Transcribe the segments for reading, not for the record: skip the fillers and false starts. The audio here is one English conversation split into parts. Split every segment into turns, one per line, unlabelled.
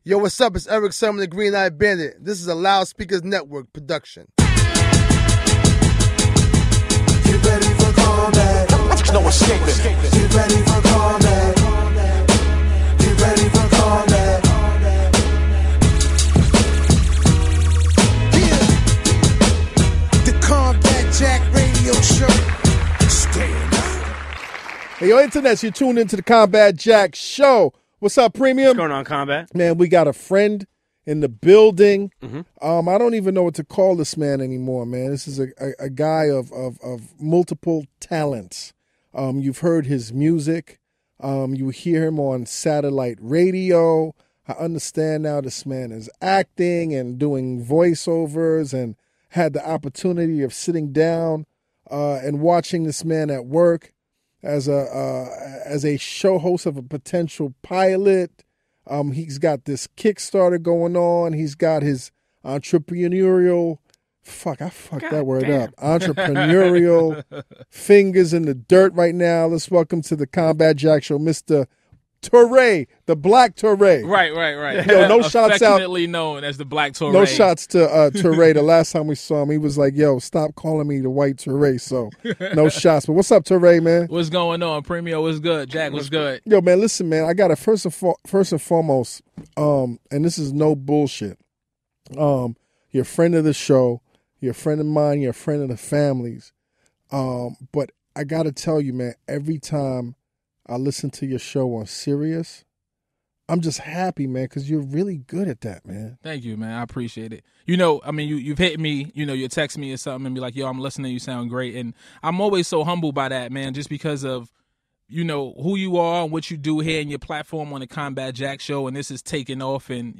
Yo, what's up? It's Erick from the Green Eye Bandit. This is a Loudspeakers Network production.
Get ready for combat.
No escaping.
Get ready for combat. Get ready for combat. Yeah. The Combat Jack Radio Show. Stand up.
Hey, yo, Internet, you're tuned into the Combat Jack Show. What's up, Premium?
What's going on, Combat?
Man, we got a friend in the building.
Mm-hmm.
I don't even know what to call this man anymore, man. This is a guy of multiple talents. You've heard his music. You hear him on satellite radio. I understand now this man is acting and doing voiceovers, and had the opportunity of sitting down and watching this man at work as a show host of a potential pilot. He's got this Kickstarter going on. He's got his entrepreneurial, entrepreneurial fingers in the dirt right now. Let's welcome to the Combat Jack Show, Mr. Torae, the Black Torae.
Right.
Yo, no shots out.
Affectionately known as the Black Torae.
No shots to Torae. The last time we saw him, he was like, yo, stop calling me the white Torae. So no shots. But what's up, Torae, man?
What's going on? Premio, what's good? Jack, what's good?
Yo, man, listen, man, I got to first and foremost, and this is no bullshit. You're a friend of the show. You're a friend of mine. You're a friend of the family's. But I got to tell you, man, every time I listen to your show on Sirius, I'm just happy, man, because you're really good at that, man.
Thank you, man. I appreciate it. You know, I mean, you've hit me, you text me or something and be like, yo, I'm listening, you sound great. And I'm always so humbled by that, man, just because of, who you are and what you do here in your platform on the Combat Jack Show. And this is taking off and,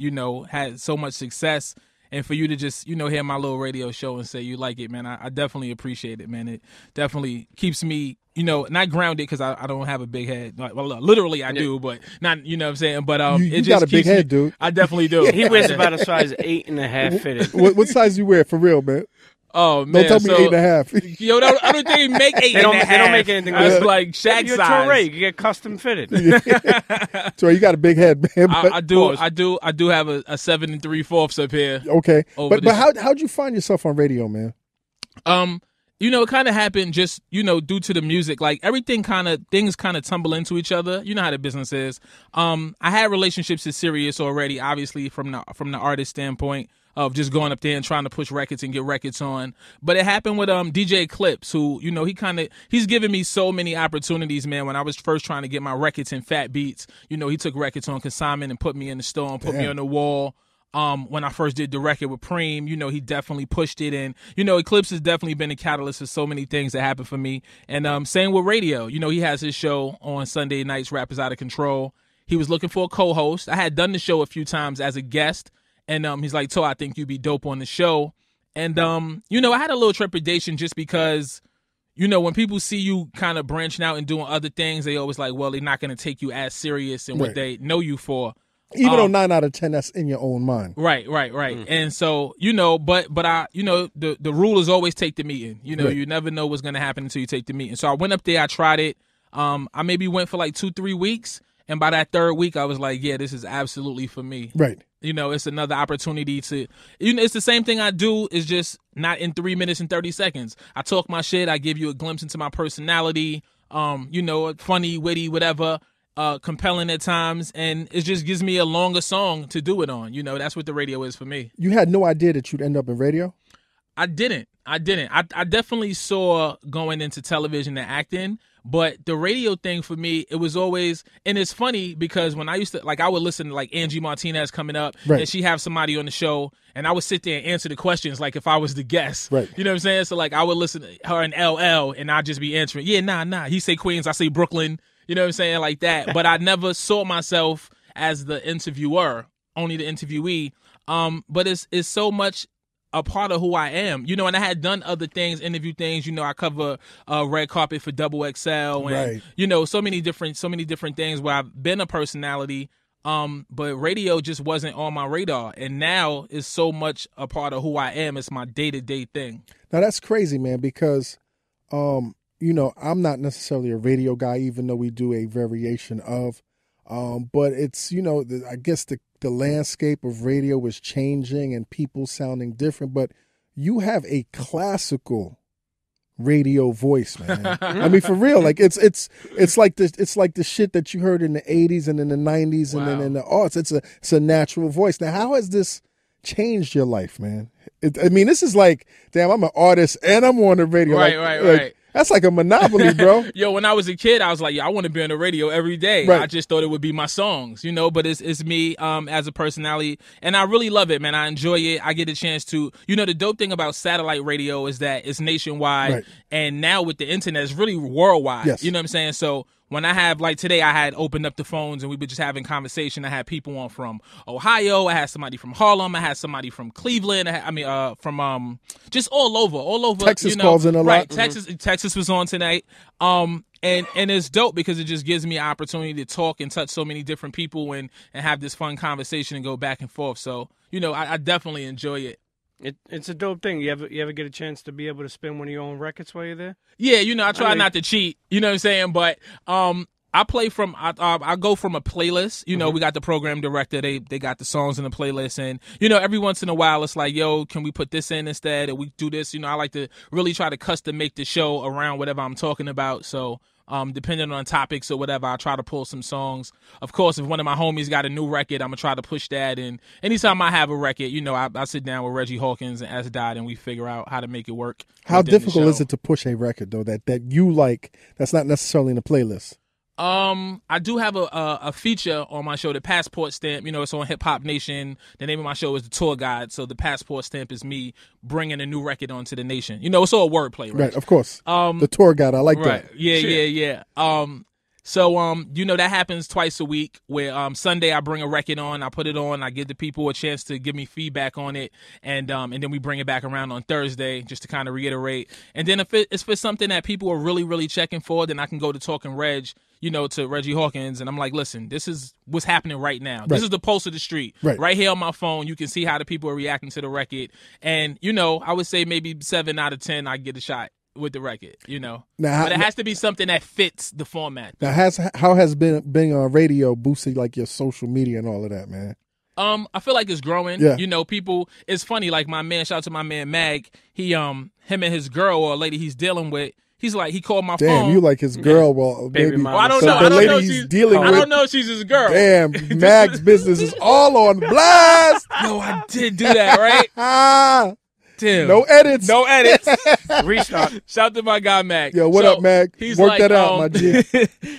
had so much success. And for you to just, hear my little radio show and say you like it, man, I definitely appreciate it, man. It definitely keeps me, not grounded because I don't have a big head. Well, literally I do, but not, you know what I'm saying? But
you got a big head, dude.
I definitely do.
He wears about a size 8.5 fitted.
What size you wear, for real, man?
Oh, man.
Don't tell me 8.5.
Yo, I don't think they make 8.5.
They don't make anything
That's
like
like Shaq
You're
size.
Torae. You get custom fitted.
So you got a big head, man.
I do have a 7 3/4 up here.
Okay. But how'd you find yourself on radio, man?
It kind of happened just, due to the music. Like things kind of tumble into each other. You know how the business is. I had relationships with Sirius already, obviously from the artist standpoint of just going up there and trying to push records and get records on. But it happened with DJ Clips, who, he's given me so many opportunities, man. When I was first trying to get my records in Fat Beats, he took records on consignment and put me in the store and put me on the wall. When I first did the record with Preem, he definitely pushed it. And, Eclipse has definitely been a catalyst for so many things that happened for me. And same with radio. He has his show on Sunday nights, Rappers Out of Control. He was looking for a co-host. I had done the show a few times as a guest. And he's like, I think you'd be dope on the show. And, I had a little trepidation just because, when people see you kind of branching out and doing other things, they always like, well, they're not going to take you as serious in what they know you for.
Even though 9 out of 10, that's in your own mind.
Right. Mm-hmm. And so, but I, the rule is always take the meeting. You never know what's going to happen until you take the meeting. So I went up there, I tried it. I maybe went for like 2-3 weeks. And by that third week, I was like, yeah, this is absolutely for me.
Right.
It's another opportunity to, it's the same thing I do. It's just not in 3 minutes and 30 seconds. I talk my shit. I give you a glimpse into my personality, funny, witty, whatever. Compelling at times, and it just gives me a longer song to do it on. That's what the radio is for me.
You had no idea that you'd end up in radio?
I didn't. I definitely saw going into television and acting, but the radio thing for me, it was always, and it's funny because when I used to, I would listen to like Angie Martinez coming up, and she'd have somebody on the show, and I would sit there and answer the questions like if I was the guest.
Right.
You know what I'm saying? So I would listen to her in LL, and I'd just be answering, yeah, nah. He say Queens, I say Brooklyn. You know what I'm saying? Like that. But I never saw myself as the interviewer, only the interviewee. But it's so much a part of who I am, and I had done other things, interview things, I cover red carpet for Double XL and, so many different things where I've been a personality. But radio just wasn't on my radar. And now it's so much a part of who I am. It's my day-to-day thing.
Now that's crazy, man, because, I'm not necessarily a radio guy, even though we do a variation of, but it's, I guess the the landscape of radio is changing and people sounding different, but you have a classical radio voice, man. I mean, for real, like it's like the shit that you heard in the 80s and in the 90s and then in the aughts. It's a natural voice. Now, how has this changed your life, man? I mean, this is like, damn, I'm an artist and I'm on the radio.
Right.
That's like a monopoly, bro.
Yo, when I was a kid, I was like, I want to be on the radio every day.
Right.
I just thought it would be my songs, but it's me as a personality, and I really love it, man. I enjoy it. I get a chance to, the dope thing about satellite radio is that it's nationwide,
right.
And now with the internet, it's really worldwide.
Yes.
You know what I'm saying? So when I have, like today, I had opened up the phones and we were just having conversation. I had people on from Ohio. I had somebody from Harlem. I had somebody from Cleveland. From just all over.
Texas calls in a lot.
Right, Texas was on tonight. And it's dope because it just gives me an opportunity to talk and touch so many different people and have this fun conversation and go back and forth. So, I definitely enjoy it.
It's a dope thing. You ever get a chance to be able to spin one of your own records while you're there?
Yeah, I try not to cheat. You know what I'm saying? But I play from I go from a playlist. We got the program director. They got the songs in the playlist, and every once in a while it's like, yo, can we put this in instead, or we do this? I like to really try to custom make the show around whatever I'm talking about. So. Depending on topics or whatever, I try to pull some songs. Of course, if one of my homies got a new record, I'm going to try to push that. And anytime I have a record, I sit down with Reggie Hawkins and S. Dot, and we figure out how to make it work.
How difficult is it to push a record, though, that you like, that's not necessarily in the playlist?
I do have a feature on my show, the Passport Stamp. It's on Hip Hop Nation. The name of my show is The Tour Guide. So the Passport Stamp is me bringing a new record onto the nation. It's all wordplay, right?
Right, of course. The Tour Guide, I like
right.
that.
Yeah. So that happens twice a week where Sunday I bring a record on, I put it on, I give the people a chance to give me feedback on it, and then we bring it back around on Thursday just to kind of reiterate. And then if it's for something that people are really, really checking for, then I can go to Talking Reg, to Reggie Hawkins, and I'm like, listen, this is what's happening right now. Right. This is the pulse of the street. Right here on my phone, you can see how the people are reacting to the record. And, I would say maybe 7 out of 10 I get a shot with the record, Now, but it has to be something that fits the format.
Now, how has being on radio boosted like your social media and all of that, man?
I feel like it's growing.
Yeah.
People. It's funny. Like my man, shout out to my man Mag. He him and his girl or a lady he's dealing with. He's like, he called my phone.
Damn, you like his girl? Well,
baby
mama.
Well, I don't
so
know.
the
I don't
lady
know
he's dealing with.
I don't know if she's his girl.
Damn, Mag's business is all on blast.
Yo, I did do that, right? Damn.
No edits.
Restart.
Shout out to my guy Mag.
Yo, what up, Mag?
He's
Work
like,
that out, my G.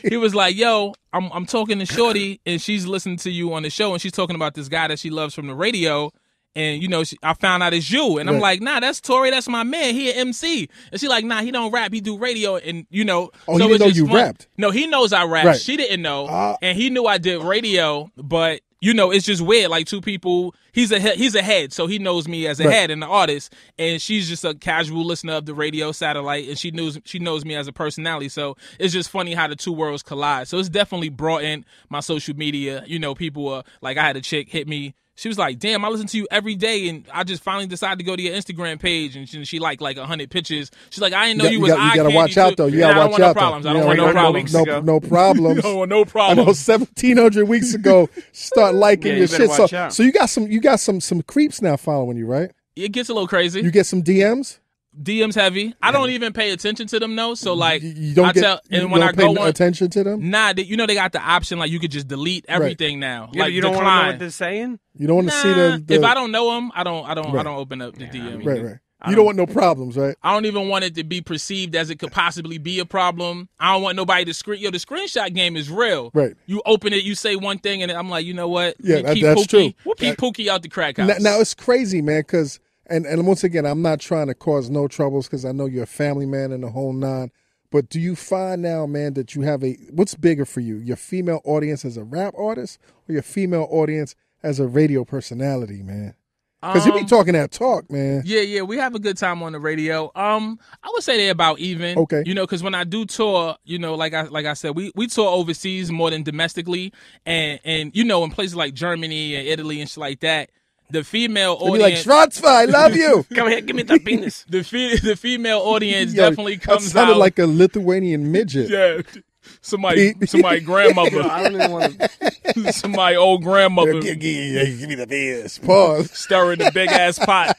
He was like, yo, I'm talking to Shorty, and she's listening to you on the show, and she's talking about this guy that she loves from the radio. And, I found out it's you. And I'm like, nah, that's Torae. That's my man. He an MC. And she like, nah, he don't rap. He do radio. And,
Oh,
so
he didn't know you rapped?
No, he knows I rap.
Right.
She didn't know. And he knew I did radio. But, it's just weird. Like two people, he's a head. So he knows me as a head and the artist. And she's just a casual listener of the radio satellite. And she knows me as a personality. So it's just funny how the two worlds collide. So it's definitely brought in my social media. People are like, I had a chick hit me. She was like, damn, I listen to you every day, and I just finally decided to go to your Instagram page, and she liked like 100 pictures. She's like, I didn't know you was eye candy.
You got to watch out, though. You got to watch out, though.
I don't want no problems.
No problems.
No problems.
I know 1,700 weeks ago, start liking your shit. So you got some creeps now following you, right?
It gets a little crazy.
You get some DMs?
DMs heavy. I don't even pay attention to them though. So like,
you don't pay attention to them.
Nah, they got the option like you could just delete everything now.
Yeah,
like
you don't want to know what they're saying.
You don't want to see the.
If I don't know them, I don't open up the DM.
Right. You don't want no problems, right?
I don't even want it to be perceived as it could possibly be a problem. I don't want nobody to screen. Yo, the screenshot game is real.
Right.
You open it, you say one thing, and I'm like, you know what?
Yeah, that's true.
Keep Pookie out the crack house.
Now it's crazy, man, because. And once again, I'm not trying to cause no troubles because I know you're a family man and the whole nine. But do you find now, man, that you have what's bigger for you? Your female audience as a rap artist or your female audience as a radio personality, man? Because you be talking that talk, man.
Yeah, we have a good time on the radio. I would say they're about even.
Okay.
Because when I do tour, like I said, we tour overseas more than domestically, and in places like Germany and Italy and shit like that. The female audience,
be like, Schwarzfa, I love you.
Come here, give me that penis.
The female audience definitely comes
that sounded
out
like a Lithuanian midget.
Yeah. Somebody grandmother.
I don't even want to.
Somebody old grandmother
Give me the biz. Pause.
stirring the big ass pot.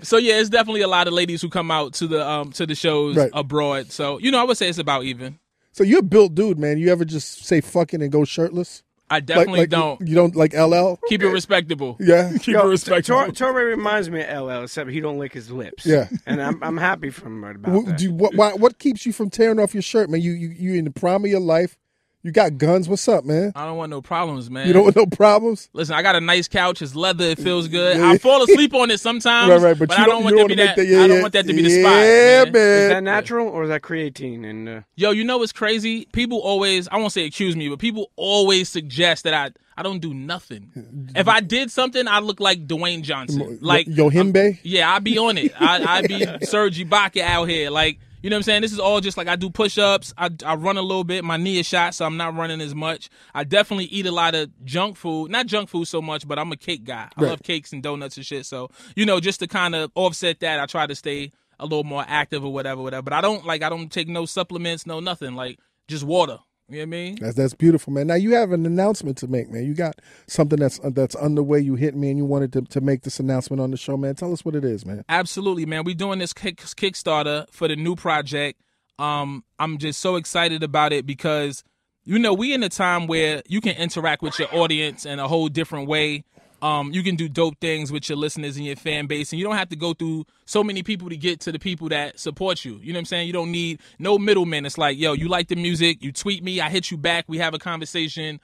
So yeah, it's definitely a lot of ladies who come out to the shows
Right.
abroad. So I would say it's about even.
So you're a built dude, man. You ever just say fucking and go shirtless?
I definitely
like
don't.
You don't like LL?
Keep it respectable.
Yeah.
Keep it respectable.
Torae reminds me of LL, except he don't lick his lips.
Yeah.
And I'm happy for him about that.
What keeps you from tearing off your shirt, man? You in the prime of your life. You got guns. What's up, man?
I don't want no problems, man.
You don't want no problems?
Listen, I got a nice couch. It's leather. It feels good. I fall asleep on it sometimes.
Right, but
I don't want that to be that. I don't want that to be the spot.
Yeah,
man.
Is that natural or is that creatine? And
Yo, you know what's crazy? People always, I won't say accuse me, but people always suggest that I don't do nothing. If I did something, I look like Dwayne Johnson. Like
Yohimbe?
Yeah, I'd be on it. I'd be Serge Ibaka out here. Like, you know what I'm saying? This is all just like I do push-ups. I run a little bit. My knee is shot, so I'm not running as much. I definitely eat a lot of junk food. Not junk food so much, but I'm a cake guy. I love cakes and donuts and shit. So, just to kind of offset that, I try to stay a little more active or whatever. But I don't take no supplements, no nothing. Like, just water. You know what I mean?
That's beautiful, man. Now you have an announcement to make, man. You got something that's underway. You hit me and you wanted to make this announcement on the show, man. Tell us what it is, man.
Absolutely, man. We're doing this Kickstarter for the new project. I'm just so excited about it because, we in a time where you can interact with your audience in a whole different way. You can do dope things with your listeners and your fan base, and you don't have to go through so many people to get to the people that support you. You know what I'm saying? You don't need no middlemen. It's like, yo, you like the music, you tweet me, I hit you back, we have a conversation.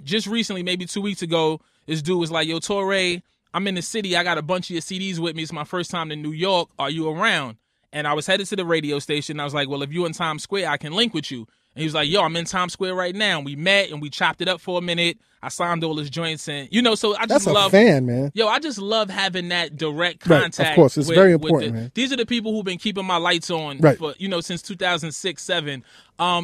Just recently, maybe 2 weeks ago, this dude was like, yo, Torae, I'm in the city, I got a bunch of your CDs with me, it's my first time in New York, are you around? And I was headed to the radio station, I was like, well, if you're in Times Square, I can link with you. And he was like, yo, I'm in Times Square right now. We met and we chopped it up for a minute. I signed all his joints and, so I just
That's a fan, man.
Yo, I just love having that direct contact.
Right, of course. It's very important, man.
These are the people who've been keeping my lights on for, since 2006-07.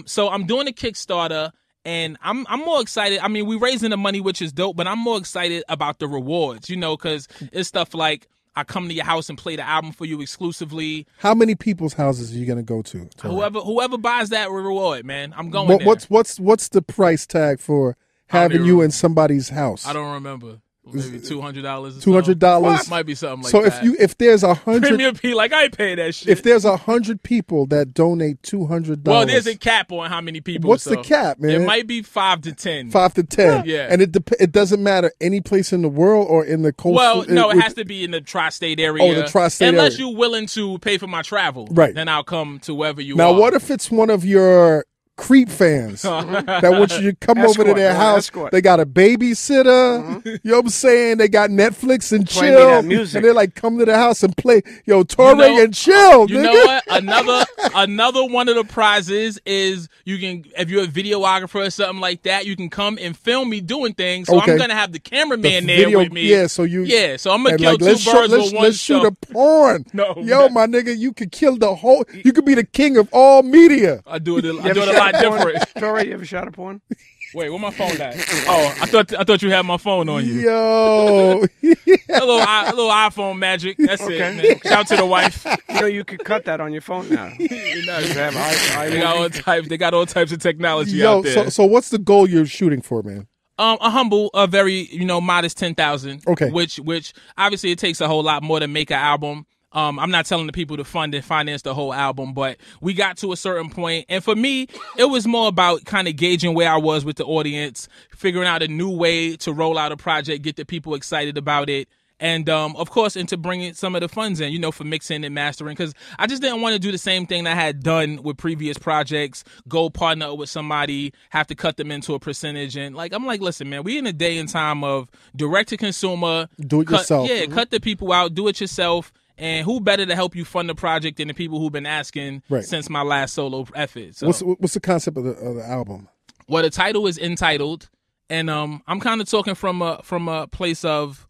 So I'm doing a Kickstarter and I'm more excited. I mean, we're raising the money, which is dope, but I'm more excited about the rewards, because it's stuff like, I come to your house and play the album for you exclusively.
How many people's houses are you gonna go to?
Whoever buys that reward, man, I'm going there.
What's the price tag for having you in somebody's house?
I don't remember. Maybe $200.
$200
might be something like
so
that.
So if there's 100
Premium P, like I ain't paying that shit.
If there's 100 people that donate $200,
well, there's a cap on how many people.
What's the cap, man?
It might be 5 to 10.
5 to 10.
Yeah,
and it doesn't matter any place in the world or in the coastal.
Well, no, it has to be in the tri-state area.
Oh, the tri-state area.
Unless you're willing to pay for my travel,
right?
Then I'll come to wherever you are.
Now, what if it's one of your Creep fans that want you to come over to their house? They got a babysitter. You know what I'm saying? They got Netflix and
play
chill.
that music.
And they're like, come to the house and play, Torae and chill.
You know what? Another one of the prizes is you can, if you're a videographer or something like that, you can come and film me doing things. So I'm gonna have the cameraman there with me.
Yeah, so
I'm gonna kill two birds with one
Let's shoot a porn.
No,
my nigga, you could kill the whole. You could be the king of all media.
I do it a lot different.
Torae, you ever shot a porn?
Wait, where my phone at? Oh, I thought you had my phone on you.
Yo,
a little iPhone magic. That's it, man. Shout out to the wife.
You could cut that on your phone now. They
got all types of technology out there.
So what's the goal you're shooting for, man?
A very modest 10,000.
Okay.
Which obviously it takes a whole lot more to make an album. I'm not telling the people to fund and finance the whole album, but we got to a certain point. And for me, it was more about kind of gauging where I was with the audience, figuring out a new way to roll out a project, get the people excited about it. And, of course, into bringing some of the funds in, for mixing and mastering, because I just didn't want to do the same thing that I had done with previous projects, go partner with somebody, have to cut them into a percentage. And, I'm like, listen, man, we in a day and time of direct-to-consumer.
Do it yourself.
Yeah, cut the people out, do it yourself. And who better to help you fund the project than the people who've been asking since my last solo effort? So,
what's the concept of the album?
Well, the title is Entitled, and I'm kind of talking from a place of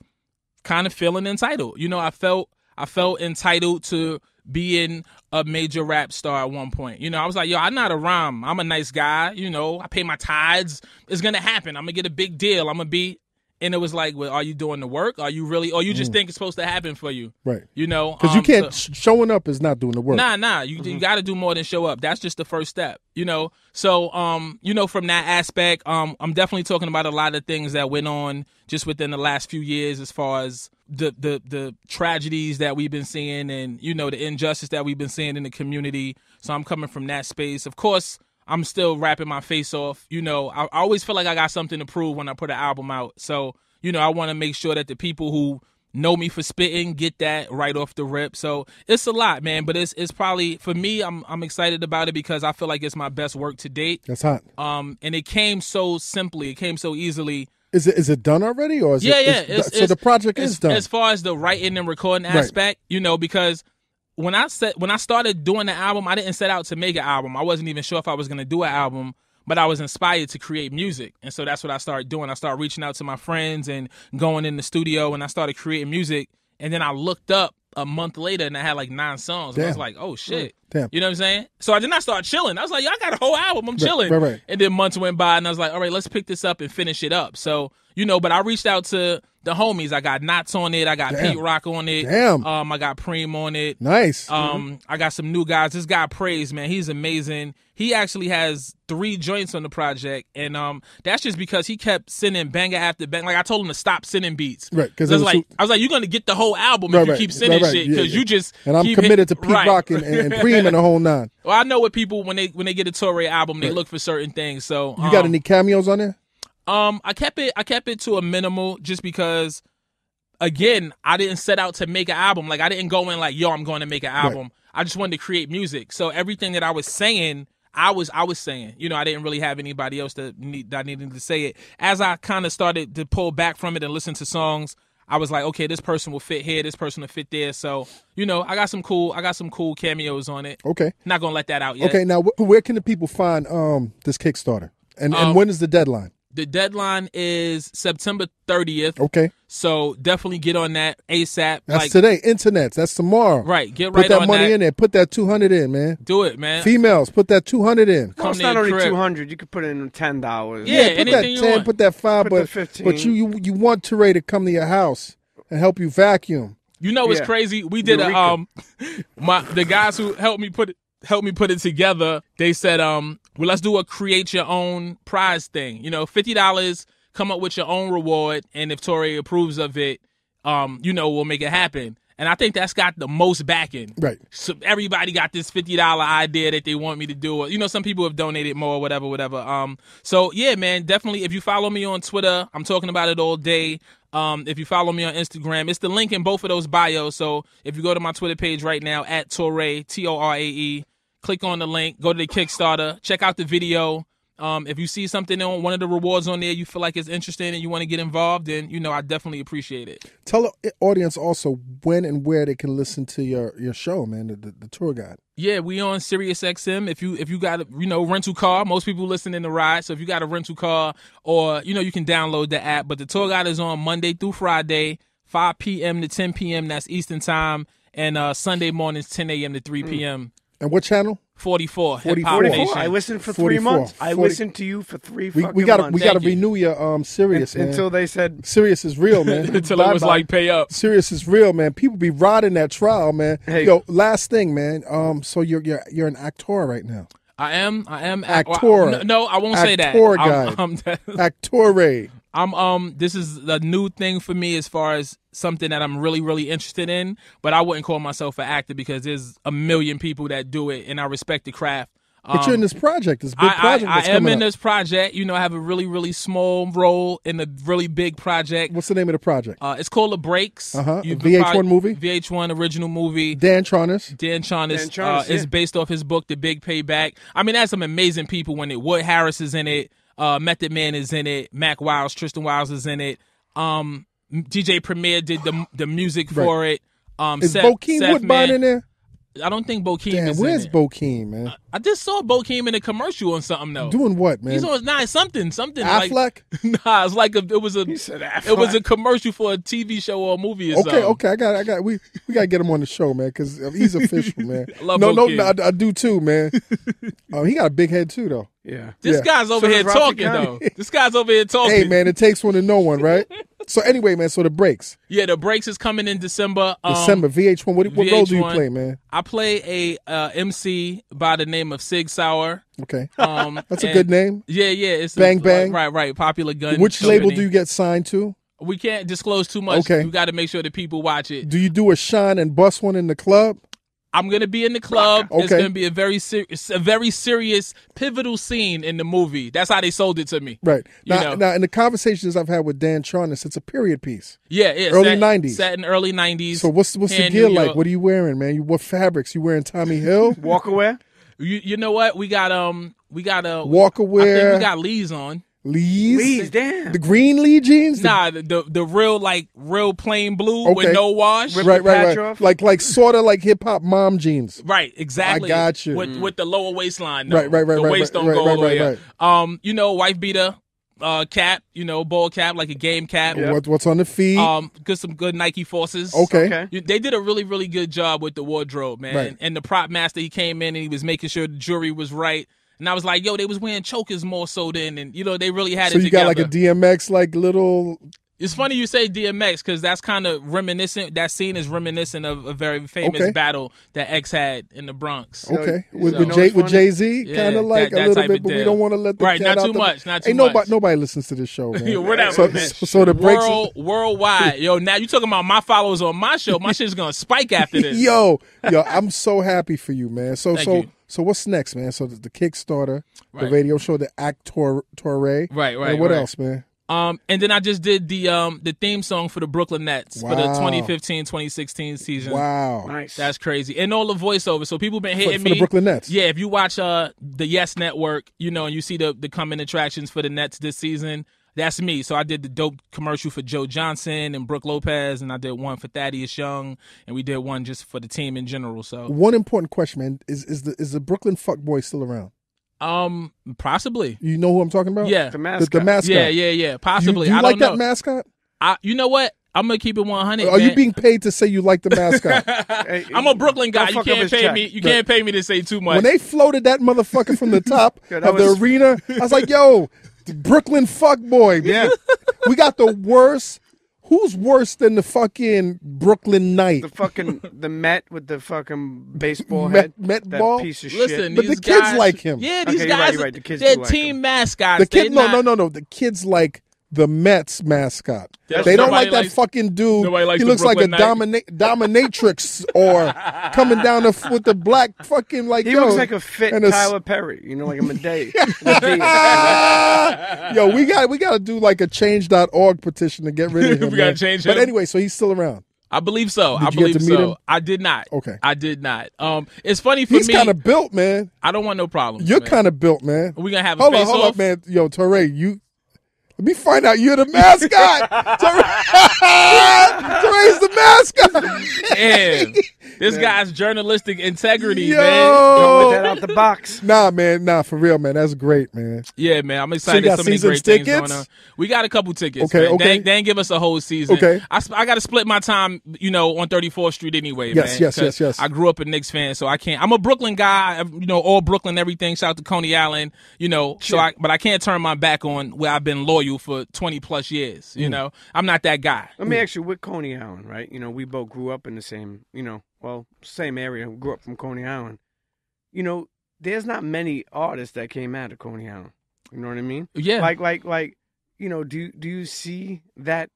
kind of feeling entitled. I felt entitled to being a major rap star at one point. I was like, yo, I'm not a rhyme. I'm a nice guy. I pay my tithes. It's gonna happen. I'm gonna get a big deal. I'm gonna be. And it was like, well, are you doing the work? Are you really, or you just think it's supposed to happen for you?
Right.
You know?
Because you can't, showing up is not doing the work.
Nah. You got to do more than show up. That's just the first step, you know? So, you know, from that aspect, I'm definitely talking about a lot of things that went on just within the last few years as far as the tragedies that we've been seeing and, you know, the injustice that we've been seeing in the community. So I'm coming from that space. Of course, I'm still rapping my face off. You know, I always feel like I got something to prove when I put an album out. So, you know, I want to make sure that the people who know me for spitting get that right off the rip. So it's a lot, man. But it's probably, for me, I'm excited about it because I feel like it's my best work to date.
That's hot.
And it came so simply. It came so easily.
Is it done already? Or is
Yeah.
So the project is done.
As far as the writing and recording aspect, you know, because when I started doing the album, I didn't set out to make an album. I wasn't even sure if I was going to do an album, but I was inspired to create music. And so that's what I started doing. I started reaching out to my friends and going in the studio, and I started creating music. And then I looked up a month later, and I had like 9 songs. And I was like, oh, shit.
Damn.
You know what I'm saying? So I did not start chilling. I was like, yo, I got a whole album. I'm chilling.
Right.
And then months went by, and I was like, all right, let's pick this up and finish it up. So, you know, but I reached out to the homies. I got Knots on it. I got Pete Rock on it.
Damn.
I got Preem on it.
Nice.
I got some new guys. This guy Praise, man, he's amazing. He actually has 3 joints on the project, and that's just because he kept sending banger after banger. Like I told him to stop sending beats.
Right. Because
I was like, you're gonna get the whole album if you keep sending shit because you just.
And I'm committed to Pete Rock and Preem and the whole 9.
Well, I know what people when they get a Torae album, they look for certain things. So
you got any cameos on there?
I kept it to a minimal just because, again, I didn't set out to make an album. Like I didn't go in like, yo, I'm going to make an album. Right. I just wanted to create music. So everything that I was saying, I was saying. You know, I didn't really have anybody else that needed to say it. As I kind of started to pull back from it and listen to songs, I was like, okay, this person will fit here, this person will fit there. So, you know, I got some cool cameos on it.
Okay.
Not gonna let that out yet.
Okay, now where can the people find this Kickstarter? And when is the deadline?
The deadline is September 30th.
Okay.
So definitely get on that ASAP.
That's today. Internets. That's tomorrow.
Right. Get
put
right
that
on
money
that.
in there. Put that 200 in, man.
Do it, man.
Females, put that 200 in.
Well, it's not only 200. You could put in $10.
Yeah,
put that 10, put that 5,
put the 15.
But you want Torae to come to your house and help you vacuum.
You know what's crazy? We did the guys who helped me put it together. They said, well, let's do a create your own prize thing. You know, $50. Come up with your own reward, and if Torae approves of it, you know, we'll make it happen. And I think that's got the most backing.
Right.
So everybody got this $50 idea that they want me to do. You know, some people have donated more, whatever. So yeah, man, definitely. If you follow me on Twitter, I'm talking about it all day. If you follow me on Instagram, it's the link in both of those bios. So if you go to my Twitter page right now at Torae, Torae, click on the link, go to the Kickstarter, check out the video. If you see something on one of the rewards on there you feel like it's interesting and you want to get involved, then, you know, I definitely appreciate it.
Tell the audience also when and where they can listen to your show, man, the tour guide.
Yeah, we on Sirius XM. If you got a, you know, rental car, most people listen in the ride. So if you got a rental car, or, you know, you can download the app. But the tour guide is on Monday through Friday, 5 p.m. to 10 p.m. That's Eastern time. And Sunday mornings, 10 a.m. to 3 p.m.
And what channel?
44.
44.
I listened for 3 months. I listened to you for 3 fucking months.
We got to renew your Sirius, man.
Until they said
Sirius is real, man.
Until it was like pay up.
Sirius is real, man. People be riding that trial, man.
Hey.
Yo, last thing, man. So you're an actor right now.
I am
actor.
No, I won't say that.
Actor guy. Actore.
This is a new thing for me as far as something that I'm really, really interested in, but I wouldn't call myself an actor because there's a million people that do it, and I respect the craft.
But you're in this project, this big project.
I am in this project. You know, I have a really, really small role in a really big project.
What's the name of the project?
It's called The Breaks.
VH1 movie?
VH1 original movie.
Dan Charnas.
It's based off his book, The Big Payback. I mean, there's some amazing people in it. Wood Harris is in it. Method Man is in it. Mac Wiles, Tristan Wiles is in it. DJ Premier did the music for it.
Is Bokeem Woodbine in there?
I don't think Bokeem is in it.
Where's Bokeem, man?
I just saw Bokeem in a commercial on something though.
Doing what, man?
He's on something.
Affleck?
Like, nah, it's like it was a commercial for a TV show or a movie or something.
Okay, I got. We gotta get him on the show, man, because he's official, man.
I love
no,
Bokeem.
I do too, man. He got a big head too, though.
yeah.
This guy's over here talking though. This guy's over here talking.
Hey, man, it takes one to know one, right? So anyway, man. So the breaks.
Yeah, the breaks is coming in December.
December VH1. What role do you
VH1.
play, man?
I play a MC by the name of Sig Sauer.
Okay, that's a good name.
Yeah, it's
Bang Bang.
Right. Popular gun.
Which
company.
label do you get signed to?
We can't disclose too much.
Okay.
We got to make sure that people watch it.
Do you do a shine and bust one in the club?
I'm gonna be in the club.
Okay.
It's gonna be a very serious, pivotal scene in the movie. That's how they sold it to me.
Right.
You know?
Now, in the conversations I've had with Dan Charnas, it's a period piece.
Yeah.
Early 90s.
Set in early 90s.
So what's the
in
gear
New
like?
York.
What are you wearing, man? What fabrics? You wearing Tommy Hill?
Walkaway?
You know what? We got
Walkaway.
I think we got Lee's on.
Lee's,
damn.
the green Lee jeans.
Nah, the real plain blue
Okay.
with no wash.
Patch
Like sort of like hip hop mom jeans.
Right, exactly.
I got you.
With the lower waistline. Though.
Right.
The waist don't go
right,
all the way
right.
up. Wife beater, cap. Ball cap, like a game cap.
What's on the feet?
Some good Nike Forces.
Okay.
They did a really, really good job with the wardrobe, man.
Right.
And the prop master, he came in and he was making sure the jewelry was right. And I was like, yo, they was wearing chokers more so than, and they really had
So
it
you
together.
got like a DMX like little.
It's funny you say DMX because that's kind of reminiscent. That scene is reminiscent of a very famous battle that X had in the Bronx.
Okay,
So-
with Jay-Z,
Yeah,
kind of like
that
a little
type
bit,
of
but we
deal.
don't want to let the
Right,
cat
not
out
too
the-
much, not too
Ain't
much.
nobody listens to this show, man.
Whatever.
So the breaks.
Worldwide. Yo, now you talking about my followers on my show. My shit's going to spike after this.
Yo, I'm so happy for you, man.
Thank you.
So what's next, man? So the Kickstarter, the
Right.
radio show, the Act Torae.
Right.
And what else, man?
And then I just did the theme song for the Brooklyn Nets for the
Wow.
2015-2016 season.
Wow.
Nice.
That's crazy. And all the voiceover. So people been hitting
For
me.
the Brooklyn Nets.
Yeah, if you watch the Yes Network, and you see the coming attractions for the Nets this season, that's me. So I did the dope commercial for Joe Johnson and Brooke Lopez, and I did one for Thaddeus Young, and we did one just for the team in general. So
One important question, man, is the Brooklyn fuckboy still around?
possibly.
You know who I'm talking about?
Yeah.
The mascot.
The mascot.
Yeah. Possibly.
You
I
like
don't
that
know.
mascot?
You know what? I'm gonna keep it 100.
Are you
man.
being paid to say you like the mascot?
Hey,
I'm a Brooklyn guy.
don't
You
fuck up
can't
his
pay
check.
me. You can't pay me to say too much.
When they floated that motherfucker from the top
Yeah, that
of the
was-
arena, I was like, yo, the Brooklyn fuckboy.
Yeah.
We got the worst. Who's worse than the fucking Brooklyn Knight?
The Met with the fucking baseball
Met-
head.
Met
that
ball?
piece of
Listen,
shit.
But the
these
kids
guys,
like him.
Yeah,
Okay,
these
you're right,
guys,
you're right. The kids
they're
do like
team
him.
mascots.
The kid,
They not-
no. The kids like the Mets mascot.
That's-
They don't
nobody
like that
likes-
fucking dude.
nobody likes
He
the
looks like a
Brooklyn Knight.
dominatrix or coming down with the black fucking like.
He
yo,
looks like a fit
and a-
Tyler Perry, like a Madea.
Yo, we got to do like a change.org petition to get rid of him.
We gotta
man.
change
But
him.
anyway, so he's still around.
I believe so.
Did
I
you get
believe
to meet
so.
him?
I did not.
Okay.
I did not. It's funny for
He's
me.
kind of built, man.
I don't want no problems.
You're
man.
kind of built, man.
We gonna have a
Hold
face
up,
off.
man. Yo, Torae, let me find out you're the mascot. Toray's the mascot.
Damn. This guy's journalistic integrity,
Yo.
man.
Don't let that out the box.
Nah, man. Nah, for real, man. That's great, man.
Yeah, man. I'm
So
excited.
you got
So many
season
great things
tickets?
going on. We got a couple tickets.
Okay,
man.
okay.
They ain't give us a whole season.
Okay.
I got to split my time, on 34th Street anyway,
Yes,
man.
yes.
'cause I grew up a Knicks fan, so I can't. I'm a Brooklyn guy, all Brooklyn, everything. Shout out to Coney Island, but I can't turn my back on where I've been loyal for 20 plus years. I'm not that guy.
Let me ask you, with Coney Island, right? We both grew up in the same, same area. We grew up from Coney Island. There's not many artists that came out of Coney Island. You know what I mean?
Yeah.
Do you see that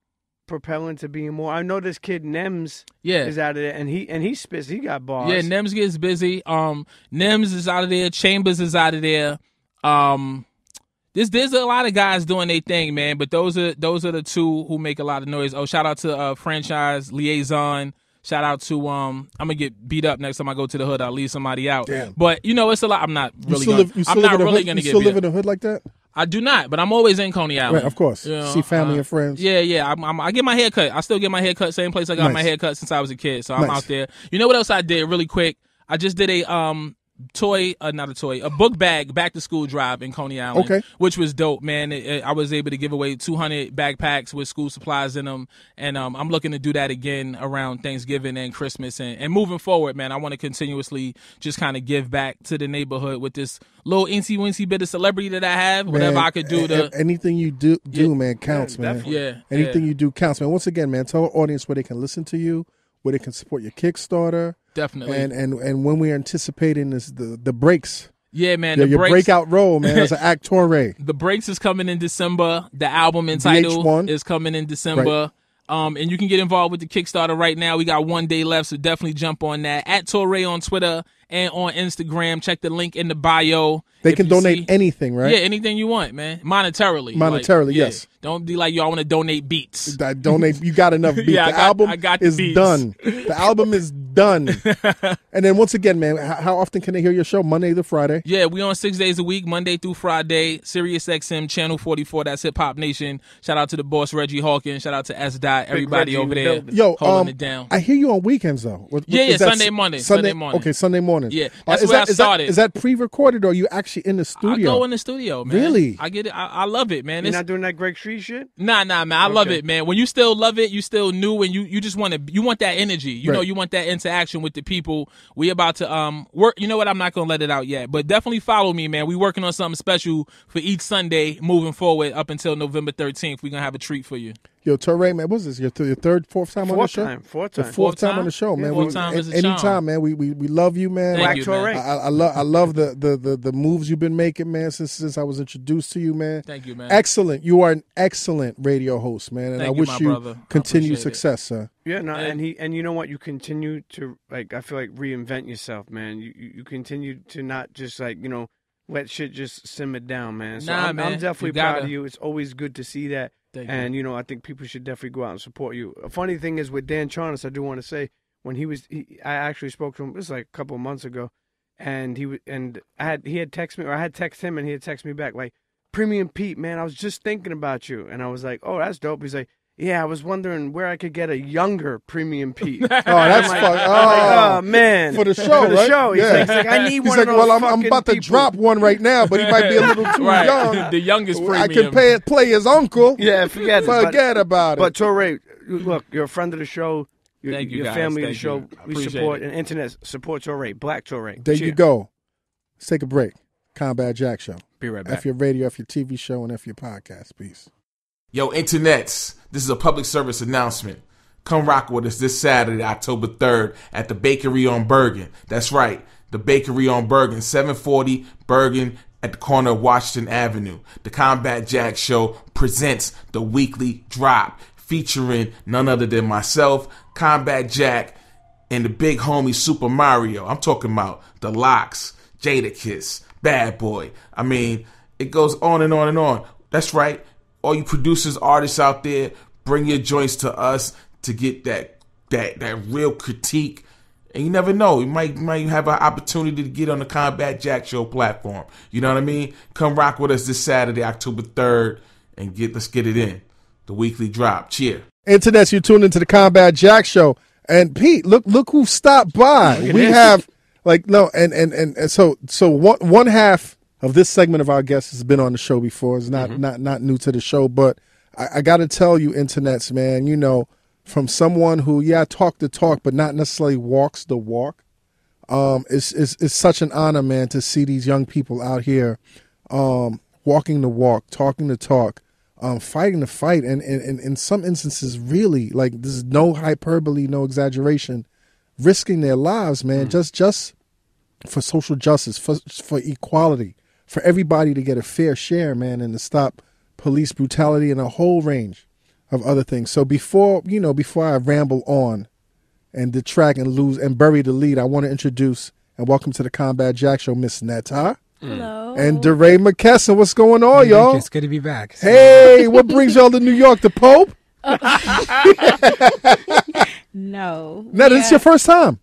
propelling to being more? I know this kid Nems
Yeah.
is out of there, and he spits. He got bars.
Yeah, Nems gets busy. Nems is out of there. Chambers is out of there. There's a lot of guys doing their thing, man. But those are the two who make a lot of noise. Oh, shout out to Franchise Liaison. Shout out to I'm gonna get beat up next time I go to the hood. I'll leave somebody out.
Damn.
But it's a lot. I'm not really.
You still live
gonna
in
get
a
beat up.
hood like that?
I do not, but I'm always in Coney Island.
Right, of course. See family and friends.
Yeah. I get my hair cut. I still get my hair cut. Same place I got
Nice.
my hair cut since I was a kid. So I'm
Nice.
out there. You know what else I did really quick? I just did a a book bag back to school drive in Coney Island,
Okay.
which was dope, man. I was able to give away 200 backpacks with school supplies in them, and I'm looking to do that again around Thanksgiving and Christmas, and moving forward, man. I want to continuously just kind of give back to the neighborhood with this little incy-wincy bit of celebrity that I have, whatever
Man,
I could do to.
anything you do, man, counts, man.
definitely.
Yeah.
Anything
yeah,
you do counts, man. Once again, man, tell our audience where they can listen to you, where they can support your Kickstarter,
definitely.
and when we're anticipating the breaks.
Yeah, man.
Your
breaks,
breakout role, man, as an act Torae.
The breaks is coming in December. The album entitled
VH1.
is coming in December. And you can get involved with the Kickstarter right now. We got 1 day left, so definitely jump on that. At Torae on Twitter and on Instagram. Check the link in the bio.
They
If
can
you
donate
see-
anything, right?
Yeah, anything you want, man. Monetarily.
Monetarily,
yeah.
yes.
Don't be like, yo, I want to donate beats.
I donate. You got enough beats.
Yeah,
The album
I got the
is
beats.
done. The album is done. And then once again, man, how often can they hear your show? Monday to Friday.
Yeah, we on 6 days a week, Monday through Friday. Sirius XM, Channel 44. That's Hip Hop Nation. Shout out to the boss, Reggie Hawkins. Shout out to S. Dot. Everybody
Reggie
over
in the
there
building.
Yo,
holding it down.
I hear you on weekends though.
Yeah,
is that
Sunday morning. Sunday morning.
Okay, Sunday morning.
Yeah, that's
is
where I
that,
started.
Is that pre-recorded or are you actually in the
I
studio?
go in the studio, man.
Really?
I get it. I love it, man.
You're
It's,
not doing that Greg Street shit?
nah, man. I love
Okay.
it, man. When you still love it, you still new, and you just want that energy. You know,
Right.
you want that interaction with the people. We about to work. You know what? I'm not gonna let it out yet, but definitely follow me, man. We working on something special for each Sunday moving forward up until November 13th. We're gonna have a treat for you.
Yo, Torae, man, what's this? Your third, fourth time on the show?
Fourth
The
time.
fourth time
time?
on the show, man.
Fourth time is a
anytime,
charm.
man. We love you, man.
Thank
Black
you,
Torae.
man.
I love the moves you've been making, man, since I was introduced to you, man.
Thank you, man.
Excellent. You are an excellent radio host, man, and
Thank
I
you,
wish
my
you
brother. I
continued
appreciate it.
success, sir.
Yeah, no,
And-
and you know what? You continue to I feel like reinvent yourself, man. You continue to not just let shit just simmer down, man. So
Nah,
I'm
man.
definitely
You
proud
gotta.
of you. It's always good to see that.
Thank you.
And I think people should definitely go out and support you. A funny thing is with Dan Charnas, I do want to say when I actually spoke to him. This was like a couple of months ago, and he had texted me, or I had texted him, and he had texted me back like, "Premium Pete, man, I was just thinking about you," and I was like, "Oh, that's dope." He's like, "Yeah, I was wondering where I could get a younger Premium Pete."
Oh, that's
I'm
fun.
like, oh man,
For the show,
for the
right?
show. He's,
Yeah.
like, I need
He's
one
like,
of those
well, I'm
fucking
about to
people.
drop one right now, but he might be a little too
Right.
young.
The youngest
I
premium.
can play his uncle.
Yeah, forget it.
Forget about it.
But Torae, look, you're a friend of the show.
Thank you,
Your
guys.
family of the
Thank
show.
you. I
We
appreciate
support
it.
and internet support Torae, Black Torae.
There you
Cheers.
go. Let's take a break. Combat Jack Show.
Be right back.
F your radio, F your TV show, and F your podcast. Peace.
Yo, internets, this is a public service announcement. Come rock with us this Saturday, October 3rd, at the Bakery on Bergen. That's right, the Bakery on Bergen, 740 Bergen at the corner of Washington Avenue. The Combat Jack Show presents the weekly drop, featuring none other than myself, Combat Jack, and the big homie Super Mario. I'm talking about the Locks, Jadakiss, Bad Boy. I mean, it goes on and on and on. That's right. All you producers, artists out there, bring your joints to us to get that real critique. And you never know, you might have an opportunity to get on the Combat Jack Show platform. You know what I mean? Come rock with us this Saturday, October 3rd, and let's get it in. The weekly drop. Cheer.
Internets, you're tuned into the Combat Jack Show. And Pete, look who stopped by. We have so one half of this segment of our guests has been on the show before. It's not new to the show, but I got to tell you, internets, man, from someone who talk the talk, but not necessarily walks the walk. It's such an honor, man, to see these young people out here walking the walk, talking the talk, fighting the fight, and in some instances, really, like, this is no hyperbole, no exaggeration, risking their lives, man, just for social justice, for equality, for everybody to get a fair share, man, and to stop police brutality and a whole range of other things. So before I ramble on and detract and lose and bury the lead, I want to introduce and welcome to the Combat Jack Show, Miss Netta.
Hello.
And Deray Mckesson. What's going on, y'all?
It's good to be back.
Hey, what brings y'all to New York? The Pope?
No.
Netta, this is your first time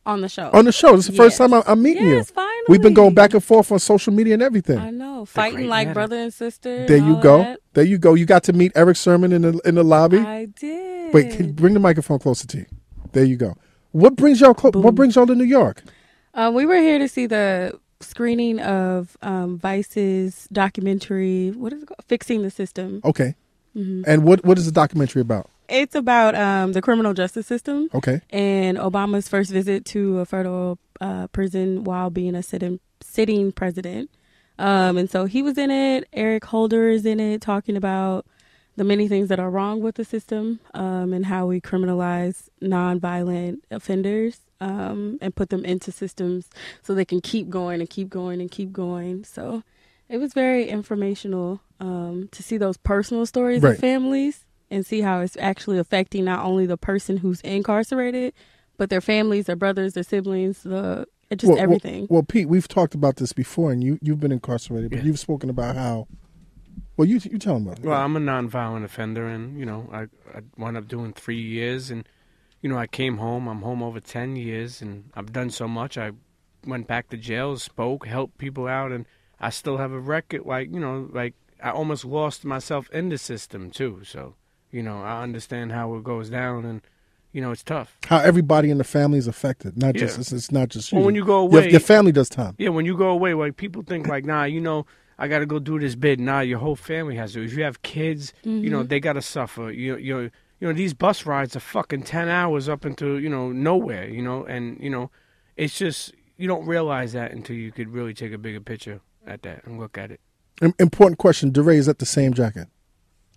on the show.
on the show. This is the first
Yes.
time I'm meeting
Yes,
you.
finally.
We've been going back and forth on social media and everything.
I know. Fighting
great
like
Netta.
brother and sister.
There
and
you
all
go.
that.
There you go. You got to meet Erick Sermon in the lobby.
I did.
Wait, bring the microphone closer to you. There you go. What brings y'all to New York?
We were here to see the screening of Vice's documentary. What is it called? Fixing the System.
Okay. And what is the documentary about?
It's about the criminal justice system.
Okay.
And Obama's first visit to a federal prison while being a sitting president. And so he was in it. Erick Holder is in it, talking about the many things that are wrong with the system and how we criminalize nonviolent offenders and put them into systems so they can keep going and keep going and keep going. So it was very informational to see those personal stories
Right.
of families and see how it's actually affecting not only the person who's incarcerated, but their families, their brothers, their siblings, everything.
Well, Pete, we've talked about this before, and you've been incarcerated, but you've spoken about how. Well, you tell them about it.
Well, I'm a nonviolent offender, and I wound up doing 3 years, and I came home. I'm home over 10 years, and I've done so much. I went back to jail, spoke, helped people out, and I still have a record. Like I almost lost myself in the system too. So I understand how it goes down, and it's tough.
How everybody in the family is affected, not just it's not just you.
Well, when you go away,
your family does time.
Yeah, when you go away, like people think like, nah, I got to go do this bid. Nah, your whole family has to. If you have kids, they got to suffer. These bus rides are fucking 10 hours up into nowhere. And it's just you don't realize that until you could really take a bigger picture at that and look at it.
Important question, Deray, is that the same jacket?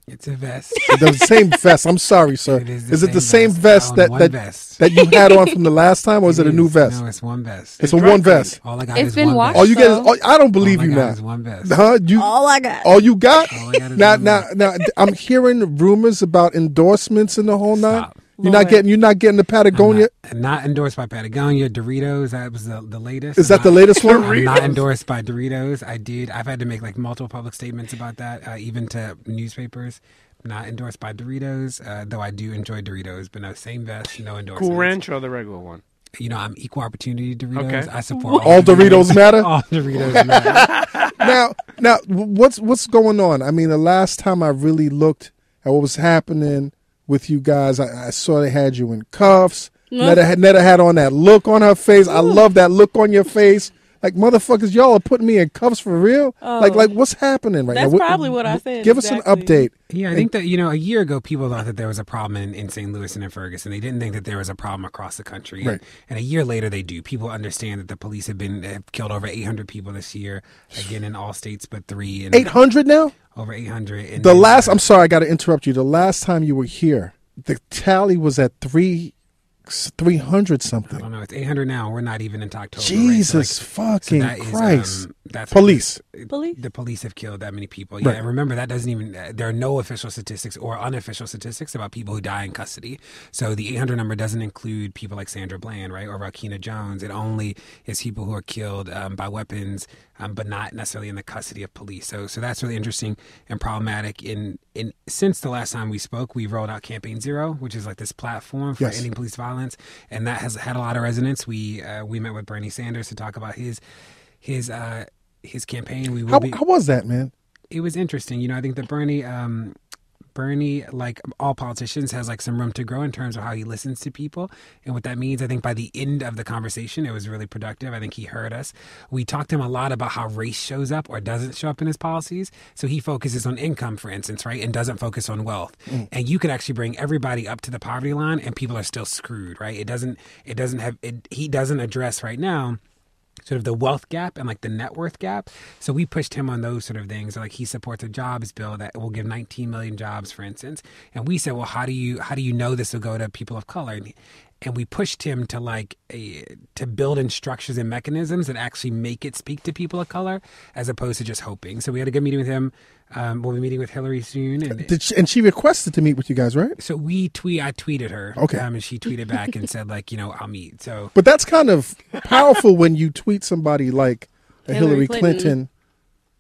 It's a vest.
The same vest. I'm sorry, sir. Is it the same vest that
vest.
that you had on from the last time, or is it a new vest?
No, it's one vest.
It's a one vest.
All I got
It's
is
been
one
washed.
vest.
All you get is. I don't believe
All I
you
got
now.
is one vest.
Huh?
All I got.
All you got?
All I got is
Now,
one
now,
vest.
now, I'm hearing rumors about endorsements and the whole nine.
Stop.
You're not getting the Patagonia.
I'm not endorsed by Patagonia. Doritos, that was the latest.
Is that the latest one?
I'm not endorsed by Doritos. I've had to make like multiple public statements about that, even to newspapers. Not endorsed by Doritos, though I do enjoy Doritos, but no, same vest, no endorsements.
Cool Ranch or the regular one?
I'm equal opportunity Doritos.
Okay.
I support
All Doritos matter.
All Doritos matter.
Now, what's going on? I mean, the last time I really looked at what was happening with you guys, I saw they had you in cuffs. Netta had on that look on her face. I love that look on your face. Like, motherfuckers, y'all are putting me in cuffs for real?
Oh.
Like what's happening right now?
That's probably what I said.
Give us an update.
Yeah, I think that, a year ago, people thought that there was a problem in St. Louis and in Ferguson. They didn't think that there was a problem across the country.
Right.
And a year later, they do. People understand that the police have killed over 800 people this year, again, in all states but 3. And
800 now?
Over 800. And
I'm sorry, I got to interrupt you. The last time you were here, the tally was at 300 something.
I don't know. It's 800 now. We're not even into October.
Jesus fucking
that
Christ.
That's
Police.
The police have killed that many people.
Right.
Yeah, and remember, that doesn't even, there are no official statistics or unofficial statistics about people who die in custody. So the 800 number doesn't include people like Sandra Bland, right, or Rakina Jones. It only is people who are killed by weapons, but not necessarily in the custody of police. So that's really interesting and problematic. Since the last time we spoke, we rolled out Campaign Zero, which is like this platform for ending police violence, and that has had a lot of resonance. We met with Bernie Sanders to talk about his campaign.
How was that, man?
It was interesting. I think that Bernie, like all politicians, has like some room to grow in terms of how he listens to people and what that means. I think by the end of the conversation, it was really productive. I think he heard us. We talked to him a lot about how race shows up or doesn't show up in his policies. So he focuses on income, for instance, right, and doesn't focus on wealth. And you could actually bring everybody up to the poverty line, and people are still screwed, right? He doesn't address right now sort of the wealth gap and like the net worth gap. So we pushed him on those sort of things. Like, he supports a jobs bill that will give 19 million jobs, for instance. And we said, well, how do you know this will go to people of color? And we pushed him to to build in structures and mechanisms that actually make it speak to people of color, as opposed to just hoping. So we had a good meeting with him. We'll be meeting with Hillary soon.
And she requested to meet with you guys, right?
So I tweeted her.
Okay.
And she tweeted back and said, I'll meet. So,
But that's kind of powerful when you tweet somebody like a Hillary
Hillary
Clinton,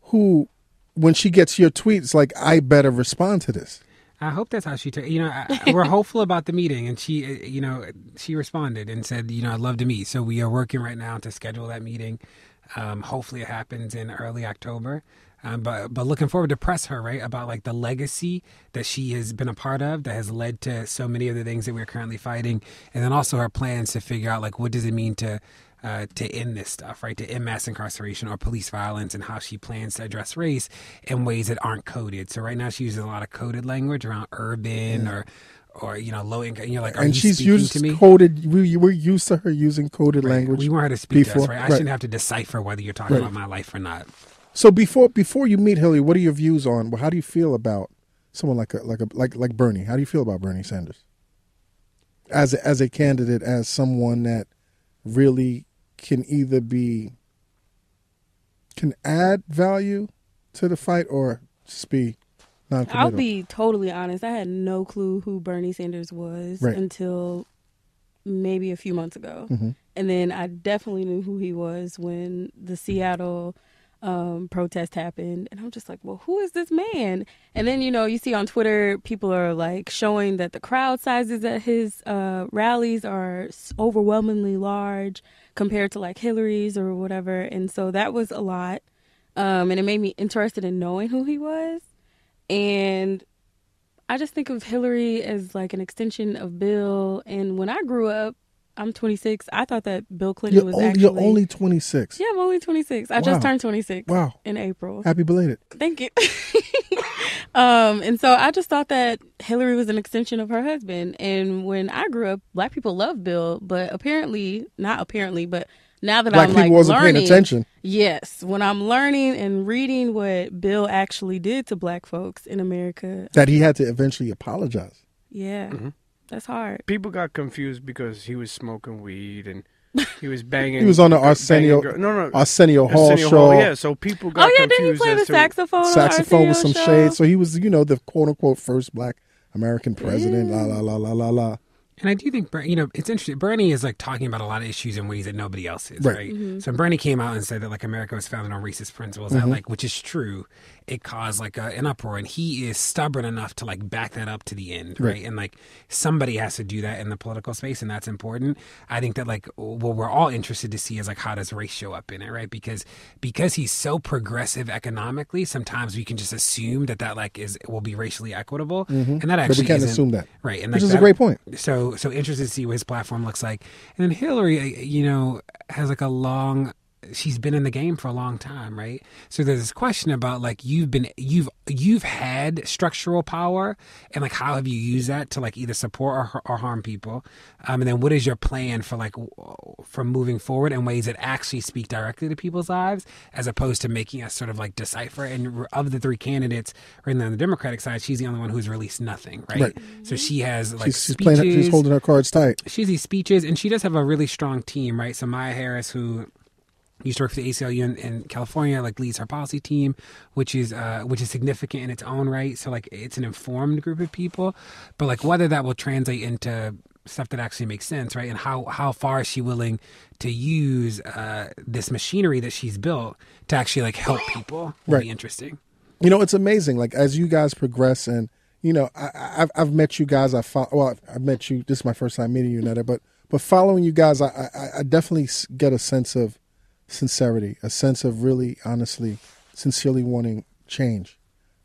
who, when she gets your tweets, like, I better respond to this.
I hope that's how she took. We're hopeful about the meeting, and she responded and said, I'd love to meet. So we are working right now to schedule that meeting. Hopefully, it happens in early October. But looking forward to press her, right, about like the legacy that she has been a part of that has led to so many of the things that we're currently fighting, and then also her plans to figure out like what does it mean to to end this stuff, right? To end mass incarceration or police violence, and how she plans to address race in ways that aren't coded. So right now she uses a lot of coded language around urban or low income. You're like, are
and
you
she's
speaking
used
to me?
coded. We were used to her using coded language.
We want her to speak
before,
to us, right? I shouldn't have to decipher whether you're talking about my life or not.
So before you meet Hillary, what are your views on? Well, how do you feel about someone like Bernie? How do you feel about Bernie Sanders as a candidate, as someone that really can either can add value to the fight or just be non-committal?
I'll be totally honest. I had no clue who Bernie Sanders was until maybe a few months ago.
Mm-hmm.
And then I definitely knew who he was when the Seattle protest happened. And I'm just like, well, who is this man? And then, you see on Twitter, people are like showing that the crowd sizes at his rallies are overwhelmingly large compared to like Hillary's or whatever. And so that was a lot. And it made me interested in knowing who he was. And I just think of Hillary as like an extension of Bill. And when I grew up, I'm 26. I thought that Bill Clinton was actually...
You're only 26.
Yeah, I'm only 26. I just turned 26 in April.
Happy belated.
Thank you. And so I just thought that Hillary was an extension of her husband. And when I grew up, Black people loved Bill, but not apparently, but now that
Black
I'm
people
like
wasn't
learning,
paying attention.
Yes, when I'm learning and reading what Bill actually did to Black folks in America,
that he had to eventually apologize.
Yeah, that's hard.
People got confused because he was smoking weed and he was banging.
He was on the Arsenio Hall show.
Yeah, so people got confused.
Did he play the saxophone?
Saxophone with some
show?
shade. So he was, the quote unquote first Black American president. La la la la la la.
And I do think, it's interesting. Bernie is like talking about a lot of issues in ways that nobody else is, right?
Mm-hmm.
So Bernie came out and said that like America was founded on racist principles, that which is true. It caused like an uproar, and he is stubborn enough to like back that up to the end, right? And like somebody has to do that in the political space, and that's important. I think that like what we're all interested to see is like how does race show up in it, right? Because he's so progressive economically, sometimes we can just assume that like will be racially equitable, and that actually
but we can't
isn't,
assume that,
right? And
which is a great point.
So interested to see what his platform looks like. And then Hillary, has like a long. She's been in the game for a long time, right? So there's this question about like you've had structural power, and like how have you used that to like either support or harm people? And then what is your plan for moving forward in ways that actually speak directly to people's lives, as opposed to making us sort of like decipher? And of the three candidates, right on the Democratic side, she's the only one who's released nothing, right? So she has like speeches.
She's holding her cards tight.
She has these speeches, and she does have a really strong team, right? So Maya Harris, who used to work for the ACLU in California, like leads her policy team, which is significant in its own right. So like it's an informed group of people, but like whether that will translate into stuff that actually makes sense, right? And how far is she willing to use this machinery that she's built to actually like help people will be interesting.
It's amazing. Like as you guys progress, and I've met you guys. I've met you. This is my first time meeting you, Netta, but following you guys, I definitely get a sense of sincerity, a sense of really, honestly, sincerely wanting change.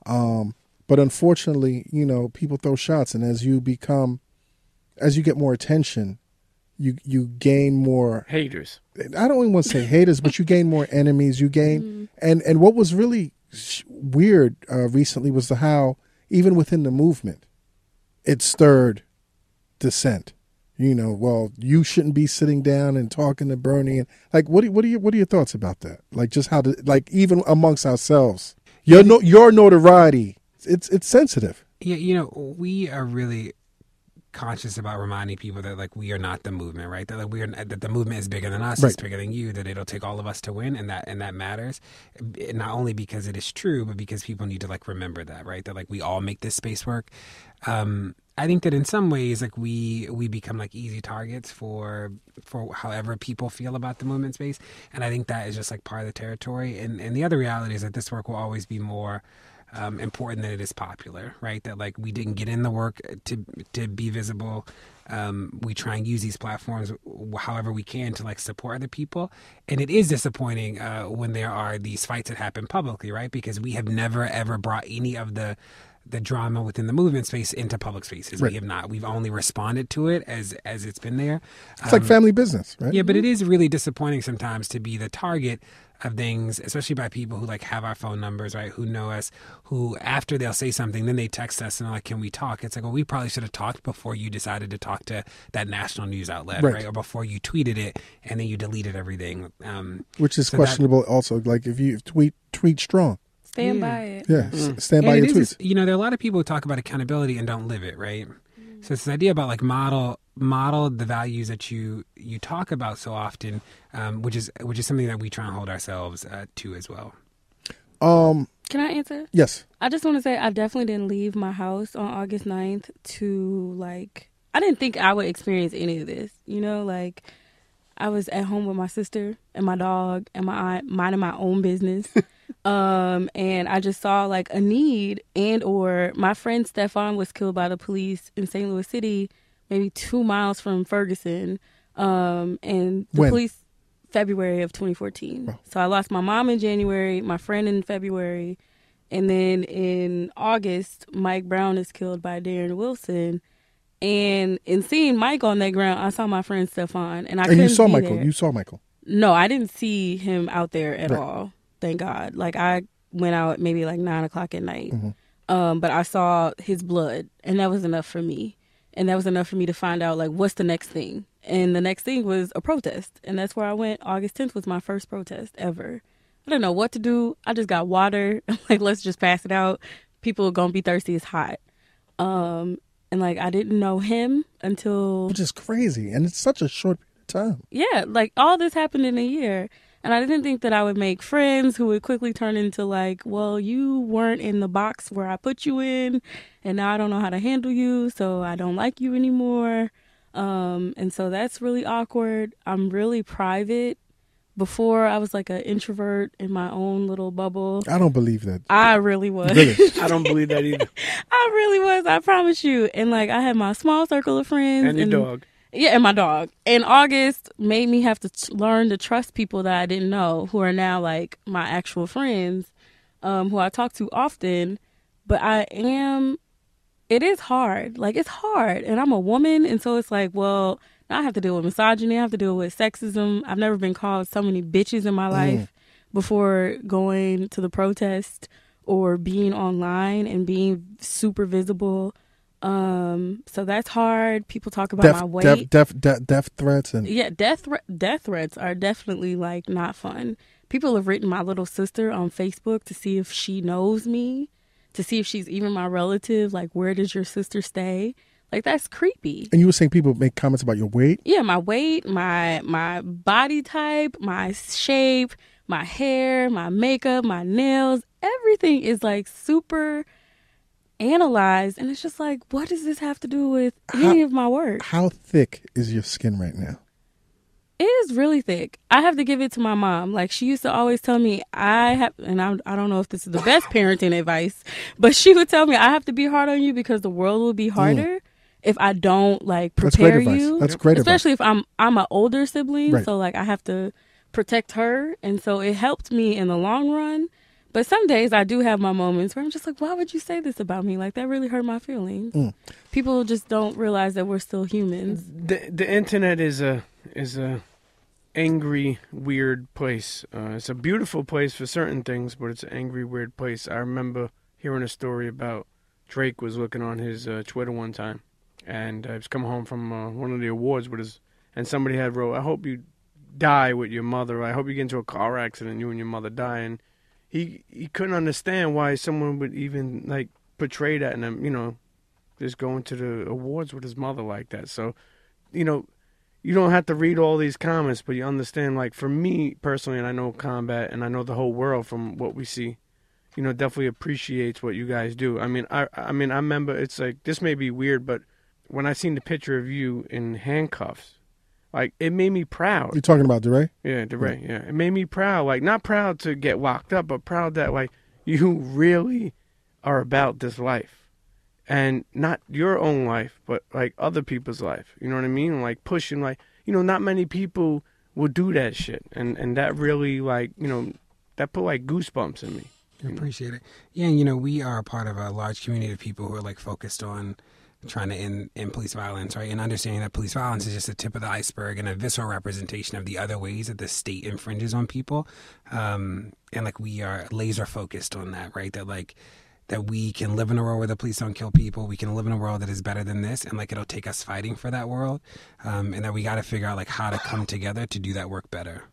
But unfortunately, people throw shots, and as you get more attention, you gain more
haters.
I don't even want to say haters, but you gain more enemies. You gain, and what was really weird recently was how even within the movement, it stirred dissent. Well, you shouldn't be sitting down and talking to Bernie, and like, what are your thoughts about that? Like, just how even amongst ourselves, your notoriety, it's sensitive.
Yeah, we are really conscious about reminding people that like we are not the movement, right? That like that the movement is bigger than us, it's bigger than you. That it'll take all of us to win, and that matters. Not only because it is true, but because people need to like remember that, right? That like we all make this space work. I think that in some ways, like we become like easy targets for however people feel about the movement space, and I think that is just like part of the territory. And the other reality is that this work will always be more important than it is popular, right? That like we didn't get in the work to be visible. We try and use these platforms however we can to like support other people, and it is disappointing when there are these fights that happen publicly, right? Because we have never ever brought any of the the drama within the movement space into public spaces.
Right.
We have not. We've only responded to it as it's been there.
It's like family business, right?
Yeah, but it is really disappointing sometimes to be the target of things, especially by people who like have our phone numbers, right? Who know us, who after they'll say something, then they text us and they're like, "Can we talk?" It's like, well, we probably should have talked before you decided to talk to that national news outlet, right? Or before you tweeted it and then you deleted everything.
Which is questionable also. Like if you tweet strong.
Stand by it.
Yeah, stand by your tweets.
You know, there are a lot of people who talk about accountability and don't live it, right? So it's this idea about like model the values that you talk about so often, which is something that we try and hold ourselves to as well.
Can I answer?
Yes.
I just want to say I definitely didn't leave my house on August 9th to like, I didn't think I would experience any of this. You know, like I was at home with my sister and my dog and my aunt, minding my own business. And I just saw like a need, and or my friend Stefan was killed by the police in St. Louis City, maybe 2 miles from Ferguson. And the police, February of 2014. Wow. So I lost my mom in January, my friend in February. And then in August, Mike Brown is killed by Darren Wilson. And in seeing Mike on that ground, I saw my friend Stefan, and couldn't
you saw
be
Michael.
there.
You saw Michael.
No, I didn't see him out there at all. Thank God. Like I went out at maybe like 9:00 at night. But I saw his blood, and that was enough for me. And that was enough for me to find out like what's the next thing. And the next thing was a protest, and that's where I went. August 10th was my first protest ever. I didn't know what to do. I just got water. I'm like, let's just pass it out. People are gonna be thirsty. It's hot. And like I didn't know him until,
which is crazy, and it's such a short period of time.
Yeah, like all this happened in a year, and I didn't think that I would make friends who would quickly turn into like, well, you weren't in the box where I put you in, and now I don't know how to handle you, so I don't like you anymore. And so that's really awkward. I'm really private. Before I was like an introvert in my own little bubble.
I don't believe that.
I really was.
Really?
I don't believe that either.
I really was. I promise you. And like I had my small circle of friends.
And your dog.
Yeah, and my dog. And August made me have to learn to trust people that I didn't know, who are now like my actual friends, who I talk to often. But it is hard. Like it's hard. And I'm a woman. And so it's like, well, I have to deal with misogyny. I have to deal with sexism. I've never been called so many bitches in my life before going to the protest or being online and being super visible. So that's hard. People talk about my weight.
Death threats and
death threats are definitely like not fun. People have written my little sister on Facebook to see if she knows me, to see if she's even my relative. Like, where does your sister stay? Like, that's creepy.
And you were saying people make comments about your weight?
Yeah, my weight, my body type, my shape, my hair, my makeup, my nails. Everything is, like, super analyzed. And it's just like, what does this have to do with any of my work?
How thick is your skin right now?
It is really thick. I have to give it to my mom. Like, she used to always tell me I don't know if this is the best parenting advice, but she would tell me I have to be hard on you because the world will be harder. If I don't like prepare you.
That's great advice.
Especially if I'm an older sibling,
right.
So like I have to protect her, and so it helped me in the long run. But some days I do have my moments where I'm just like, why would you say this about me? Like that really hurt my feelings. People just don't realize that we're still humans.
The internet is a angry, weird place. It's a beautiful place for certain things, but it's an angry, weird place. I remember hearing a story about Drake was looking on his Twitter one time. And I was coming home from one of the awards and somebody had wrote, I hope you die with your mother. I hope you get into a car accident, you and your mother die. And he couldn't understand why someone would even like portray that and then, you know, just going to the awards with his mother like that. So, you know, you don't have to read all these comments, but you understand, like for me personally, and I know Combat and I know the whole world from what we see, you know, definitely appreciates what you guys do. I mean, I remember it's like, this may be weird, but when I seen the picture of you in handcuffs, like, it made me proud.
You're talking about Deray?
Yeah, Deray, yeah. It made me proud. Like, not proud to get locked up, but proud that, like, you really are about this life. And not your own life, but, like, other people's life. You know what I mean? Like, pushing, like, you know, not many people will do that shit. And that really, like, you know, that put, like, goosebumps in me.
I appreciate it. Yeah, and, you know, we are a part of a large community of people who are like focused on trying to end police violence, right? And understanding that police violence is just the tip of the iceberg and a visceral representation of the other ways that the state infringes on people. And like we are laser focused on that, right? That we can live in a world where the police don't kill people. We can live in a world that is better than this, and like it'll take us fighting for that world. And that we got to figure out like how to come together to do that work better.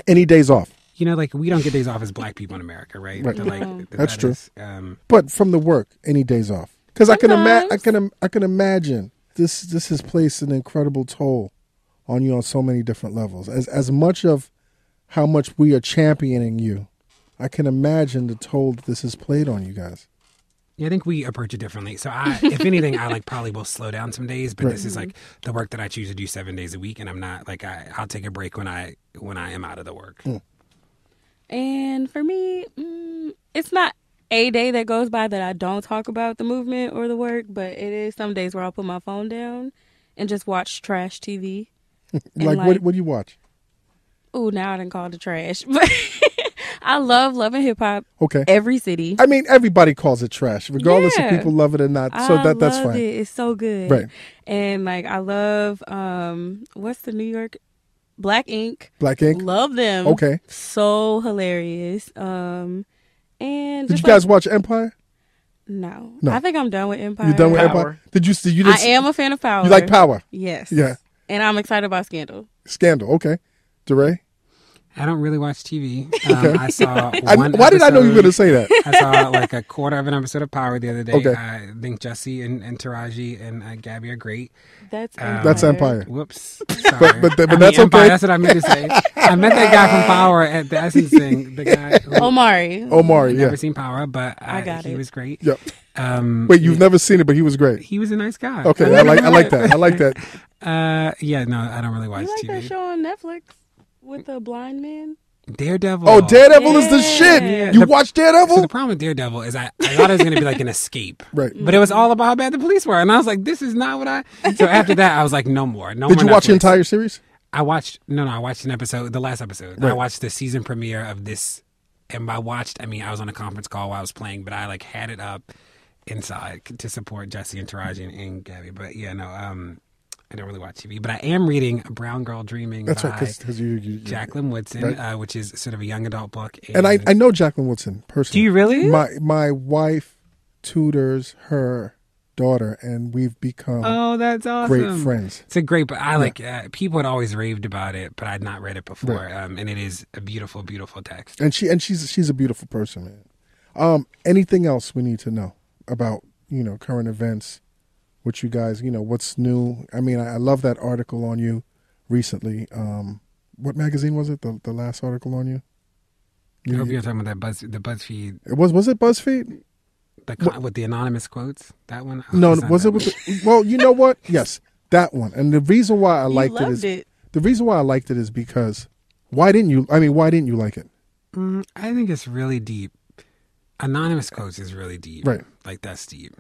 Any days off?
You know, like we don't get days off as Black people in America, right?
Right. That's true.
But
But from the work, any days off? Because I can imagine this has placed an incredible toll on you on so many different levels. As much of how much we are championing you, I can imagine the toll that this has played on you guys.
Yeah, I think we approach it differently. So if anything, I like probably will slow down some days, but this is like the work that I choose to do 7 days a week, and I'm not like I'll take a break when I am out of the work.
And for me, it's not a day that goes by that I don't talk about the movement or the work, but it is some days where I'll put my phone down and just watch trash TV.
Like what do you watch?
Oh, now I done called it trash. But I love and hip hop.
Okay.
Every city.
I mean, everybody calls it trash, regardless if people love it or not. So that's
love
fine.
it. It's so good.
Right.
And like I love what's the New York Black Ink.
Black Ink.
Love them.
Okay.
So hilarious. And
did you guys watch Empire?
No.
No.
I think I'm done with Empire.
You done with
Power.
Empire? Did you?
I am a fan of Power.
You like Power?
Yes.
Yeah.
And I'm excited about Scandal.
Scandal. Okay. Deray?
I don't really watch TV. I saw one
why did I know you were going to say that?
I saw like a quarter of an episode of Power the other day.
Okay.
I think Jesse and Torae and Gabby are great.
That's
That's Empire.
Whoops. Sorry.
But
I mean,
that's
Empire,
okay.
That's what I meant to say. I met that guy from Power at the Essence thing. The guy who
Omari.
Omari, yeah.
never seen Power, but he was great.
Yep. Wait, you've never seen it, but he was great.
He was a nice guy.
Okay, I like that. I like that.
Yeah, no, I don't really watch
You like
TV.
that show on Netflix with the blind man?
Daredevil.
Oh, Daredevil is the
Yeah.
shit.
Yeah.
You watch
So
Daredevil?
the problem with Daredevil is I thought it was going to be like an escape.
Right.
But it was all about how bad the police were. And I was like, this is not what I... So after that, I was like, no more. No
Did
more
you watch the
Netflix.
entire series?
I watched an episode, the last episode.
Right.
I watched the season premiere of this. And by watched, I mean, I was on a conference call while I was playing, but I like had it up inside to support Jesse and Torae and Gabby. But yeah, no, I don't really watch TV, but I am reading Brown Girl Dreaming
That's
by
right, because you
Jacqueline Woodson,
Right.
which is sort of a young adult book.
And I know Jacqueline Woodson personally.
Do you really?
My wife tutors her daughter, and we've become
Oh, that's awesome.
great friends.
It's a great, but I like people had always raved about it, but I'd not read it before.
Right.
And it is a beautiful, beautiful text.
And she's a beautiful person, man. Anything else we need to know about current events? What you guys, what's new? I mean, I love that article on you recently. What magazine was it? The last article on you?
I hope you're talking about the BuzzFeed.
Was it BuzzFeed?
With the anonymous quotes? That one?
No,
It's not
was
that
it with the, well, you know what? Yes, that one. And the reason why I liked it
loved
is the reason why I liked it is because why didn't you like it?
I think it's really deep. Anonymous quotes is really deep.
Right.
Like that's deep.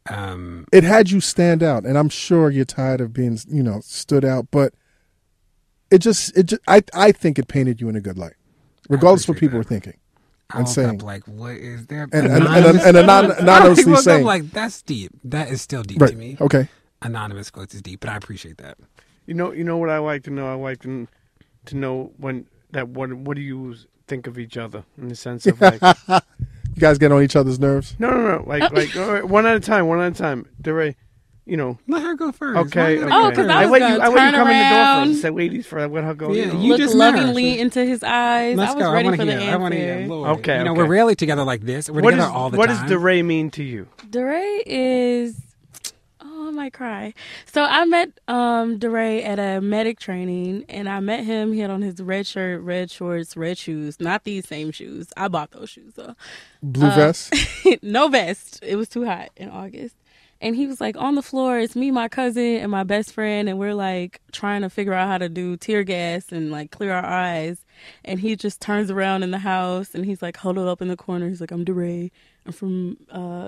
It had you stand out, and I'm sure you're tired of being, stood out, but I think it painted you in a good light, regardless of what people were thinking.
I
And
woke
saying,
up like, what is there?
and
Anonymous
anonymously
I woke
saying,
up like, that's deep. That is still deep
right,
to me.
okay.
Anonymous quotes is deep, but I appreciate that.
You know what I like to know? I like to know what do you think of each other in the sense of like
You guys get on each other's nerves?
no like all right, one at a time. Deray,
Let her go first.
Okay.
Why not?
Oh, 'cause I was
let
gonna
you come
turn
in the door
around.
first. Say ladies first. Let her go.
Yeah,
you
you
Look
just met her,
lovingly
so-
into his eyes.
Let's
I was
go.
ready
I want
for
to
the
hear.
answer.
I want to hear. Lord.
Okay,
You know,
okay.
we're rarely together like this. We're
What
together
is
all the
what
time.
does Deray mean to you?
Deray is, I might cry. So I met Deray at a medic training, and I met him. He had on his red shirt, red shorts, red shoes. Not these same shoes. I bought those shoes though.
Blue vest?
No vest. It was too hot in August. And he was like, on the floor, it's me, my cousin, and my best friend, and we're like trying to figure out how to do tear gas and like clear our eyes. And he just turns around in the house and he's like huddled up in the corner. He's like, I'm Deray. I'm from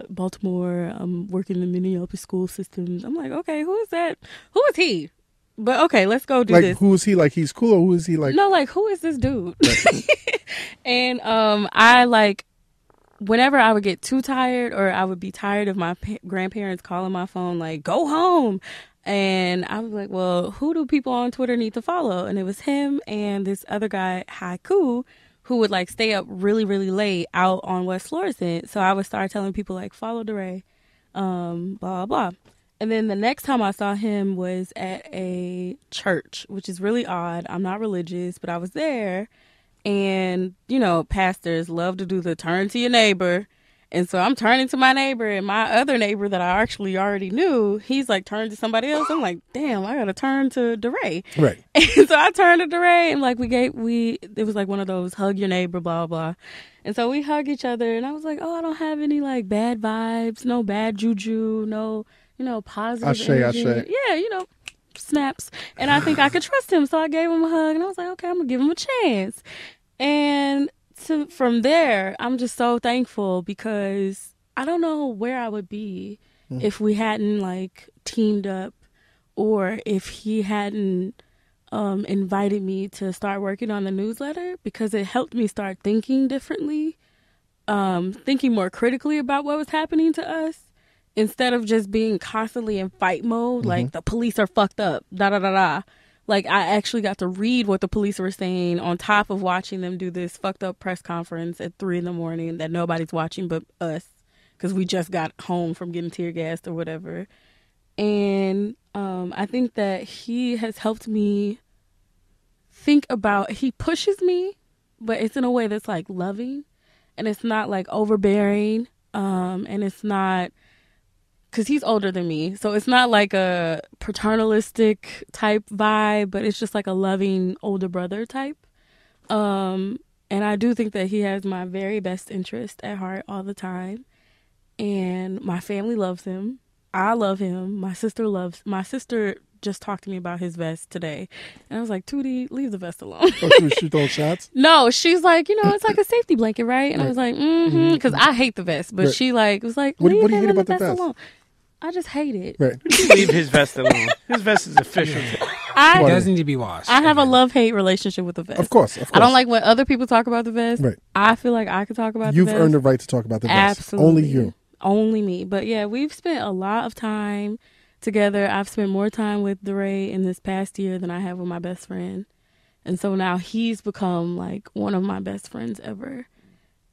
Baltimore. I'm working in the Minneapolis school systems. I'm like, okay, who is that? Who is he? But okay, let's go do
Like,
this.
who is he? Like, he's cool, or who is he? Like,
No, like, who is this dude? And I like whenever I would get too tired or I would be tired of my grandparents calling my phone like, go home. And I was like, well, who do people on Twitter need to follow? And it was him and this other guy, Haiku, who would like stay up really, really late out on West Florissant. So I would start telling people like, follow Deray, blah, blah, blah. And then the next time I saw him was at a church, which is really odd. I'm not religious, but I was there. And, you know, pastors love to do the turn to your neighbor. And so I'm turning to my neighbor, and my other neighbor that I actually already knew, he's like turned to somebody else. I'm like, damn, I got to turn to Deray.
Right.
And so I turned to Deray, and like it was like one of those hug your neighbor, blah, blah. And so we hug each other, and I was like, oh, I don't have any like bad vibes, no bad juju, no, you know, positive energy. Yeah, you know, snaps. And I think I could trust him. So I gave him a hug, and I was like, okay, I'm going to give him a chance. And from there, I'm just so thankful because I don't know where I would be if we hadn't like teamed up, or if he hadn't invited me to start working on the newsletter, because it helped me start thinking differently, thinking more critically about what was happening to us, instead of just being constantly in fight mode, like the police are fucked up, da da da da. Like, I actually got to read what the police were saying on top of watching them do this fucked up press conference at 3 a.m. that nobody's watching but us, because we just got home from getting tear gassed or whatever. And I think that he has helped me think about, he pushes me, but it's in a way that's like loving, and it's not like overbearing, and it's not, because he's older than me, so it's not like a paternalistic type vibe, but it's just like a loving older brother type. And I do think that he has my very best interest at heart all the time. And my family loves him. I love him. My sister just talked to me about his vest today. And I was like, Tootie, leave the vest alone.
Oh, she throwing shots?
No, she's like, you know, it's like a safety blanket, right? And I was like, because I hate the vest. But she like was like,
What do
leave
you
him
hate
in the
about the
vest
vest?
alone. I just hate it.
Right.
Leave his vest alone. His vest is official.
It
I
does need to be washed.
have a love-hate relationship with the vest.
Of course.
I don't like when other people talk about the vest.
Right.
I feel like I could talk about
You've
the vest.
earned the right to talk about the vest.
Absolutely.
Only you.
Only me. But yeah, we've spent a lot of time together. I've spent more time with Deray in this past year than I have with my best friend. And so now he's become like one of my best friends ever.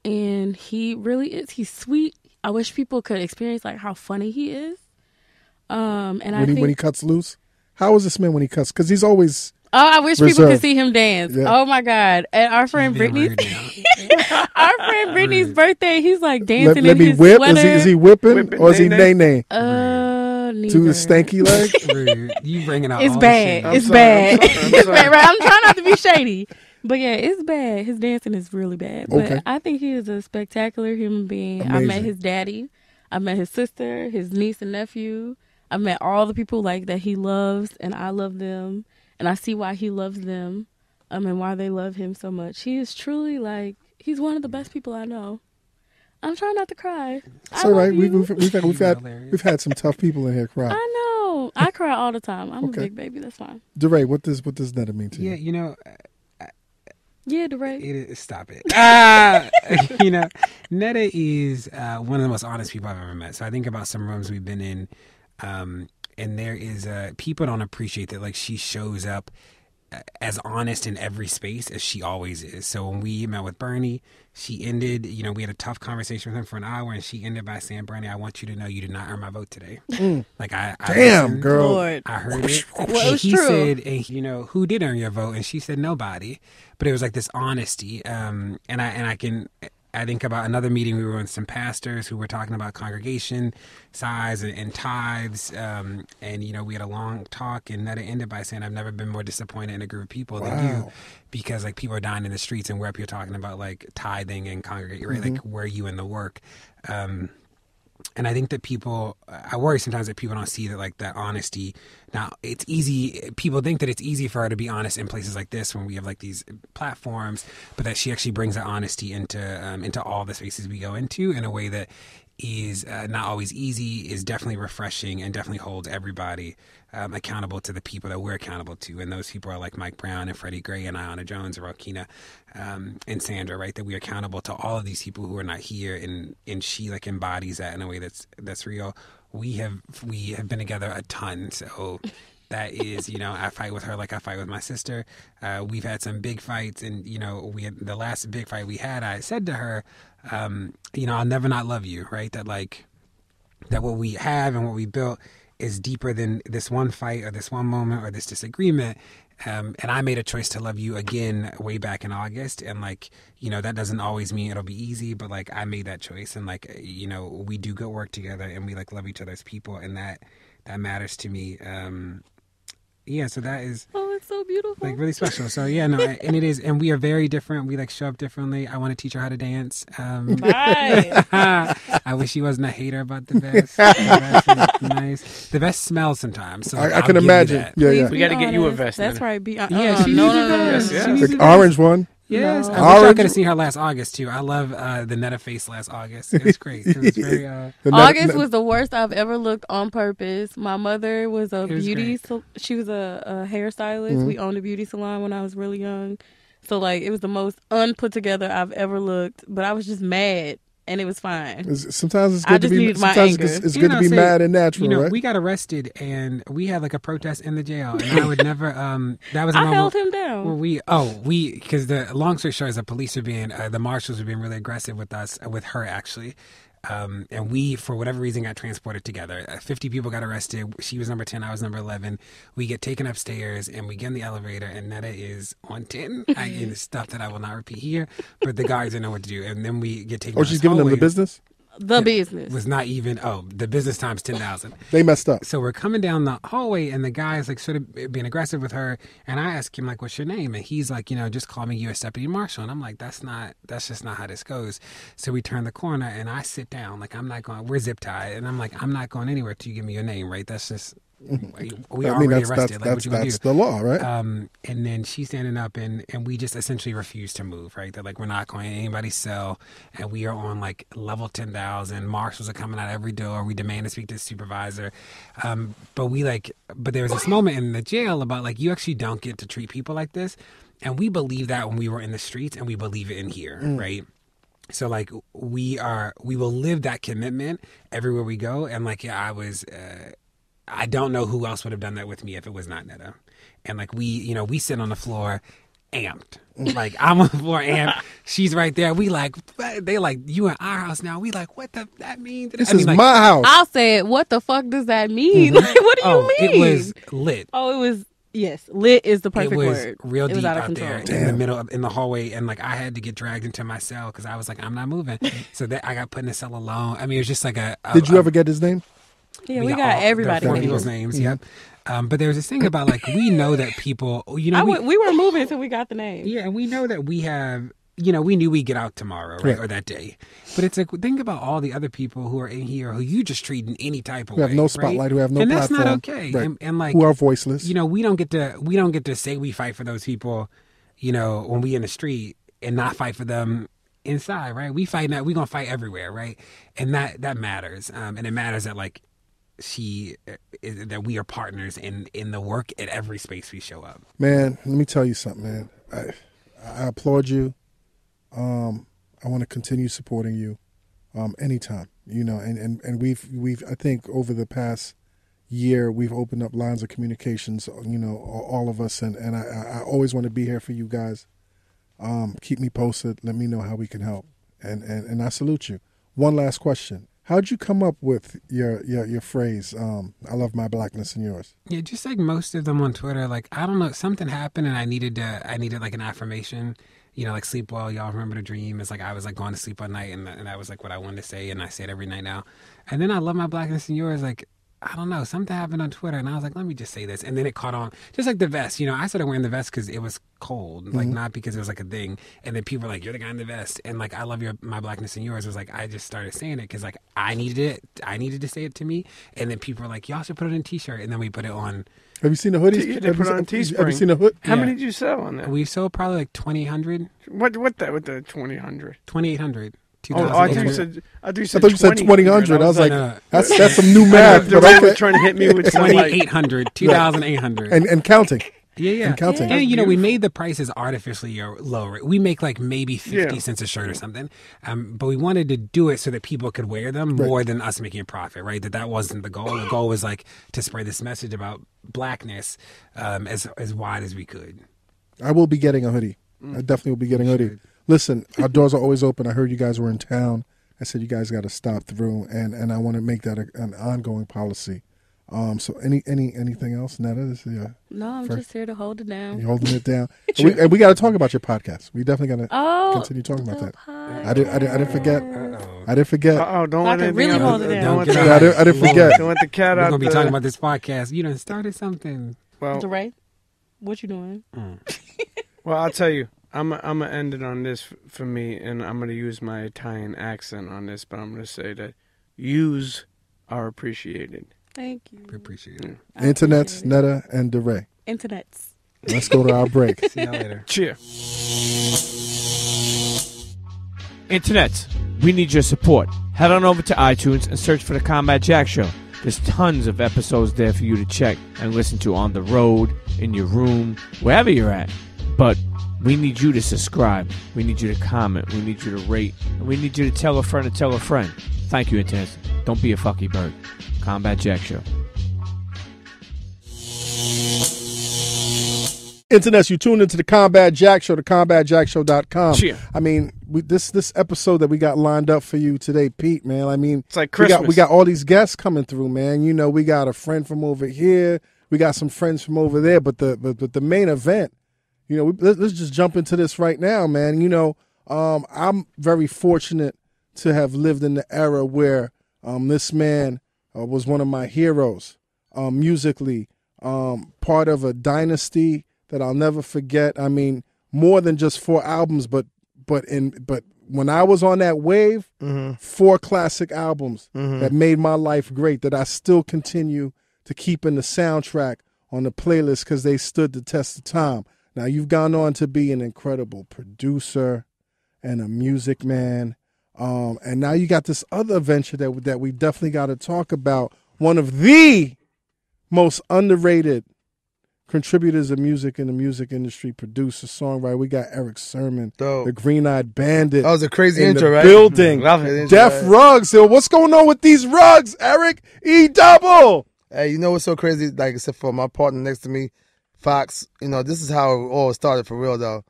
And he really is. He's sweet. I wish people could experience like how funny he is. And
When he cuts loose? How is this man when he cuts? Because he's always...
Oh, I wish people could see him dance.
Yeah.
Oh my God. At our friend Brittany's birthday, he's like dancing
Let
in
me
his
whip.
sweater.
Is he whipping or is he nay-nay?
Neither.
To his stanky leg?
Rude. You bringing out
It's
all
bad.
the
It's
shit.
bad.
I'm
It's
sorry.
bad, right? I'm trying not to be shady. But yeah, it's bad. His dancing is really bad. But
Okay.
I think he is a spectacular human being. I met
Amazing.
his daddy. I met his sister, his niece and nephew. I met all the people like that he loves, and I love them. And I see why he loves them, and why they love him so much. He is truly like, he's one of the best people I know. I'm trying not to cry.
It's all right.
We've
We've had some tough people in here cry.
I know. I cry all the time. I'm
Okay.
a big baby. That's fine.
Deray, what does Netta mean to you?
Yeah, you know,
Yeah, Deray.
stop it. You know, Netta is one of the most honest people I've ever met. So I think about some rooms we've been in, and there is people don't appreciate that. Like, she shows up as honest in every space as she always is. So when we met with Bernie, she ended, you know, we had a tough conversation with him for an hour, and she ended by saying, Bernie, I want you to know you did not earn my vote today. Like, I
Damn,
listened,
girl.
Lord.
I heard it.
Well,
And
it was
he
true.
said, and, you know, who did earn your vote? And she said, nobody. But it was like this honesty. And I think about another meeting we were with some pastors who were talking about congregation size and tithes. And, you know, we had a long talk, and Netta ended by saying, I've never been more disappointed in a group of people than you, because like people are dying in the streets, and we're up here talking about like tithing and congregation, right? Like, where are you in the work? And I think that I worry sometimes that people don't see that, like, that honesty. Now, it's easy. People think that it's easy for her to be honest in places like this when we have like these platforms, but that she actually brings that honesty into all the spaces we go into in a way that is not always easy, is definitely refreshing, and definitely holds everybody accountable to the people that we're accountable to. And those people are like Mike Brown and Freddie Gray and Ayanna Jones and Rakina and Sandra, right? That we're accountable to all of these people who are not here, and she like embodies that in a way that's real. We have been together a ton, so that is, I fight with her like I fight with my sister. We've had some big fights, and the last big fight we had, I said to her, I'll never not love you, right? That what we have and what we built is deeper than this one fight or this one moment or this disagreement. And I made a choice to love you again way back in August. And that doesn't always mean it'll be easy, but I made that choice. And we do good work together, and we love each other as people. And that matters to me. So that is,
it's so beautiful,
really special. So and it is, and we are very different. We show up differently. I want to teach her how to dance.
Right.
I wish she wasn't a hater about the vest. The vest is nice. The vest smells sometimes. So
I can imagine. Yeah.
We got to get you a vest.
That's
then.
right.
She
no.
Yes.
The orange one.
Yes,
No.
I wish I could have seen her last August too. I love the Netta face last August. It was great. It was very.
August was the worst I've ever looked on purpose. My mother was a beauty. She was a hairstylist.
Mm-hmm.
We owned a beauty salon when I was really young. So it was the most unput together I've ever looked. But I was just mad, and it was fine.
Sometimes it's
I
good to
just
be.
needed my
Sometimes
anger.
it's good to be mad and natural, right?
We got arrested, and we had a protest in the jail, and I would never. That was a
I
moment
held him down.
where because the long story short is the marshals were being really aggressive with her actually. And we, for whatever reason, got transported together. 50 people got arrested. She was number 10. I was number 11. We get taken upstairs, and we get in the elevator, and Netta is on 10. I get stuff that I will not repeat here, but the guards didn't know what to do. And then we get taken.
She's giving them the business.
The business
was not even the business times 10,000.
They messed up.
So we're coming down the hallway, and the guy is sort of being aggressive with her, and I ask him what's your name, and he's like, just call me U.S. Deputy Marshal, and I'm like, that's just not how this goes. So we turn the corner, and I sit down, I'm not going. We're zip tied, and I'm like, I'm not going anywhere till you give me your name, right? That's just. We already arrested. What you gonna do?
That's the law, right?
And then she's standing up, and we just essentially refuse to move, right? They're like, we're not going to anybody's cell, and we are on level 10,000. Marshals are coming out every door. We demand to speak to the supervisor. But there was this moment in the jail about you actually don't get to treat people like this, and we believe that when we were in the streets, and we believe it in here, right? So we will live that commitment everywhere we go, and I don't know who else would have done that with me if it was not Netta. And we sit on the floor amped. I'm on the floor amped. She's right there. We they you in our house now. We what that mean?
This is my house.
I'll say it. What the fuck does that mean? What do you mean?
It was lit.
Oh, it was. Yes, lit is the perfect
word.
It was
Real deep
out of
out
control.
there in the middle in the hallway, and I had to get dragged into my cell because I was I'm not moving. So that I got put in the cell alone. I mean, it was just
Did you ever get his name?
Yeah, we got everybody's names.
People's names. Yep. But there was this thing about we know that people. We
were moving until we got the name.
Yeah, and we know that we have. We knew we'd get out tomorrow, right, or that day. But it's think about all the other people who are in here who you just treat in any type of way.
Who have no spotlight,
right?
Who have no
and
platform.
And that's not okay.
Right.
And
who are voiceless.
We don't get to say we fight for those people, when we in the street and not fight for them inside, right? We fight now. We gonna fight everywhere, right? And that matters. And it matters that that we are partners in the work at every space we show up.
Man, let me tell you something, man. I applaud you. I want to continue supporting you anytime, and we've I think over the past year we've opened up lines of communications, all of us, and I always want to be here for you guys. Keep me posted. Let me know how we can help, and I salute you. One last question. How'd you come up with your phrase, I love my blackness and yours?
Yeah, just most of them on Twitter, I don't know, something happened and I needed an affirmation, sleep well, y'all remember the dream. It's I was going to sleep one night and that was what I wanted to say, and I say it every night now. And then I love my blackness and yours, I don't know, something happened on Twitter and I was let me just say this. And then it caught on, just the vest. I started wearing the vest because it was cold, not because it was a thing. And then people were you're the guy in the vest. And I love my blackness and yours. It was I just started saying it because I needed it. I needed to say it to me. And then people were y'all should put it in a t-shirt. And then we put it on.
Have you seen the hoodies?
They put it on Teespring.
Have you seen the hood?
How many did you sell on that?
We sold probably 2,800.
What that with the 2,800?
2,800.
I think you
2,800.
said. I thought you
I
said
thought you said 2,800. I was like,
No.
that's some new math. But
Deray
okay.
was trying to hit me with some, like,
2,800. 2,800.
And counting.
Yeah.
And counting.
And we made the prices artificially low. We make like maybe 50 cents a shirt or something. But we wanted to do it so that people could wear them more than us making a profit, right? That wasn't the goal. The goal was like to spread this message about blackness as wide as we could.
I will be getting a hoodie. I definitely will be getting a hoodie. Listen, our doors are always open. I heard you guys were in town. I said you guys got to stop through, and I want to make that an ongoing policy. So anything else, Netta?
No, I'm just here to hold it down.
You're holding it down. and we got to talk about your podcast. We definitely got to continue talking about that. I didn't forget. I didn't forget.
Don't
I
let
can
anything
really
out.
hold it down.
Don't
I didn't forget.
let the cat
We're
out.
going to be talking about this podcast. You done started something.
Well,
Deray, what you doing?
well, I'll tell you. I'm gonna end it on this for me, and I'm gonna use my Italian accent on this, but I'm gonna say that yous are appreciated.
Thank you.
We appreciate it.
Internets, Netta, and Deray.
Internets.
Let's go to our break.
See y'all later.
Cheer. Internets, we need your support. Head on over to iTunes and search for the Combat Jack Show. There's tons of episodes there for you to check and listen to on the road, in your room, wherever you're at. But we need you to subscribe. We need you to comment. We need you to rate. And we need you to tell a friend to tell a friend. Thank you, Internets. Don't be a fucky bird. Combat Jack Show.
Internets, you tuned into the Combat Jack Show, the combatjackshow.com.
Cheer.
I mean, this episode that we got lined up for you today, Pete, man. I mean,
It's like Christmas.
We got all these guests coming through, man. You know, we got a friend from over here. We got some friends from over there. But the main event, you know, let's just jump into this right now, man. You know, I'm very fortunate to have lived in the era where this man was one of my heroes musically, part of a dynasty that I'll never forget. I mean, more than just 4 albums, but when I was on that wave, 4 classic albums that made my life great, that I still continue to keep in the soundtrack on the playlist because they stood the test of time. Now, you've gone on to be an incredible producer and a music man, and now you got this other venture that we definitely got to talk about. One of the most underrated contributors of music in the music industry, producer, songwriter. We got Erick Sermon,
Dope.
the Green-Eyed Bandit.
That was a crazy
in
intro,
the
right?
building.
Love it.
Def Rugs. So what's going on with these rugs, Erick? E-double.
Hey, you know what's so crazy? Like, except for my partner next to me, Fox, you know, this is how it all started for real, though.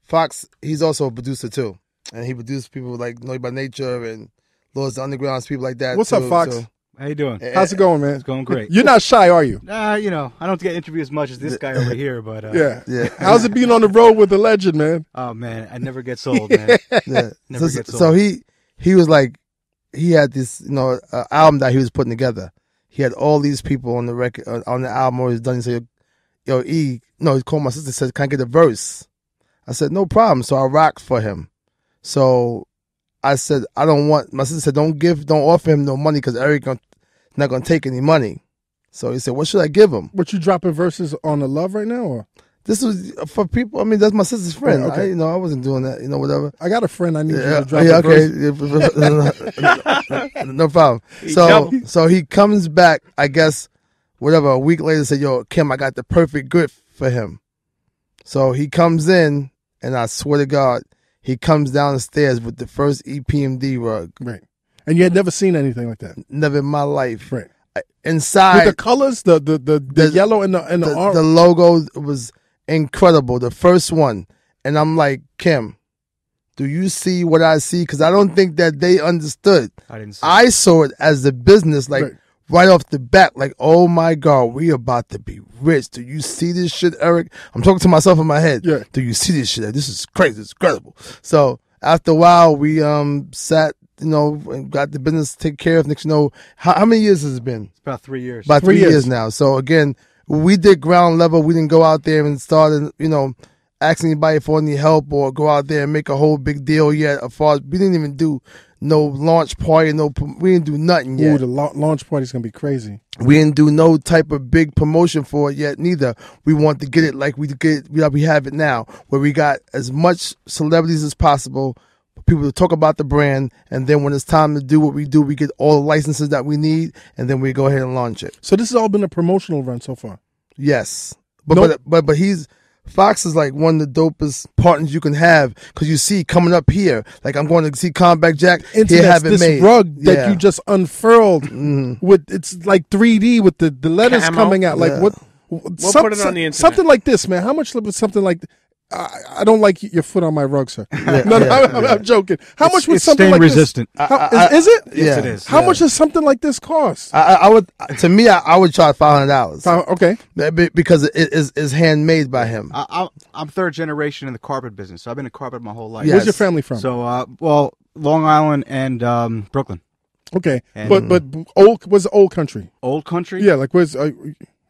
Fox, he's also a producer, too. And he produced people like Naughty by Nature and Lords of the Underground, people like that.
What's
too,
up, Fox?
so.
How you doing?
How's it going, man?
It's going great.
You're not shy, are you?
You know, I don't get interviewed as much as this guy over here, but
Yeah. How's it being on the road with the legend, man?
Oh man, I never get sold, man.
Yeah.
Never get sold.
So he was like, he had this, you know, album that he was putting together. He had all these people on the record, on the album where he's done. He said, yo, he called my sister, said, can I get a verse? I said, no problem. So I rocked for him. So I said, my sister said, don't offer him no money because Erick not going to take any money. So he said, what should I give him?
But you dropping verses on the love right now, or?
This was for people. I mean, that's my sister's friend.
Oh, okay.
I wasn't doing that. You know, whatever.
I got a friend. I need you to drop
Yeah,
a
okay.
verse.
No problem. So he comes back, I guess, whatever, a week later, said, yo, Kim, I got the perfect gift for him. So he comes in, and I swear to God, he comes down the stairs with the first EPMD rug.
Right. And you had never seen anything like that?
Never in my life.
Right.
Inside.
With the colors, the yellow and the orange.
The logo was incredible, the first one. And I'm like, Kim, do you see what I see? Because I don't think that they understood.
I didn't see
I saw it as the business, like right off the bat, like, oh my God, we about to be rich. Do you see this shit, Erick? I'm talking to myself in my head.
Yeah.
Do you see this shit? This is crazy. It's incredible. So after a while, we sat, you know, and got the business to take care of. Next, you know, how many years has it been?
It's about 3 years.
About 3 years now. So again, we did ground level. We didn't go out there and start, you know, ask anybody for any help or go out there and make a whole big deal yet. As far as we didn't even do no launch party, we didn't do nothing yet.
Ooh, the launch party's gonna be crazy.
We didn't do no type of big promotion for it yet neither. We want to get it like we have it now, where we got as much celebrities as possible for people to talk about the brand, and then when it's time to do what we do, we get all the licenses that we need, and then we go ahead and launch it.
So this has all been a promotional run so far.
Yes, but Fox is like one of the dopest partners you can have, because you see coming up here, like I'm going to see Combat Jack here having
this
made
rug that you just unfurled with, it's like 3D with the letters
Camo.
coming out. Like what?
We'll put it on the internet.
Something like this, man. How much would something like? I don't like your foot on my rug, sir. I'm joking. How much would something like
resistant.
this? Is it?
Yes, it is.
How much does something like this cost?
I would charge $500.
Okay,
because it is handmade by him.
I'm third generation in the carpet business, so I've been in carpet my whole life.
Yes.
Where's your family from?
So, well, Long Island and Brooklyn.
Okay,
And-
but where's the old country?
Old country?
Yeah, like where's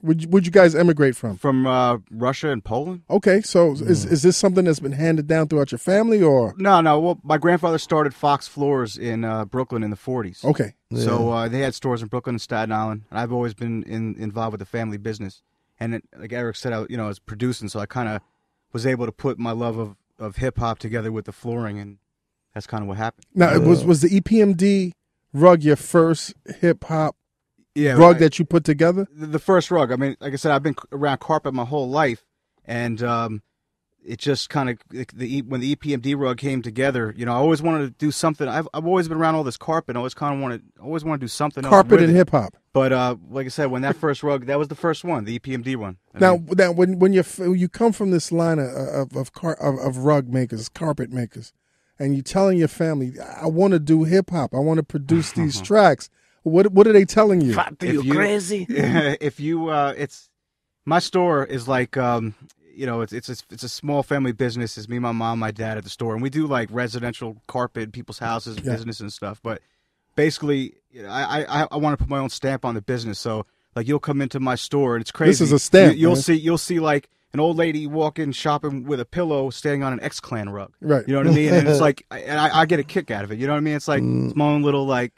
would you guys emigrate from?
From Russia and Poland.
Okay, so is this something that's been handed down throughout your family, or?
No. Well, my grandfather started Fox Floors in Brooklyn in the 40s.
Okay.
So they had stores in Brooklyn and Staten Island, and I've always been involved with the family business. And like Eric said, I was producing, so I kind of was able to put my love of hip hop together with the flooring, and that's kind of what happened.
Now, was the EPMD rug your first hip hop rug that you put together?
The first rug. I mean, like I said, I've been around carpet my whole life, and it just kind of when the EPMD rug came together, I always wanted to do something. I've always been around all this carpet. I always want to do something
Carpet
else
and hip hop.
But like I said, when that first rug, that was the first one, the EPMD one.
Now when you come from this line of rug makers, carpet makers, and you're telling your family, I want to do hip hop, I want to produce these tracks. What are they telling you?
You crazy?
If you, it's my store is like, it's a small family business. It's me, my mom, my dad at the store, and we do like residential carpet, people's houses, business and stuff. But basically, I want to put my own stamp on the business. So like, you'll come into my store, and it's crazy.
This is a stamp.
You'll see like an old lady walking shopping with a pillow, standing on an X-Clan rug.
Right.
You know what I mean? And it's like, I get a kick out of it. You know what I mean? It's like it's my own little like.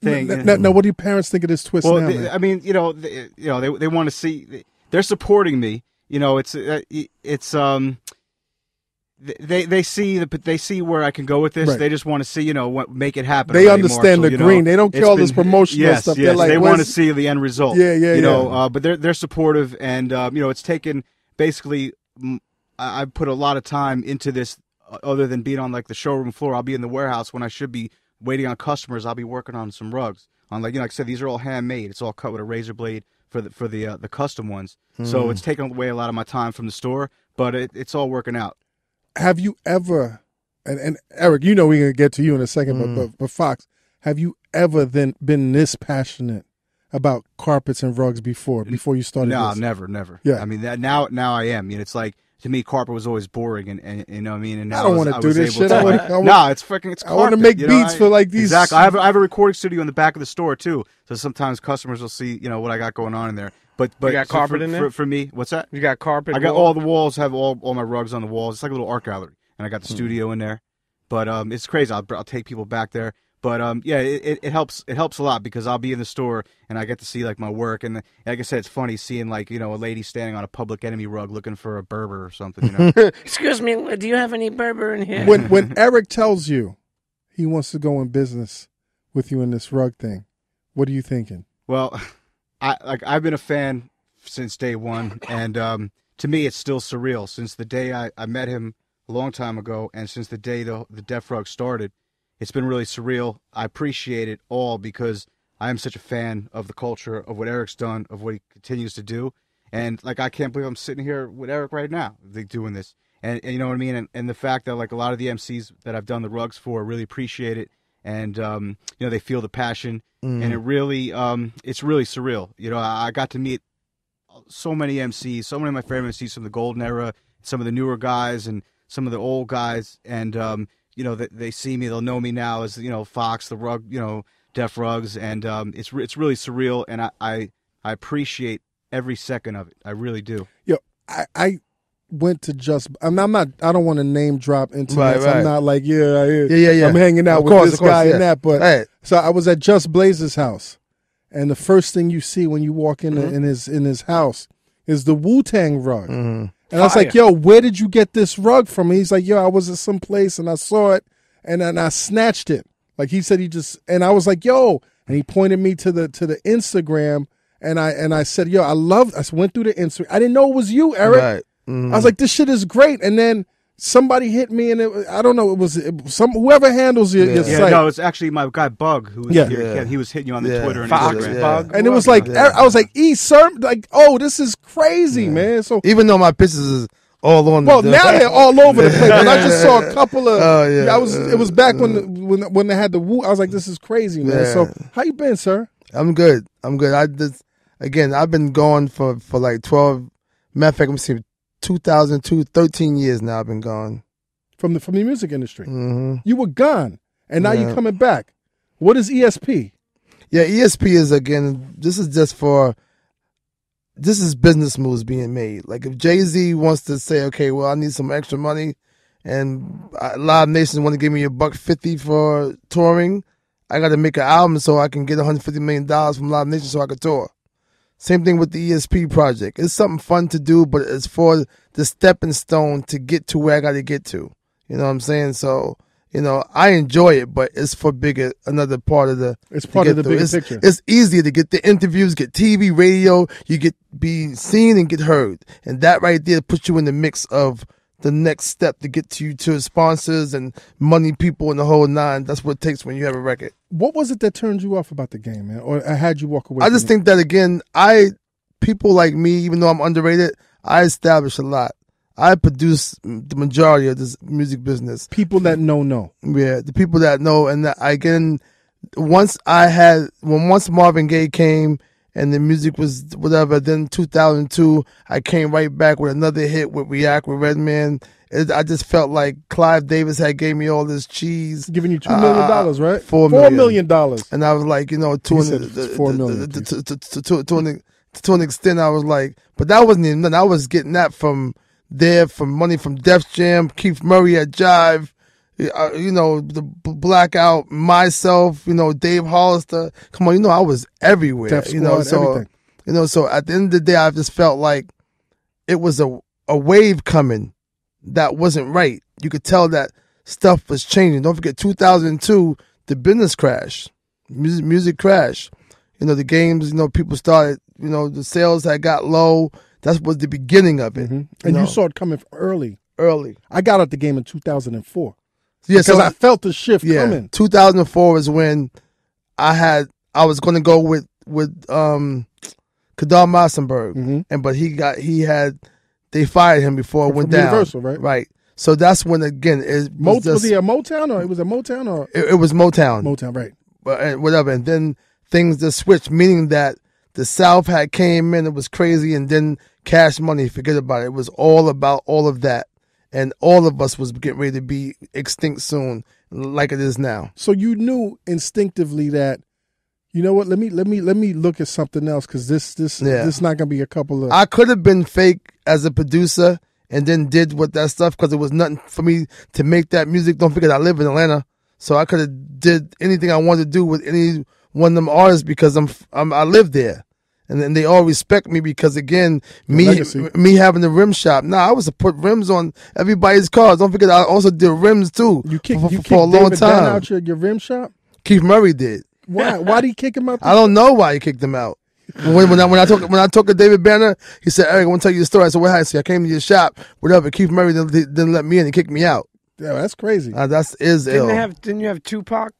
Thing.
Now, what do your parents think of this twist now?
I mean, they want to see. They're supporting me. They see where I can go with this.
Right.
They just want to see, make it happen.
They understand the green. They don't care all this promotional stuff.
Yes,
They're like,
they want to see the end result.
Yeah.
But they're supportive, and it's taken basically. I put a lot of time into this. Other than being on like the showroom floor, I'll be in the warehouse when I should be waiting on customers. I'll be working on some rugs. On like I said, these are all handmade. It's all cut with a razor blade for the custom ones. So it's taken away a lot of my time from the store, but it's all working out.
Have you ever, and Eric, we're gonna get to you in a second, but Fox, have you ever then been this passionate about carpets and rugs before you started?
No,
this?
never.
Yeah.
I mean now I am. It's like, to me, carpet was always boring, and you know what I mean. And now
I don't want to do this shit.
It's freaking. It's carpet.
I want to make beats for like these.
Exactly. I have a recording studio in the back of the store too, so sometimes customers will see what I got going on in there. But
you got carpet in there
for me. What's that?
You got carpet.
I got all the walls. Have all my rugs on the walls. It's like a little art gallery, and I got the studio in there. But it's crazy. I'll take people back there. But it helps. It helps a lot because I'll be in the store and I get to see like my work. And like I said, it's funny seeing like a lady standing on a Public Enemy rug looking for a Berber or something.
Excuse me, do you have any Berber in here?
When Eric tells you he wants to go in business with you in this rug thing, what are you thinking?
Well, I've been a fan since day one, and to me it's still surreal since the day I met him a long time ago, and since the day the Def Rug started. It's been really surreal. I appreciate it all because I am such a fan of the culture, of what Eric's done, of what he continues to do. And, like, I can't believe I'm sitting here with Eric right now doing this. And you know what I mean? And the fact that, like, a lot of the MCs that I've done the rugs for really appreciate it. And, they feel the passion. And it really, it's really surreal. I got to meet so many MCs, so many of my favorite MCs from the golden era, some of the newer guys and some of the old guys. And, they see me, they'll know me now as, Fox, the rug, Def Rugs, and it's really surreal, and I appreciate every second of it. I really do.
I went to I don't want to name drop into
right,
this.
right.
I'm not like, yeah.
I'm
hanging out
of
with
course,
this guy and that, but
right.
So I was at Just Blaze's house, and the first thing you see when you walk in in his house is the Wu-Tang rug. And I was like, yo, where did you get this rug from? And he's like, yo, I was at some place and I saw it. and then I snatched it. Like he said, and I was like, yo, and he pointed me to the Instagram, and I said, yo, I went through the Instagram. I didn't know it was you, Erick.
Right. Mm-hmm.
I was like, this shit is great. And then somebody hit me, and I don't know, it was whoever handles your site.
No, it's actually my guy Bug who was here. He was hitting you on the Twitter and Instagram.
Bug.
And it was like, I was like, sir, like, oh, this is crazy, man. So
even though my pictures is all on.
Well, now they're all over the place. But I just saw a couple of. It was back when they had the Woo. I was like, this is crazy, man.
Yeah.
So how you been, sir?
I'm good. I've been going for like 12. Matter of fact, I'm saying 2002, 13 years now. I've been gone
from the music industry.
Mm-hmm.
You were gone, and now you're coming back. What is ESP?
Yeah, ESP is this is business moves being made. Like if Jay-Z wants to say, okay, well, I need some extra money, and Live Nation want to give me $150 for touring, I got to make an album so I can get $150 million from Live Nation so I can tour. Same thing with the ESP project. It's something fun to do, but it's for the stepping stone to get to where I got to get to. You know what I'm saying? So, I enjoy it, but it's for another part of the.
It's part of the bigger picture.
It's easier to get the interviews, get TV, radio. You be seen and get heard, and that right there puts you in the mix of the next step to get you to sponsors and money people and the whole nine. That's what it takes when you have a record.
What was it that turned you off about the game, man, or had you walk away?
I just think that again, people like me, even though I'm underrated, I establish a lot. I produce the majority of this music business.
People that know.
Yeah, the people that know, and that once Marvin Gaye came and the music was whatever, then 2002, I came right back with another hit with React with Redman. I just felt like Clive Davis had gave me all this cheese.
Giving you $2 million, right?
$4
million.
And I was like, to an extent, I was like, but that wasn't even nothing. I was getting that from money from Def Jam, Keith Murray at Jive, the Blackout, myself, Dave Hollister. Come on, I was everywhere.
Def Squad, everything.
So at the end of the day, I just felt like it was a wave coming that wasn't right. You could tell that stuff was changing. Don't forget 2002, the business crash, music crash. The games, people started, the sales had got low. That was the beginning of it.
Mm-hmm. And you saw it coming early. I got out the game in 2004.
Yeah,
because I felt the shift coming.
2004 is when I was going to go with Kadar Massenberg, but they fired him before it went down.
Universal, right?
Right. So that's when again
was he a Motown or it was a Motown or
it was Motown.
Motown, right?
But whatever, and then things just switched, meaning that the South had came in, it was crazy, and then Cash Money, forget about it. It was all about all of that. And all of us was getting ready to be extinct soon, like it is now.
So you knew instinctively that, you know what? Let me look at something else because this not gonna be a couple of.
I could have been fake as a producer and then did with that stuff because it was nothing for me to make that music. Don't forget, I live in Atlanta, so I could have did anything I wanted to do with any one of them artists because I live there. And then they all respect me because, again, me having the rim shop. I was to put rims on everybody's cars. Don't forget, I also did rims, too, for a long time.
Out your rim shop?
Keith Murray did.
Why? Why did he kick him out?
I don't know why he kicked him out. When I talked to David Banner, he said, Erick, I want to tell you the story. I said, what happened? I came to your shop, whatever. Keith Murray didn't let me in. He kicked me out.
Yeah, that's crazy.
Ill.
Didn't you have Tupac?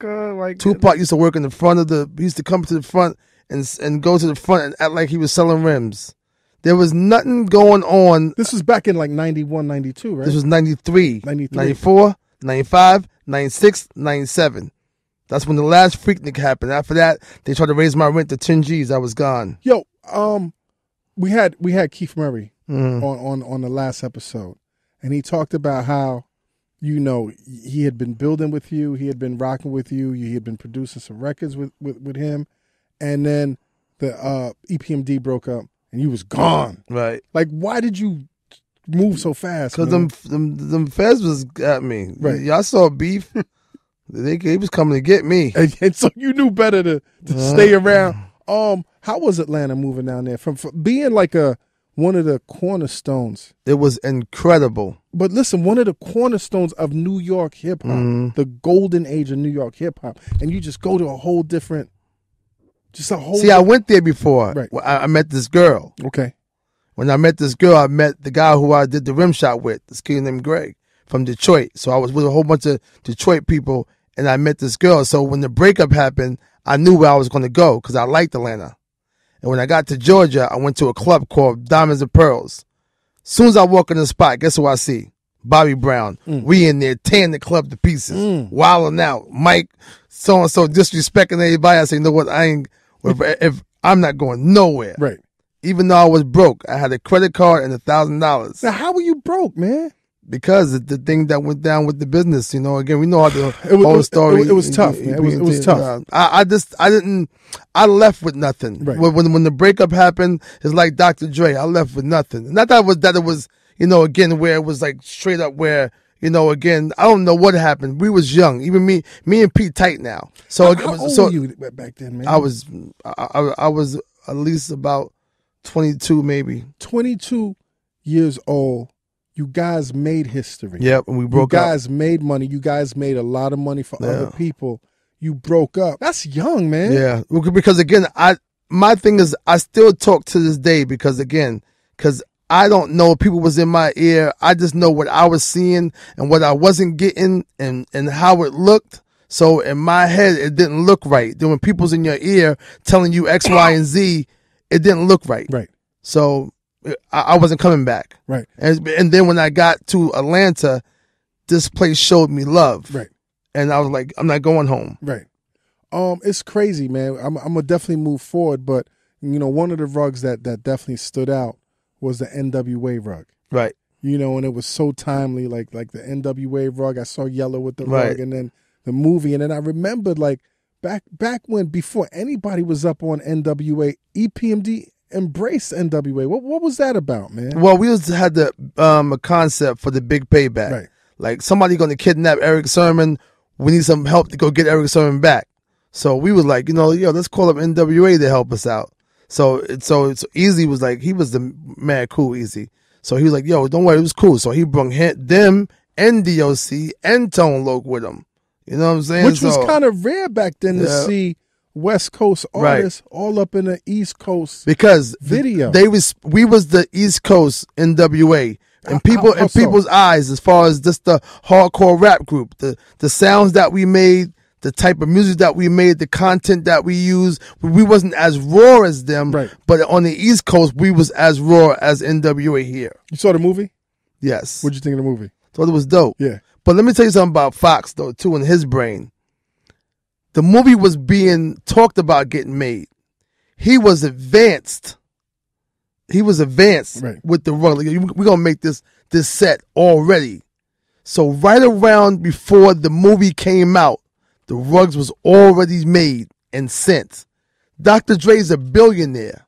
Tupac used to work in the front he used to come to the front and go to the front and act like he was selling rims. There was nothing going on.
This was back in like 91, 92, right?
This was 93, 94, 95, 96, 97. That's when the last Freaknik happened. After that, they tried to raise my rent to 10 G's. I was gone.
Yo, we had Keith Murray on the last episode, and he talked about how, he had been building with you, he had been rocking with you, he had been producing some records with him. And then the EPMD broke up, and you was gone.
Right.
Like, why did you move so fast?
Because them feds was at me.
Right.
Y'all saw beef. They was coming to get me.
And so you knew better to stay around. How was Atlanta moving down there? From being like one of the cornerstones.
It was incredible.
But listen, one of the cornerstones of New York hip hop, the golden age of New York hip hop, and you just go to a whole different,
See, I went there before.
Right.
I met this girl.
Okay.
When I met this girl, I met the guy who I did the rim shot with, this kid named Greg from Detroit. So I was with a whole bunch of Detroit people, and I met this girl. So when the breakup happened, I knew where I was going to go because I liked Atlanta. And when I got to Georgia, I went to a club called Diamonds and Pearls. Soon as I walk in the spot, guess who I see? Bobby Brown. We in there tearing the club to pieces, wilding out. Mike, so-and-so disrespecting everybody. I say, you know what? If I'm not going nowhere.
Right.
Even though I was broke, I had a credit card and $1,000.
Now, how were you broke, man?
Because of the thing that went down with the business, you know. Again, we know how the whole story.
It was tough, man. It was tough.
I left with nothing.
Right.
When the breakup happened, it's like Dr. Dre. I left with nothing. Not that it was, you know, again, where it was like straight up where, you know, again, I don't know what happened. We was young. Even me and Pete tight now. So
how old were you back then, man?
I was at least about 22, maybe
22 years old. You guys made history.
Yep, and we broke up.
You guys made money. You guys made a lot of money for other people. You broke up. That's young, man.
Yeah, because again, my thing is I still talk to this day because I don't know if people was in my ear. I just know what I was seeing and what I wasn't getting and how it looked. So in my head, it didn't look right. Then when people's in your ear telling you X, Y, and Z, it didn't look right.
Right.
So I wasn't coming back.
Right.
And then when I got to Atlanta, this place showed me love.
Right.
And I was like, I'm not going home.
Right. It's crazy, man. I'm gonna definitely move forward, but you know, one of the rugs that definitely stood out was the NWA rug.
Right.
You know, and it was so timely, like the NWA rug. I saw Yellow with the
Right.
rug, and then the movie, and then I remembered like back when before anybody was up on NWA, EPMD embraced NWA. What was that about, man?
Well, we had a concept for the big payback.
Right.
Like somebody going to kidnap Erick Sermon. We need some help to go get Erick Sermon back. So we was like, you know, let's call up NWA to help us out. So Easy was like, he was the mad cool Easy. So he was like, yo, don't worry, it was cool. So he brought them and DOC and Tone Loc with him. You know what I'm saying?
Which was kind of rare back then to see West Coast artists all up in the East Coast
because
video.
We was the East Coast NWA. And people's eyes, as far as just the hardcore rap group, the sounds that we made, the type of music that we made, the content that we used, we wasn't as raw as them.
Right.
But on the East Coast, we was as raw as NWA here.
You saw the movie?
Yes.
What'd you think of the movie?
Thought it was dope.
Yeah.
But let me tell you something about Fox, though, too, in his brain. The movie was being talked about getting made. He was advanced.
Right.
With the rug. Like, we're going to make this set already. So right around before the movie came out, the rugs was already made and sent. Dr. Dre's a billionaire.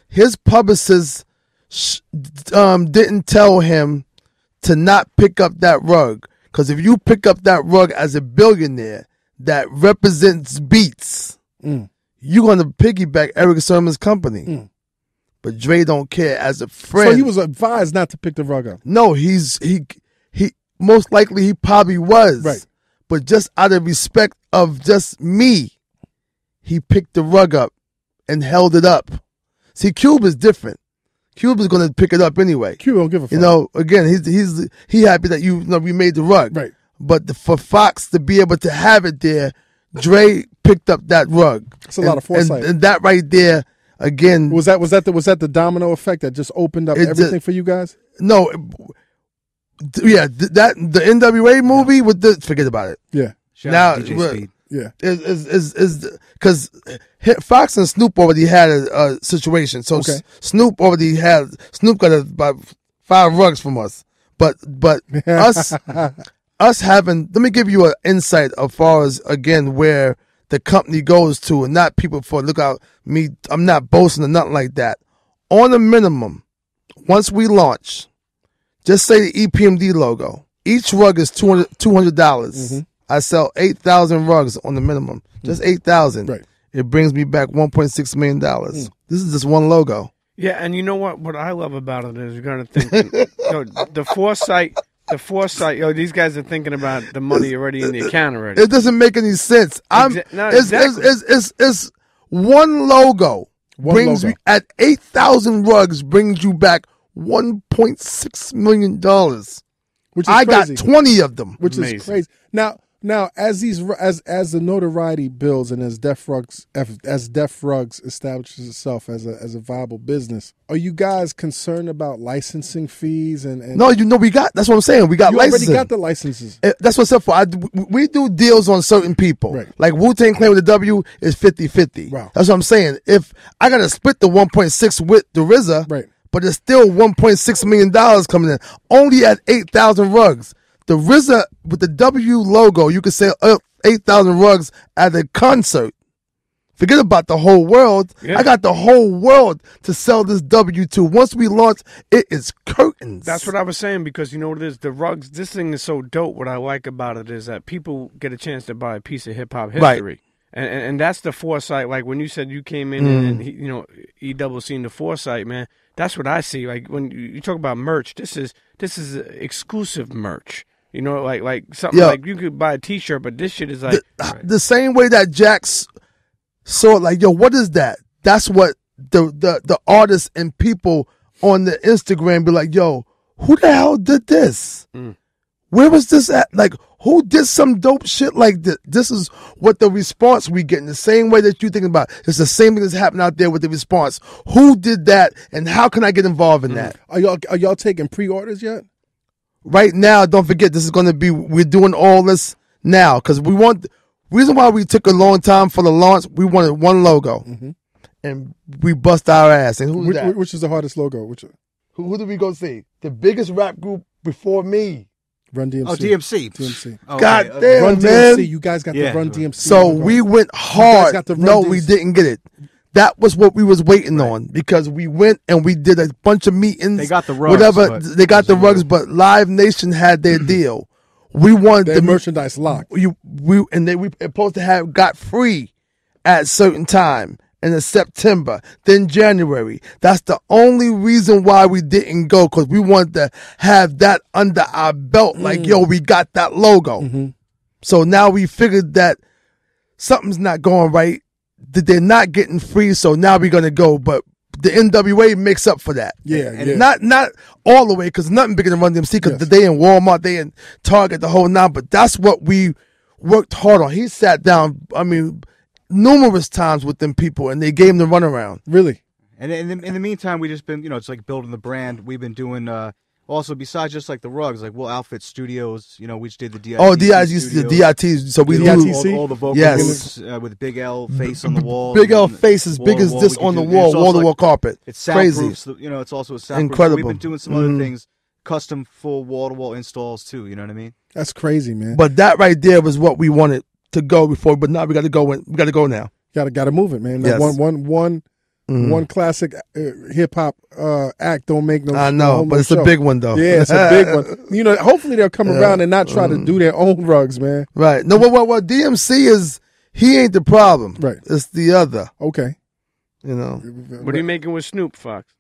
His publicist didn't tell him to not pick up that rug. Because if you pick up that rug as a billionaire that represents beats, you're going to piggyback Erick Sermon's company. But Dre don't care as a friend.
So he was advised not to pick the rug up.
No, he most likely he probably was.
Right.
But just out of respect of just me, he picked the rug up and held it up. See, Cube is different. Cube is going to pick it up anyway.
Cube don't give a fuck.
You know, again, he happy that we made the rug.
Right.
But for Fox to be able to have it there, Dre picked up that rug.
That's a lot of foresight.
And that right there. Again,
was that the domino effect that just opened up everything for you guys?
No, the NWA movie with forget about it.
Yeah.
Now,
yeah,
is because Fox and Snoop already had a situation. So Snoop got about 5 rugs from us, but us having. Let me give you an insight as far as again where the company goes to, and not people for look out me. I'm not boasting or nothing like that. On a minimum, once we launch, just say the EPMD logo. Each rug is $200. I sell 8,000 rugs on the minimum. Just 8,000.
Right.
It brings me back $1.6 million. This is just one logo.
Yeah, and you know what? What I love about it is you're gonna think the foresight. The foresight, these guys are thinking about the money already in the account already.
It doesn't make any sense.
Exactly.
It's one logo brings me at 8,000 rugs brings you back $1.6 million.
Which is
I
crazy.
got 20 of them.
Which is crazy. Now, as the notoriety builds and as Def Rugs establishes itself as a viable business, are you guys concerned about licensing fees and
No, we got. That's what I'm saying. We got licensing.
You already got the licenses.
That's what's up for. We do deals on certain people.
Right.
Like Wu-Tang Clan with the W is 50-50.
Wow.
That's what I'm saying. If I got to split the 1.6 with the RZA,
right,
but there's still $1.6 million coming in only at 8,000 rugs. The RZA with the W logo, you could sell 8,000 rugs at a concert. Forget about the whole world. Yeah. I got the whole world to sell this W to. Once we launch, it is curtains.
That's what I was saying, because you know what it is? The rugs, this thing is so dope. What I like about it is that people get a chance to buy a piece of hip-hop history.
Right.
And that's the foresight. Like when you said you came in and E-double seen the foresight, man, that's what I see. Like when you talk about merch, this is exclusive merch. You know, like something like you could buy a T-shirt, but this shit is like
the same way that Jax saw it. Like, yo, what is that? That's what the artists and people on the Instagram be like, yo, who the hell did this? Where was this at? Like, who did some dope shit like this? This is what the response we get in the same way that you thinking about. It's the same thing that's happening out there with the response. Who did that, and how can I get involved in that?
Are y'all taking pre-orders yet?
Right now, don't forget, this is going to be, we're doing all this now because we want, reason why we took a long time for the launch, we wanted one logo and we bust our ass. And who's that?
Which is the hardest logo?
Who did we go see? The biggest rap group before me.
Run DMC.
Oh, DMC.
DMC.
Okay.
God damn,
Run
man.
DMC. You guys got the Run DMC.
So we went hard. No, we
DMC.
didn't get it. That was what we was waiting on because we went and we did a bunch of meetings.
They got the rugs.
Whatever. They got the rugs, but Live Nation had their deal. We wanted
their merchandise locked.
We supposed to have got free at a certain time in the September, then January. That's the only reason why we didn't go, because we wanted to have that under our belt. Like, yo, we got that logo. So now we figured that something's not going right. That they're not getting free, so now we're gonna go. But the NWA makes up for that.
Yeah.
Not all the way, because nothing bigger than Run DMC. Because they in Walmart, they in Target, the whole nine. But that's what we worked hard on. He sat down, numerous times with them people, and they gave him the runaround.
Really.
And in the meantime, we just been, it's like building the brand. We've been doing also, besides just like the rugs, like Will Outfit Studios, we just did the DIT.
Oh, the DIT. So we do
all the vocal with Big L face on the wall.
Big L face as big as this on the wall-to-wall carpet.
It's
crazy.
It's also a soundproof.
Incredible.
We've been doing some other things, custom full wall-to-wall installs too. You know what I mean?
That's crazy, man.
But that right there was what we wanted to go before. But now we got to go. We got to go now.
Got to move it, man.
Yes.
One classic hip hop act don't make no.
I know, but it's a big one though.
Yeah, it's a big one. Hopefully they'll come around and not try to do their own rugs, man.
Right. No, what DMC is, he ain't the problem.
Right.
It's the other.
Okay.
What are you making with Snoop, Fox?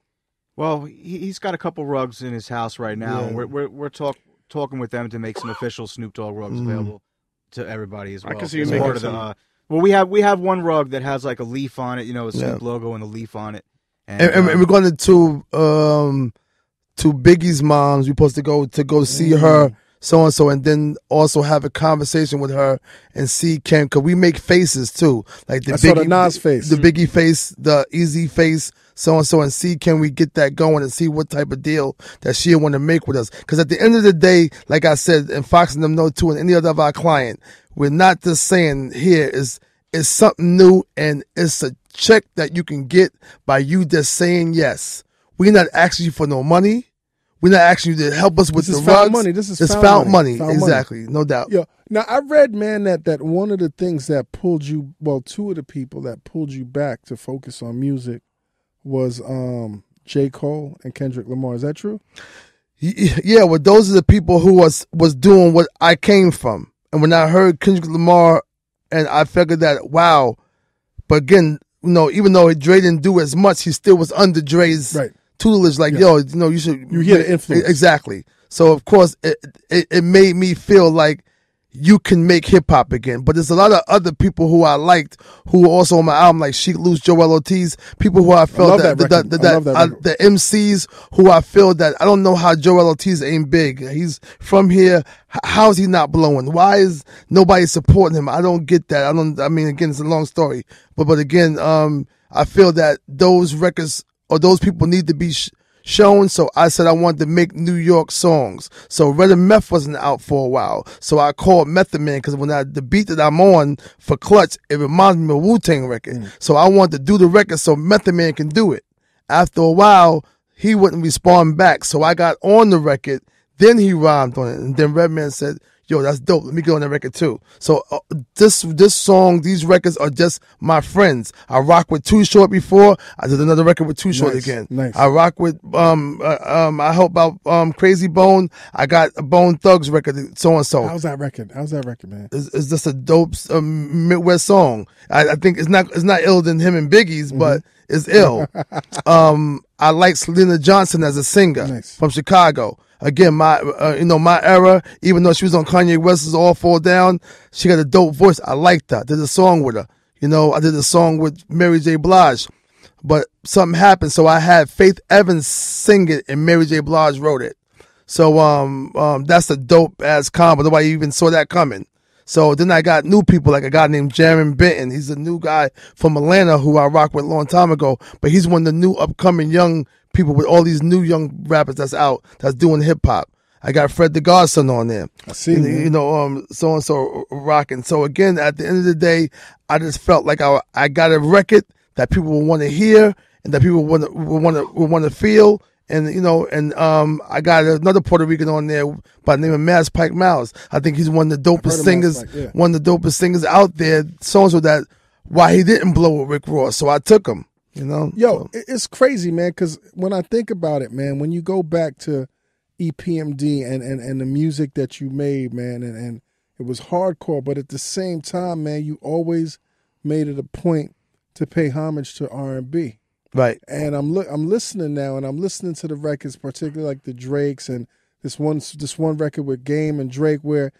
Well, he's got a couple rugs in his house right now. Yeah. We're talking with them to make some official Snoop Dogg rugs available to everybody as well.
I can see you making some.
Well, we have one rug that has like a leaf on it, a Snoop logo and a leaf on it.
And we're going to Biggie's mom's. We're supposed to go see her, so and so, and then also have a conversation with her and see because we make faces too, like the
Biggie, the Nas face,
the Biggie face, the Easy face, so and so, and see can we get that going and see what type of deal that she'll want to make with us. Because at the end of the day, like I said, and Fox and them know too, and any other of our client. We're not just saying here is something new and it's a check that you can get by you just saying yes. We're not asking you for no money. We're not asking you to help us with the rugs.
Money. This is
found money. Exactly. No doubt.
Yeah. Now I read, man, that one of the things that pulled you, two of the people that pulled you back to focus on music was J. Cole and Kendrick Lamar. Is that true?
Yeah. Well, those are the people who was doing what I came from. And when I heard Kendrick Lamar, and I figured that, wow. But again, even though Dre didn't do as much, he still was under Dre's tutelage. Like, yo, you should.
You hear the influence.
Exactly. So of course, it made me feel like you can make hip hop again. But there's a lot of other people who I liked who were also on my album, like Sheek Louch, Joel Ortiz, people who I felt the MCs who I feel that I don't know how Joel Ortiz ain't big. He's from here. How is he not blowing? Why is nobody supporting him? I don't get that. I mean, again, it's a long story. But again, I feel that those records or those people need to be shown. So I said I wanted to make New York songs. So Red and Meth wasn't out for a while. So I called Method Man because the beat that I'm on for Clutch, it reminds me of a Wu-Tang record. So I wanted to do the record so Method Man can do it. After a while, he wouldn't respond back. So I got on the record. Then he rhymed on it. And then Redman said, yo, that's dope. Let me get on that record too. So this song, these records are just my friends. I rock with Too Short before. I did another record with Too Short again.
Nice.
I rock with I help out Crazy Bone. I got a Bone Thugs record, so and so.
How's that record, man?
It's just a dope Midwest song. I think it's not ill than him and Biggie's, but it's ill. I like Selena Johnson as a singer from Chicago. Again, my era, even though she was on Kanye West's All Fall Down, she got a dope voice. I liked that. Did a song with her. I did a song with Mary J. Blige. But something happened, so I had Faith Evans sing it, and Mary J. Blige wrote it. So that's a dope-ass combo. Nobody even saw that coming. So then I got new people, like a guy named Jaron Benton. He's a new guy from Atlanta who I rocked with a long time ago. But he's one of the new upcoming young people with all these new young rappers that's out, that's doing hip hop. I got Fred the Godson on there.
I see.
So and so rocking. So again, at the end of the day, I just felt like I got a record that people will want to hear and that people will want to feel. And I got another Puerto Rican on there by the name of Mass Pike Miles. I think he's one of the dopest singers, one of the dopest singers out there. So that why he didn't blow with Rick Ross. So I took him.
It's crazy, man, because when I think about it, man, when you go back to EPMD and the music that you made, man, and it was hardcore, but at the same time, man, you always made it a point to pay homage to R&B.
Right.
And I'm listening now, and I'm listening to the records, particularly like the Drakes and this one record with Game and Drake, where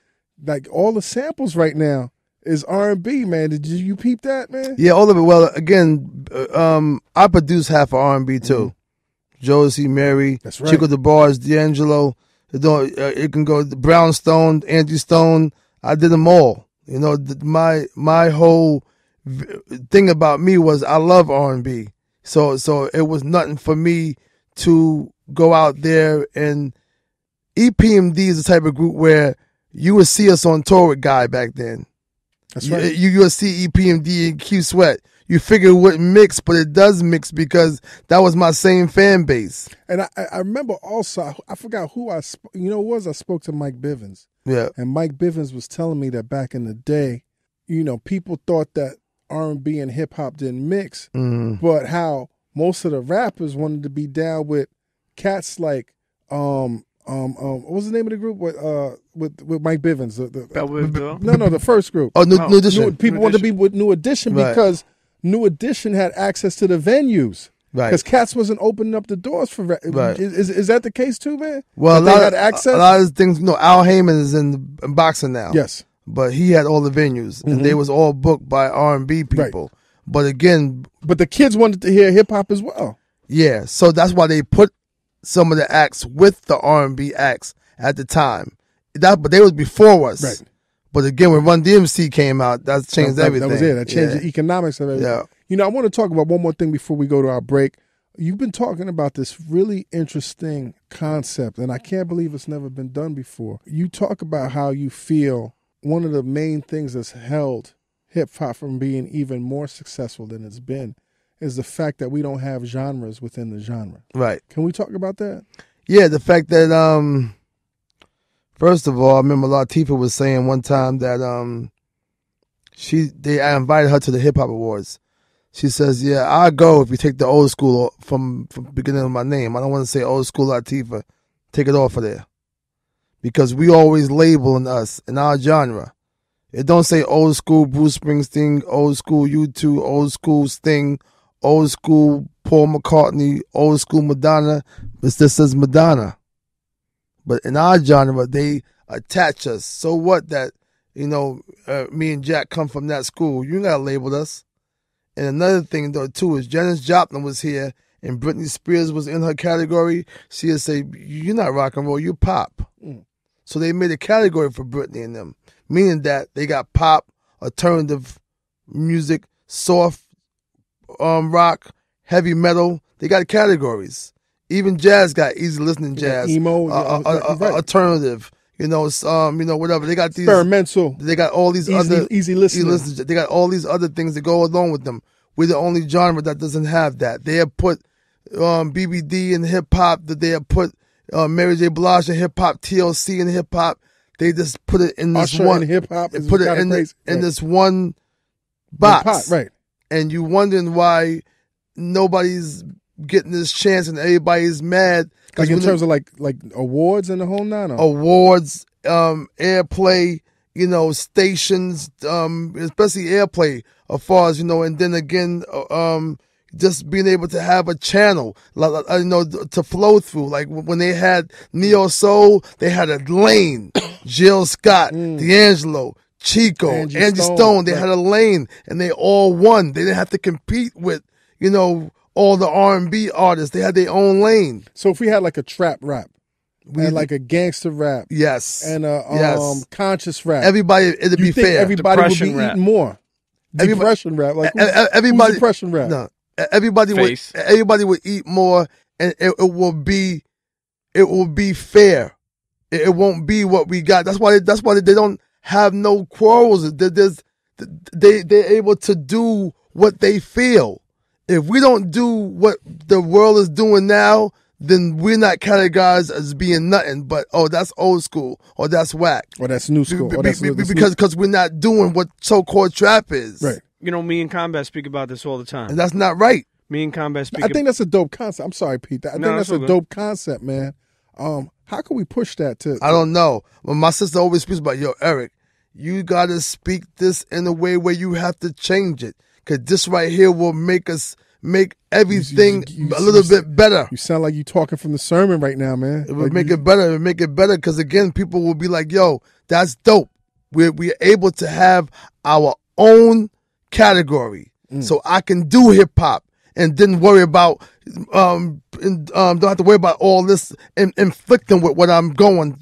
like all the samples right now is R&B, man. Did you peep that, man?
Yeah, all of it. Well, again, I produce half of R&B too. Josie, Mary,
That's right.
Chico DeBarge, D'Angelo. It can go Brownstone, Angie Stone. I did them all. My whole thing about me was I love R&B. So it was nothing for me to go out there, and EPMD is the type of group where you would see us on tour with Guy back then.
That's right.
You would see EPMD and Q Sweat. You figure it wouldn't mix, but it does mix because that was my same fan base.
And I remember also, I forgot who I spoke to Mike Bivens.
Yeah.
And Mike Bivens was telling me that back in the day, people thought that R&B and hip hop didn't mix, but how most of the rappers wanted to be down with cats like what was the name of the group with Mike Bivens? The first group.
Oh, New Edition.
People wanted to be with New Edition because New Edition had access to the venues.
Right.
Because cats wasn't opening up the doors for
right.
Is that the case too, man?
Well,
they had access?
A lot of things. Al Heyman is in boxing now.
Yes.
But he had all the venues, and they was all booked by R&B people. Right. But again,
the kids wanted to hear hip hop as well.
Yeah, so that's why they put some of the acts with the R&B acts at the time. But they was before us.
Right.
But again, when Run DMC came out, that changed everything.
That was it. That changed the economics of everything. Yeah. I want to talk about one more thing before we go to our break. You've been talking about this really interesting concept, and I can't believe it's never been done before. You talk about how you feel one of the main things that's held hip-hop from being even more successful than it's been is the fact that we don't have genres within the genre.
Right.
Can we talk about that?
Yeah, the fact that, first of all, I remember Latifah was saying one time that I invited her to the Hip Hop Awards. She says, yeah, I'll go if you take the old school from the beginning of my name. I don't want to say old school Latifah. Take it off of there. Because we always labeling us in our genre. It don't say old school Bruce Springsteen, old school U2, old school Sting, old school Paul McCartney, old school Madonna. It just says Madonna. But in our genre, they attach us. So what that, me and Jack come from that school. You ain't got to label us. And another thing, though, too, is Janis Joplin was here and Britney Spears was in her category. She'd say, you're not rock and roll, you're pop. So they made a category for Britney and them, meaning that they got pop, alternative music, soft rock, heavy metal. They got categories. Even jazz got easy listening jazz,
emo, right.
Alternative. Whatever. They got these
experimental.
They got all these other
easy listening.
They got all these other things that go along with them. We're the only genre that doesn't have that. They have put BBD in hip hop. That they have put Mary J. Blige in hip hop, TLC in hip hop. They just put it in this
Usher
one
hip hop.
Put it in this one box,
pot, right?
And you wondering why nobody's getting this chance and everybody's mad.
Like in terms of like awards and the whole nine.
Awards, airplay, stations, especially airplay, as far as, and then again, just being able to have a channel, to flow through. Like when they had Neo Soul, they had a lane. Jill Scott, D'Angelo, Chico, Angie Stone, they had a lane, and they all won. They didn't have to compete with, all the R&B artists. They had their own lane.
So if we had like a trap rap, and like a gangster rap,
yes,
and a conscious rap,
everybody, it'd be fair.
Everybody would be eating more. Depression rap, like
everybody.
Depression rap.
No, everybody would eat more, and it will be fair. It won't be what we got. That's why they don't have no quarrels. They're able to do what they feel. If we don't do what the world is doing now, then we're not categorized as being nothing but, that's old school, or that's whack,
or that's new school,
because we're not doing what so-called trap is.
Right.
Me and Combat speak about this all the time.
And that's not right.
Me and Combat speak.
I think that's a dope concept. I'm sorry, Pete. I think that's a dope concept, man. How can we push that to?
I don't know. Well, my sister always speaks about, Eric, you got to speak this in a way where you have to change it. Because this right here will make everything a little bit better.
You sound like you talking from the sermon right now, man.
It would make it better. It would make it better because, again, people will be like, yo, that's dope. We're able to have our own category. So I can do hip-hop and didn't worry about, don't have to worry about all this inflicting with what I'm doing.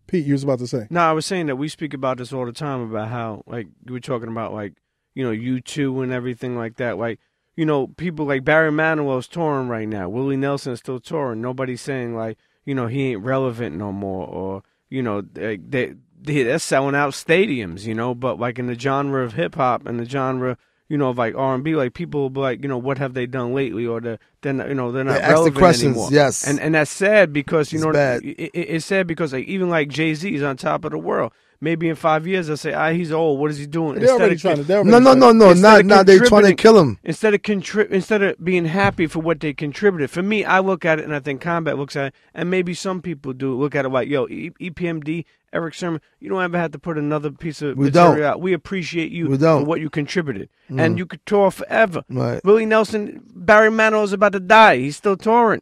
Pete, you was about to say.
No, I was saying that we speak about this all the time about how, like, we're talking about, like, U2 and everything like that. Like, people like Barry Manilow's touring right now. Willie Nelson is still touring. Nobody's saying, like, he ain't relevant no more, or, they're selling out stadiums, but like in the genre of hip hop and the genre, of like R&B, like people will be like, what have they done lately, or they're not relevant anymore.
Yes,
and that's sad because
bad.
It's sad because like even like Jay-Z is on top of the world. Maybe in 5 years they'll say, he's old. What is he doing?
They're already trying to.
No. Not they're trying to kill him.
Instead of being happy for what they contributed. For me, I look at it, and I think Combat looks at it, and maybe some people do look at it like, EPMD, Erick Sermon, you don't ever have to put another piece of material out. We appreciate you for what you contributed, and you could tour forever.
Right.
Willie Nelson, Barry Manilow is about to die. He's still touring.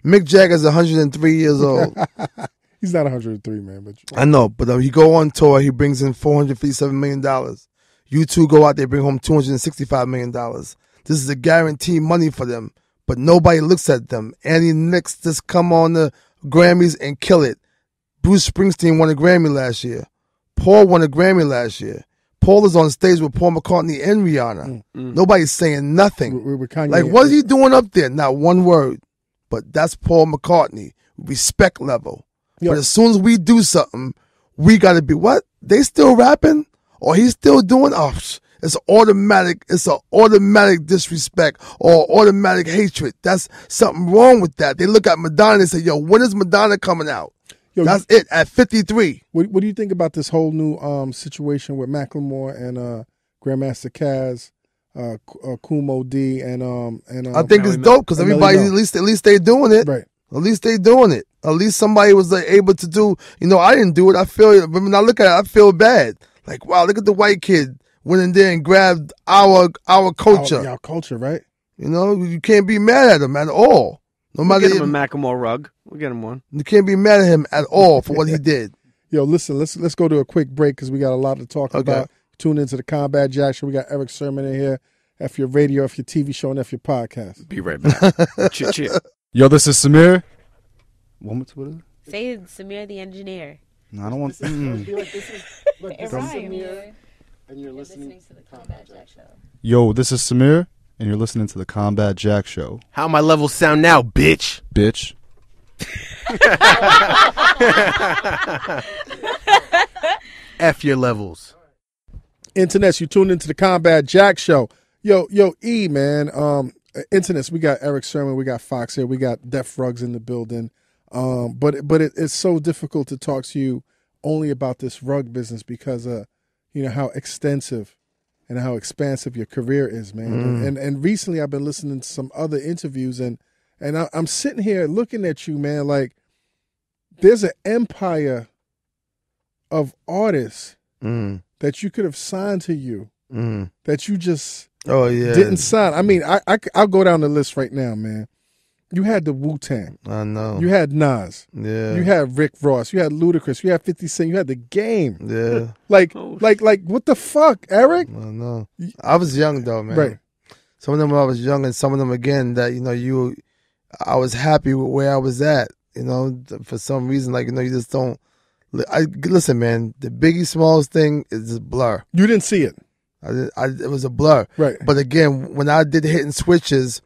Mick Jagger's 103 years old.
He's not 103, man. But
I know, but he go on tour, he brings in $457 million. U2 go out, they bring home $265 million. This is a guaranteed money for them, but nobody looks at them. Annie Nicks just come on the Grammys and kill it. Bruce Springsteen won a Grammy last year. Paul won a Grammy last year. Paul is on stage with Paul McCartney and Rihanna. Nobody's saying nothing. Like, what is he doing up there? Not one word. But that's Paul McCartney. Respect level.
Yo.
But as soon as we do something, we got to be, what? They still rapping? Or he's still doing? It's automatic. It's an automatic disrespect or automatic hatred. That's something wrong with that. They look at Madonna and say, yo, when is Madonna coming out? That's it, at 53.
What do you think about this whole new situation with Macklemore and Grandmaster Caz, Kumo D, and
I think it's dope because everybody, at least they doing it.
Right.
At least they doing it. At least somebody was able to do. I didn't do it. I feel. When I look at it, I feel bad. Like, wow, look at the white kid went in there and grabbed our culture.
Our culture, right?
You can't be mad at him at all. No
We'll
matter
get him a Macklemore rug. We'll get him one.
you can't be mad at him at all for what he did.
Yo, listen, let's go to a quick break because we got a lot to talk about. Tune into the Combat Jack Show. We got Erick Sermon in here. F your radio, F your TV show, and F your podcast.
Be right back. Cheer.
Yo, this is Samir. One more Twitter.
Say Samir the engineer.
No, I don't want.
Samir,
and you're
listening to the Combat Jack Show.
Yo, this is Samir, and you're listening to the Combat Jack Show.
How my levels sound now, bitch?
Bitch.
F your levels.
Internets, you tuned into the Combat Jack Show. Yo, E, man. Internets, we got Erick Sermon, we got Fox here, we got Def Rugs in the building. But it's so difficult to talk to you only about this rug business because how extensive and how expansive your career is, man. And recently I've been listening to some other interviews and I'm sitting here looking at you, man, like there's an empire of artists that you could have signed to you that you just didn't sign. I mean, I'll go down the list right now, man. You had the Wu-Tang.
I know.
You had Nas.
Yeah.
You had Rick Ross. You had Ludacris. You had 50 Cent. You had The Game.
Yeah.
like what the fuck, Eric?
I know. I was young though, man.
Right.
Some of them I was young, and some of them again that I was happy with where I was at. For some reason, you just don't. Listen, man. The Biggie Smalls thing is a blur.
You didn't see it.
It was a blur.
Right.
But again, when I did Hitting Switches,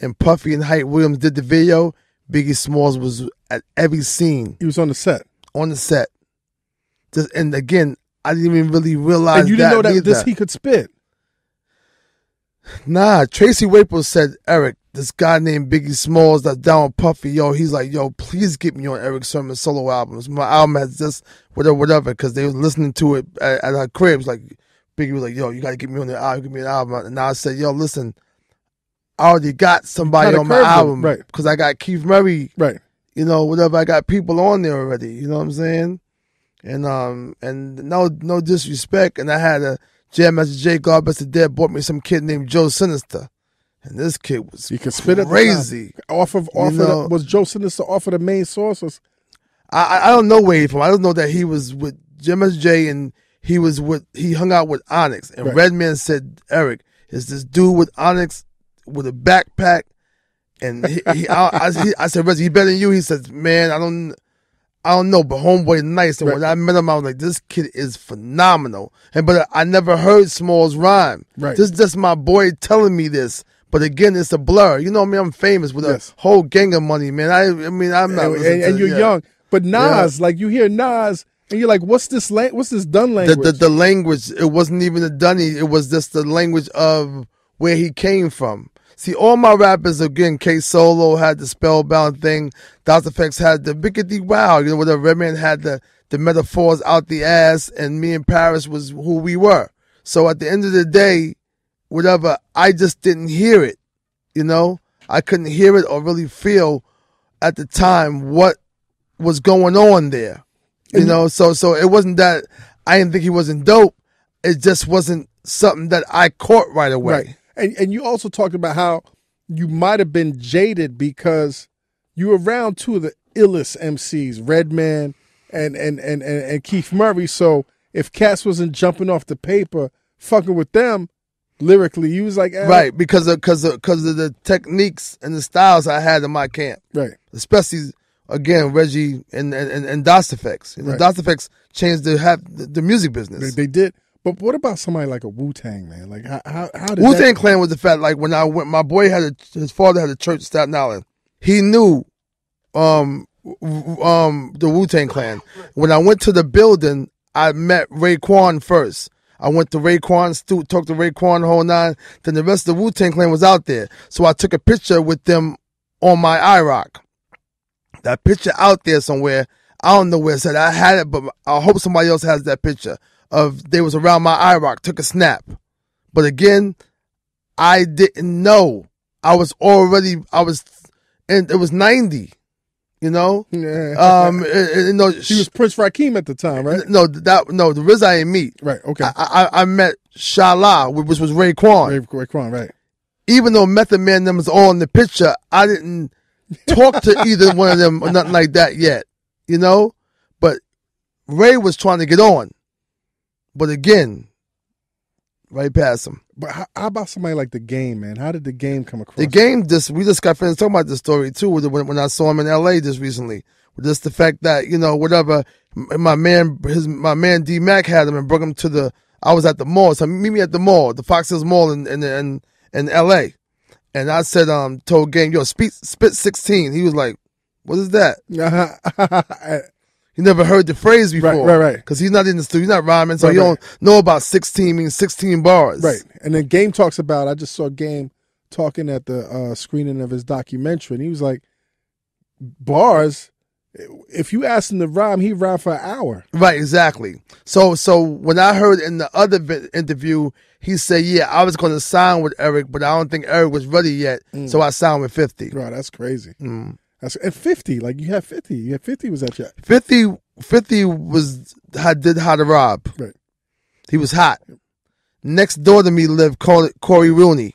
and Puffy and Hype Williams did the video, Biggie Smalls was at every scene.
He was on the set.
On the set. And again, I didn't even really realize
and you didn't know that he could spit.
Nah, Tracy Waples said, Eric, this guy named Biggie Smalls that's down with Puffy, he's like, please get me on Erick Sermon's solo albums. My album has this, whatever, because they was listening to it at our cribs. Like, Biggie was like, you got to get me on the album, give me an album. And I said, listen, I already got somebody on my album because I got Keith Murray,
right?
Whatever. I got people on there already. You know what I'm saying? And no disrespect. And I had a Jam Master Jay, God bless the dead, bought me some kid named Joe Sinister, and this kid was crazy.
Was Joe Sinister off of the main source?
I don't know where he's from. I don't know that he was with Jam Master Jay and he hung out with Onyx. And Redman said, Eric, is this dude with Onyx with a backpack, and I said, Reggie, he better than you. He says, man, I don't know, but homeboy nice. And when I met him, I was like, this kid is phenomenal. But I never heard Smalls rhyme.
Right.
This is just my boy telling me this. But again, it's a blur. You know me, I'm famous with a whole gang of money, man. I'm not.
And you're young, but Nas, like you hear Nas. And you're like, what's this done language?
The language, it wasn't even a dunny. It was just the language of where he came from. See, all my rappers, again, K-Solo had the Spellbound thing. Daz Effects had the Bickety Wow. Whatever. Redman had the metaphors out the ass, and me and Paris was who we were. So at the end of the day, whatever, I just didn't hear it. I couldn't hear it or really feel at the time what was going on there. So it wasn't that I didn't think he wasn't dope. It just wasn't something that I caught right away.
Right. And you also talked about how you might have been jaded because you were around two of the illest MCs, Redman and Keith Murray. So if Cass wasn't jumping off the paper, fucking with them lyrically, you was like,
right, because of the techniques and the styles I had in my camp.
Right.
Especially again, Reggie and Daz Effects. Daz Effects changed the music business.
They did. But what about somebody like a Wu-Tang, man? Like how did
Wu-Tang Clan was the fact, like when I went, my boy his father had a church in Staten Island. He knew the Wu-Tang Clan. When I went to the building, I met Raekwon first. I went to Raekwon, talked to Raekwon the whole nine. Then the rest of the Wu-Tang Clan was out there. So I took a picture with them on my iRock. That picture out there somewhere, I don't know where it said. I had it, but I hope somebody else has that picture of they was around my iRock, took a snap. But again, I didn't know. It was 90.
Yeah.
You know,
he was Prince Rakim at the time, right?
No, the RZA I ain't meet.
Right. Okay.
I met Shala, which was Raekwon.
Raekwon, right.
Even though Method Man them was all in the picture, I didn't talk to either one of them or nothing like that yet. You know, but Ray was trying to get on, but again, right past him.
But how about somebody like The Game, man? How did The Game come across?
The Game, we just got finished talking about this story too when I saw him in L.A. just recently. Just the fact that, you know, whatever, my man D-Mac had him and brought him to I was at the mall, so meet me at the mall, the Fox Hills Mall in L.A. And I said, told Game, yo, spit 16. He was like, what is that? He never heard the phrase before.
Right.
Because he's not in the studio, he's not rhyming, so he don't know about 16 means 16 bars.
Right. And then Game talks about, I just saw Game talking at the screening of his documentary, and he was like, bars, if you asked him to rhyme, he'd rhyme for an hour.
Right, exactly. So when I heard in the other interview, he said, yeah, I was going to sign with Erick, but I don't think Erick was ready yet, so I signed with 50.
Right, that's crazy. And 50, like you had 50. You had 50 was at your
50 did How to Rob.
Right.
He was hot. Next door to me lived Corey Rooney,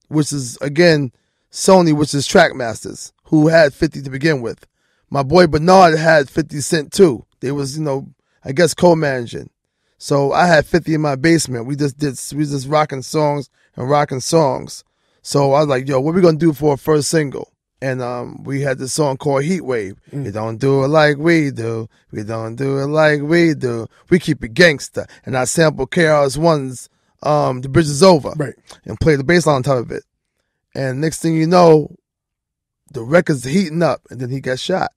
which is, again, Sony, which is Trackmasters, who had 50 to begin with. My boy Bernard had 50 Cent too. They was, you know, I guess co-managing. So I had 50 in my basement. We just rocking songs. So I was like, yo, what we gonna do for a first single? And we had this song called Heat Wave. You don't do it like we do. We don't do it like we do. We keep it gangster. And I sampled KRS-One's The Bridge Is Over.
Right.
And play the bass line on top of it. And next thing you know, the record's heating up, and then he got shot.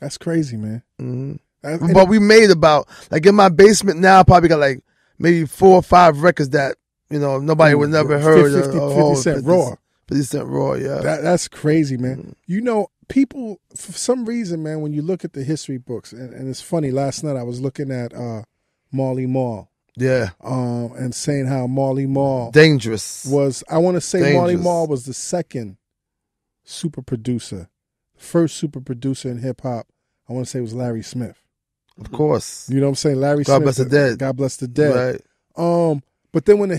That's crazy, man.
Mm-hmm. But we made about, like in my basement now, I probably got like maybe 4 or 5 records that, you know, nobody would never heard.
50 Cent Raw.
50 Cent Raw, yeah.
That's crazy, man. You know, people, for some reason, man, when you look at the history books, and it's funny, last night I was looking at Marley Marl.
Yeah.
And saying how Marley Marl
dangerous
was, I want to say Marley Marl was the second super producer. The first super producer in hip hop, I want to say, was Larry Smith.
Of course.
You know what I'm saying? Larry
God
Smith.
bless the dead.
God bless the dead.
Right.
But then when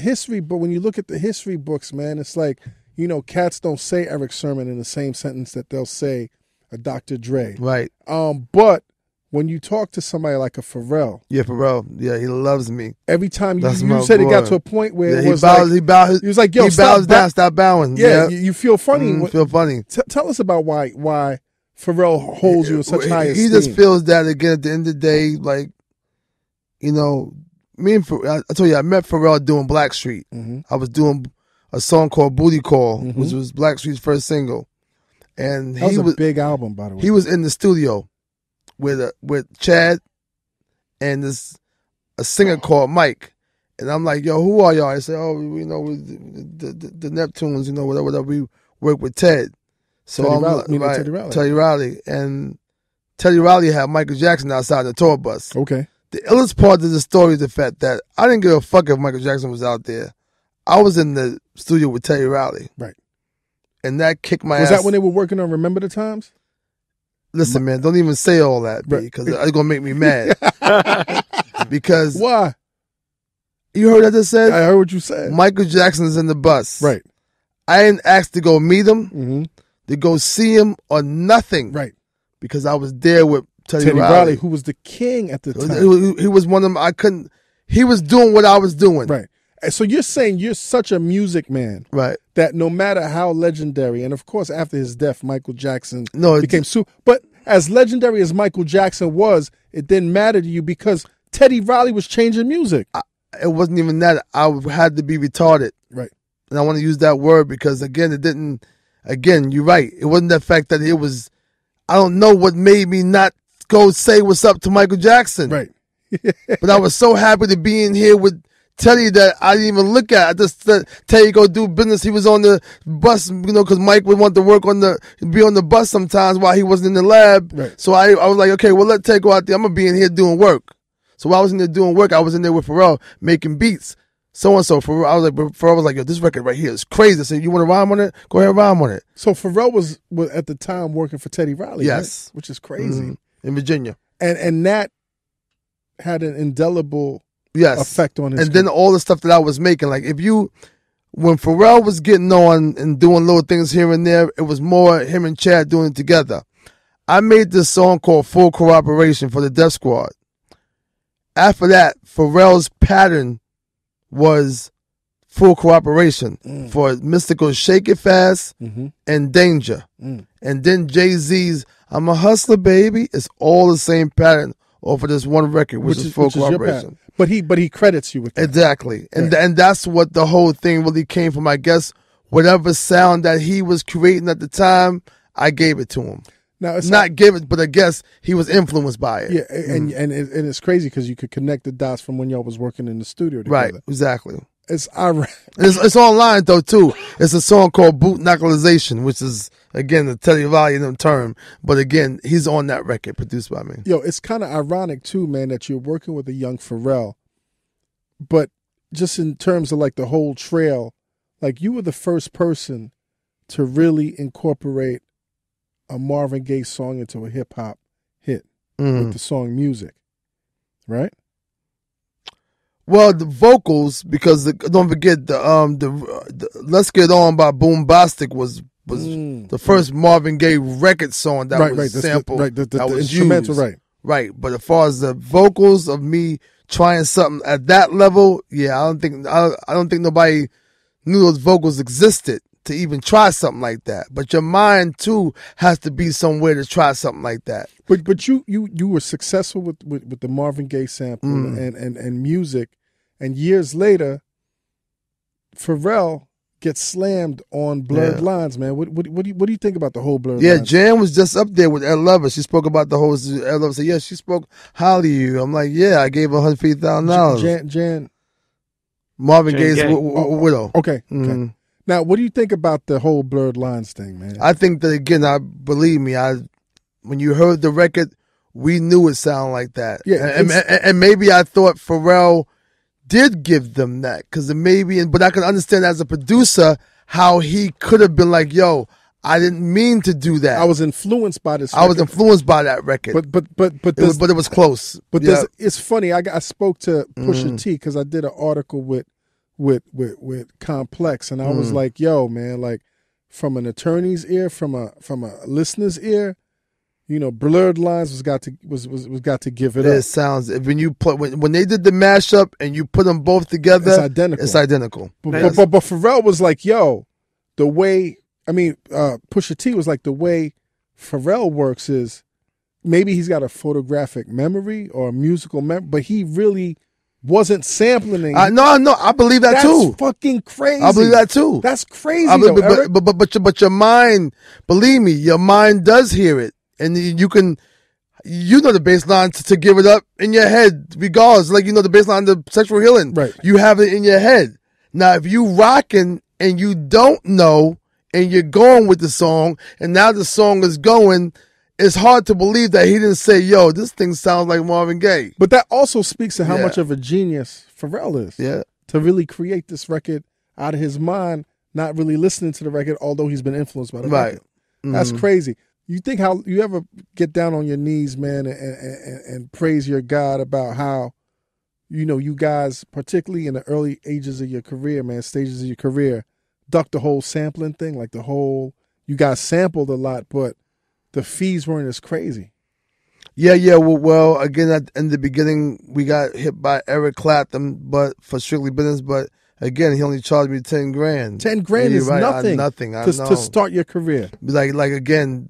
you look at the history books, man, it's like, you know, cats don't say Erick Sermon in the same sentence that they'll say a Dr. Dre.
Right.
But when you talk to somebody like a Pharrell.
Yeah, Pharrell. Yeah, he loves me.
Every time you said it got to a point where
he was like, yo,
he
bows down, stop bowing.
Yeah, you feel funny.
Feel funny.
Tell us about why Pharrell holds you in such high esteem.
He just feels that, again, at the end of the day, like, you know, I told you, I met Pharrell doing Blackstreet. I was doing a song called Booty Call, which was Blackstreet's first single. And
that was a big album, by the way.
He was in the studio with Chad and a singer called Mike. And I'm like, yo, who are y'all? I said, oh, you know, the Neptunes, you know, whatever. We work with Ted. So Teddy Riley. And Teddy Riley had Michael Jackson outside the tour bus.
Okay.
The illest part of the story is the fact that I didn't give a fuck if Michael Jackson was out there. I was in the studio with Teddy Riley.
Right.
And that kicked my ass.
Was that when they were working on Remember the Times?
Listen, man, don't even say all that, because it's going to make me mad. Because.
Why?
You heard what I just said?
I heard what you said.
Michael Jackson's in the bus.
Right.
I didn't ask to go meet him, to go see him, or nothing.
Right.
Because I was there with Teddy
Riley, who was the king at the
time. He was one of them. He was doing what I was doing.
Right. So you're saying you're such a music man,
right?
That no matter how legendary, and of course after his death, Michael Jackson became but as legendary as Michael Jackson was, it didn't matter to you because Teddy Riley was changing music.
It wasn't even that. I had to be retarded,
right?
And I want to use that word because again, it didn't. Again, you're right. It wasn't the fact that it was. I don't know what made me not go say what's up to Michael Jackson,
right?
But I was so happy to be in here with Teddy that I didn't even look at. I just said, Teddy go do business. He was on the bus, you know, because Mike would want to be on the bus sometimes while he wasn't in the lab.
Right.
So I was like, okay, well, let Teddy go out there. I'm going to be in here doing work. So while I was in there doing work, I was in there with Pharrell making beats. so and so. I was like, Pharrell was like, yo, this record right here is crazy. I said, you want to rhyme on it? Go ahead and rhyme on it.
So Pharrell was at the time working for Teddy Riley,
yes,
right? Which is crazy.
Mm-hmm. In Virginia,
and that had an indelible
yes
effect on his.
And then all the stuff that I was making, like when Pharrell was getting on and doing little things here and there, it was more him and Chad doing it together. I made this song called Full Cooperation for the Death Squad. After that, Pharrell's pattern was Full Cooperation for Mystical Shake It Fast and Danger. And then Jay-Z's I'm a Hustler, Baby. It's all the same pattern off of this one record, which is Full Cooperation.
But he credits you with that.
Exactly. And that's what the whole thing really came from. I guess whatever sound that he was creating at the time, I gave it to him. Now it's not give it, but I guess he was influenced by it.
Yeah, and it's crazy because you could connect the dots from when y'all was working in the studio together.
Right, exactly.
It's ironic.
It's online though too. It's a song called Boot Knuckleization, which is again the Teddy Riley term, but again he's on that record produced by me.
Yo, it's kind of ironic too, man, that you're working with a young Pharrell, but just in terms of like the whole trail, like you were the first person to really incorporate a Marvin Gaye song into a hip hop hit with the song Music, right?
Well, the vocals, because don't forget the Let's Get On by Boombastic was the first Marvin Gaye record song that was sampled, that was
instrumental,
used. Right. But as far as the vocals of me trying something at that level, yeah, I don't think nobody knew those vocals existed to even try something like that. But your mind too has to be somewhere to try something like that.
But you were successful with the Marvin Gaye sample and Music, and years later, Pharrell gets slammed on Blurred Lines, man. What do you think about the whole Blurred Lines?
Yeah, Jan was just up there with Ed Lover. She spoke about the whole. Ed Lover said, "Yeah, she spoke highly of you." I'm like, "Yeah, I gave her $150,000."
Jan,
Marvin Gaye's widow.
Okay. Now, what do you think about the whole Blurred Lines thing, man?
I think that again, believe me, when you heard the record, we knew it sounded like that.
Yeah,
and maybe I thought Pharrell did give them that but I can understand as a producer how he could have been like, "Yo, I didn't mean to do that.
I was influenced by this.
I was influenced by that record."
But
it was close.
But it's funny. I spoke to Pusha T because I did an article with Complex, and I was like, "Yo, man, like from an attorney's ear, from a listener's ear, you know, Blurred Lines was got to give it up."
It sounds when you when they did the mashup and you put them both together,
it's identical. But Pharrell was like, "Yo, the way Pusha T was like, the way Pharrell works is maybe he's got a photographic memory or a musical memory, but he really wasn't sampling.
No, I believe that too.
That's fucking crazy.
I believe that too.
That's crazy.
But your mind, believe me, your mind does hear it, and you know the bass line to give it up in your head, regardless. Like the bass line to Sexual Healing,
right?
You have it in your head. Now, if you rocking and you don't know, and you're going with the song, and now the song is going, it's hard to believe that he didn't say, "Yo, this thing sounds like Marvin Gaye."
But that also speaks to how much of a genius Pharrell is.
Yeah.
To really create this record out of his mind, not really listening to the record, although he's been influenced by the record. That's crazy. You think how you ever get down on your knees, man, and praise your God about how, you guys, particularly in the early ages of your career, man, stages of your career, ducked the whole sampling thing, like you guys sampled a lot, but the fees weren't as crazy.
Yeah. Well, again, in the beginning, we got hit by Erick Clapton, but for Strictly Business. But again, he only charged me $10,000.
$10,000 is nothing.
Nothing.
To start your career.
Like again,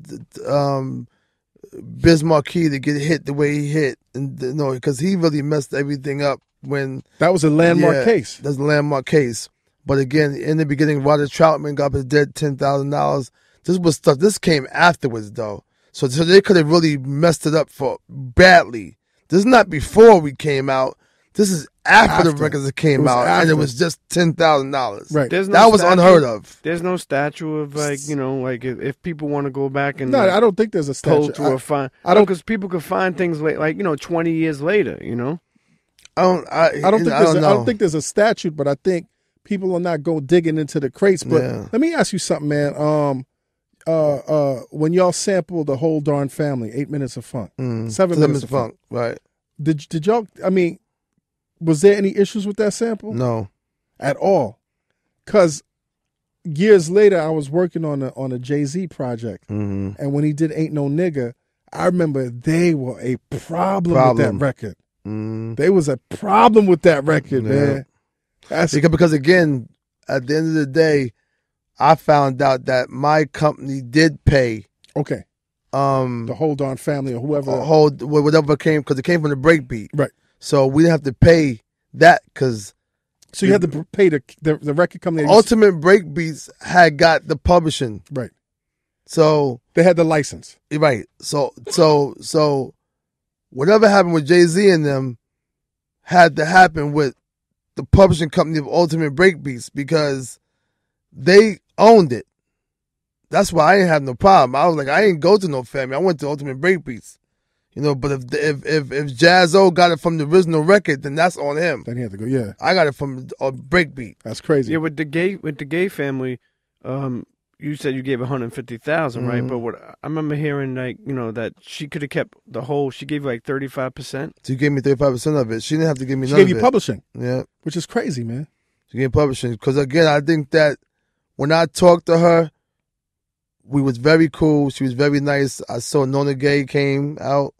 Biz Markie to get hit the way he hit, and because he really messed everything up when
that was a landmark case.
That's a landmark case. But again, in the beginning, Roger Troutman got his dead $10,000. This was stuff. This came afterwards, though. So they could have really messed it up for badly. This is not before we came out. This is after the records that came out, and it was just $10,000.
Right.
That was unheard of.
There's no statue of like if people want to go back and
I don't think there's a statue.
I don't, because people could find things like 20 years later.
I don't think there's a statute, but I think people are not go digging into the crates. But let me ask you something, man. When y'all sampled the whole darn family, 8 minutes of funk, 7 minutes of funk,
right?
Did y'all? I mean, was there any issues with that sample?
No,
at all. Because years later, I was working on a Jay-Z project, and when he did "Ain't No Nigga," I remember they were a problem with that record. They was a problem with that record, man.
Because again, at the end of the day, I found out that my company did pay.
Okay. The whole darn family or whoever.
Whatever came, because it came from the breakbeat.
Right.
So we didn't have to pay that because.
So you had to pay the record company.
Ultimate Breakbeats had got the publishing.
Right.
So.
They had the license.
Right. So whatever happened with Jay-Z and them had to happen with the publishing company of Ultimate Breakbeats because they owned it. That's why I didn't have no problem. I was like, I ain't go to no family. I went to Ultimate Breakbeats. You know, but if Jazzo got it from the original record, then that's on him.
Then he had to go. Yeah,
I got it from a breakbeat.
That's crazy.
Yeah, with the gay family, you said you gave 150,000, right? But what I remember hearing, like, you know, that she could have kept the whole. She gave like 35%.
She gave me 35% of it. She didn't have to give me.
She
none
gave
of
you
it.
publishing.
Yeah,
which is crazy, man.
She gave publishing because again, I think that when I talked to her, we was very cool. She was very nice. I saw Nona Gay came out.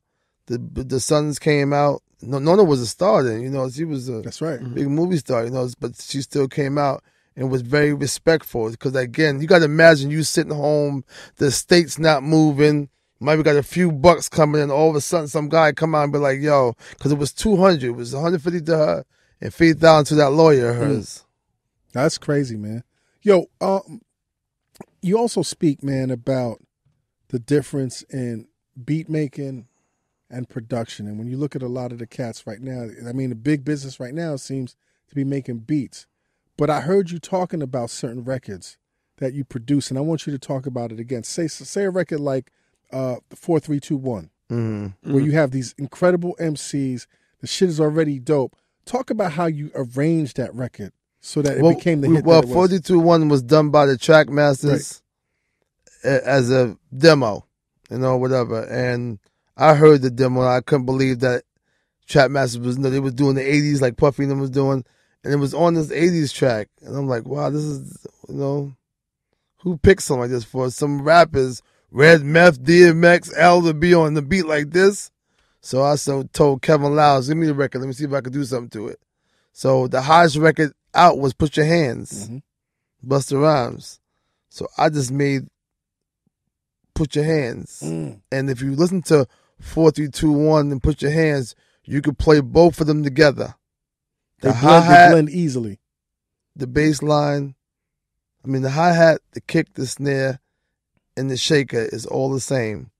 The Sons came out. Nona was a star then, you know. She was a
that's right
big movie star, you know. But she still came out and was very respectful because again, you got to imagine you sitting home, the estate's not moving. Might be got a few bucks coming in. All of a sudden, some guy come out and be like, "Yo," because it was 200. It was 150 to her and 50,000 to that lawyer of hers.
That's crazy, man. Yo, you also speak, man, about the difference in beat making and production. And when you look at a lot of the cats right now, I mean, the big business right now seems to be making beats. But I heard you talking about certain records that you produce, and I want you to talk about it again. Say a record like 4321, where you have these incredible MCs. The shit is already dope. Talk about how you arranged that record so that it became the hit.
Well, 42-1 was done by the track masters as a demo, you know, whatever. And I heard the demo. And I couldn't believe that Trap Masters was, you know, they was doing the 80s like Puffy and them was doing, and it was on this 80s track. And I'm like, wow, this is, you know, who picked something like this for? Some rappers, Red Meth, DMX, L to be on the beat like this. So I told Kevin Lyles, give me the record. Let me see if I can do something to it. So the highest record out was Put Your Hands, Busta Rhymes. So I just made Put Your Hands. And if you listen to 4321 and Put Your Hands, you could play both of them together.
They blend easily.
The bass line, I mean the hi-hat, the kick, the snare, and the shaker is all the same.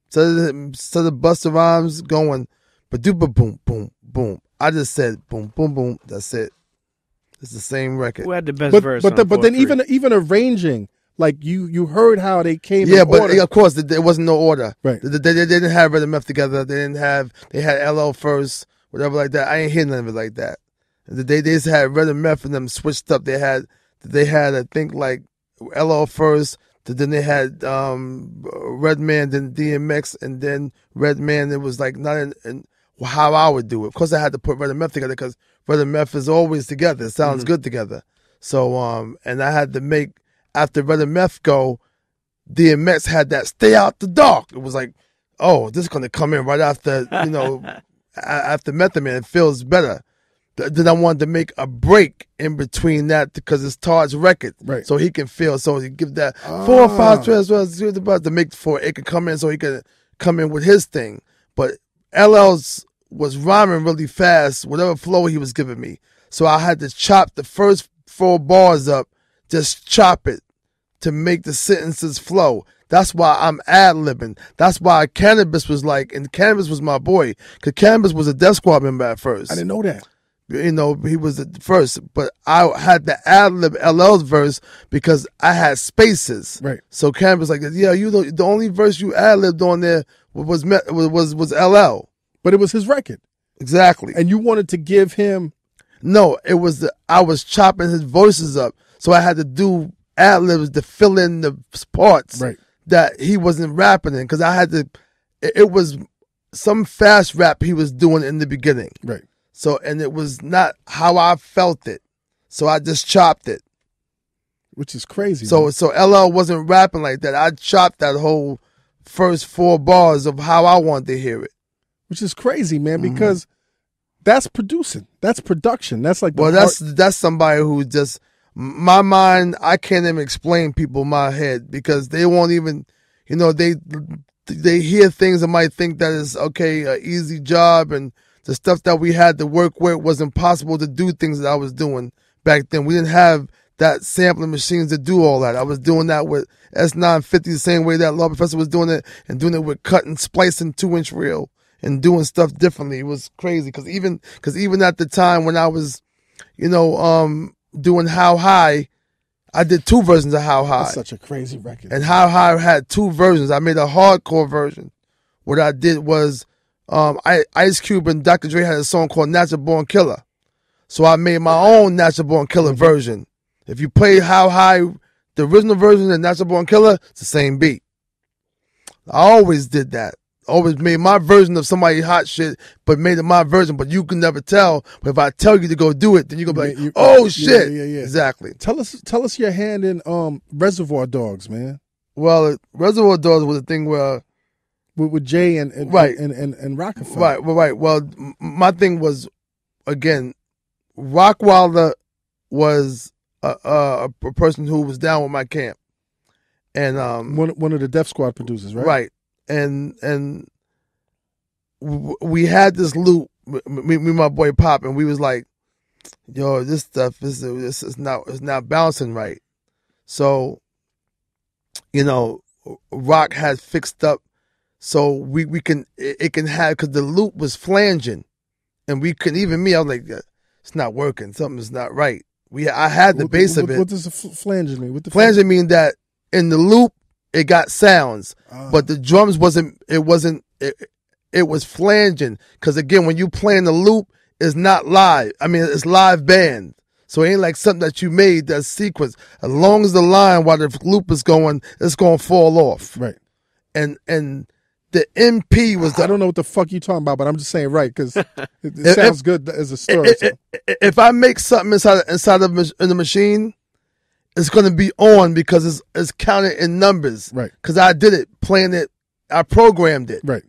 So the Busta Rhymes going ba-do-ba-boom, boom, boom. I just said boom, boom, boom. That's it. It's the same record.
Who had the best verse?
But then even arranging, like you heard how they came.
Yeah,
in
but
order.
of course there wasn't no order.
Right.
They didn't have Red and Meth together. They had LL first, whatever like that. I ain't hear none of it like that. They just had Red and Meth and them switched up. They had I think like LL first. Then they had Redman, then DMX, and then Redman. It was like not in how I would do it. Of course, I had to put Red and Meth together because Red and Meth is always together. It sounds good together. So, and I had to make, after Red and Meth go, DMX had that Stay Out the Dark. It was like, oh, this is going to come in right after, you know, after Method Man. It feels better. Then I wanted to make a break in between that because it's Todd's record,
right?
So he can feel. So he give that 4 or 5 tracks to make for it can come in, so he can come in with his thing. But LL's was rhyming really fast, whatever flow he was giving me. So I had to chop the first 4 bars up, just chop it to make the sentences flow. That's why I'm ad-libbing. That's why Cannabis was like, and Cannabis was my boy, because Cannabis was a Death Squad member at first.
I didn't know that.
You know, he was the first, but I had to ad-lib LL's verse because I had spaces.
Right.
So Cannabis like, yeah, the only verse you ad-libbed on there was LL.
But it was his record.
Exactly.
And you wanted to give him.
No, it was I was chopping his voices up, so I had to do ad libs to fill in the parts that he wasn't rapping in, because I had to. It was some fast rap he was doing in the beginning,
right?
So, and it was not how I felt it, so I just chopped it,
which is crazy.
So,
man.
so LL wasn't rapping like that. I chopped that whole first 4 bars of how I wanted to hear it,
which is crazy, man, because that's producing, that's production, that's like
that's somebody who just my mind. I can't even explain people in my head because they won't even, they hear things and might think that it's okay, an easy job, and the stuff that we had to work with was impossible to do things that I was doing back then. We didn't have that sampling machines to do all that. I was doing that with S950 the same way that Law Professor was doing it, and doing it with cutting, splicing 2-inch reel and doing stuff differently. It was crazy because even at the time when I was, doing How High, I did 2 versions of How High.
That's such a crazy record.
And How High had 2 versions. I made a hardcore version. What I did was, Ice Cube and Dr. Dre had a song called Natural Born Killer. So I made my own Natural Born Killer version. If you play How High, the original version and Natural Born Killer, it's the same beat. I always did that. Always made my version of somebody hot shit, but made it my version, but you can never tell. But if I tell you to go do it, then you're going to be like, oh, shit.
Yeah.
Exactly.
Tell us your hand in Reservoir Dogs, man.
Well, Reservoir Dogs was a thing where...
With Jay and Rockefeller.
Right. Well, my thing was, again, Rockwilder was a person who was down with my camp, and
one of the Def Squad producers, right?
Right, and we had this loop. Me and my boy Pop, and we was like, "Yo, this stuff is not bouncing right." So, Rock had fixed up. So it can have, because the loop was flanging, and we couldn't, even me, I was like, it's not working. Something's not right. I had the base of it.
What does the flanging mean? What the
flanging mean? That in the loop, it got sounds, but the drums it was flanging. Because again, when you play in the loop, it's not live. I mean, it's live band. So it ain't like something that you made that's sequence. As long as the line while the loop is going, it's going to fall off.
Right.
And the MP was...
I don't know what the fuck you talking about, but I'm just saying right, because it sounds good as a story.
If I make something inside of the machine, it's going to be on because it's counted in numbers.
Right.
Because I did it, playing it, I programmed it.
Right.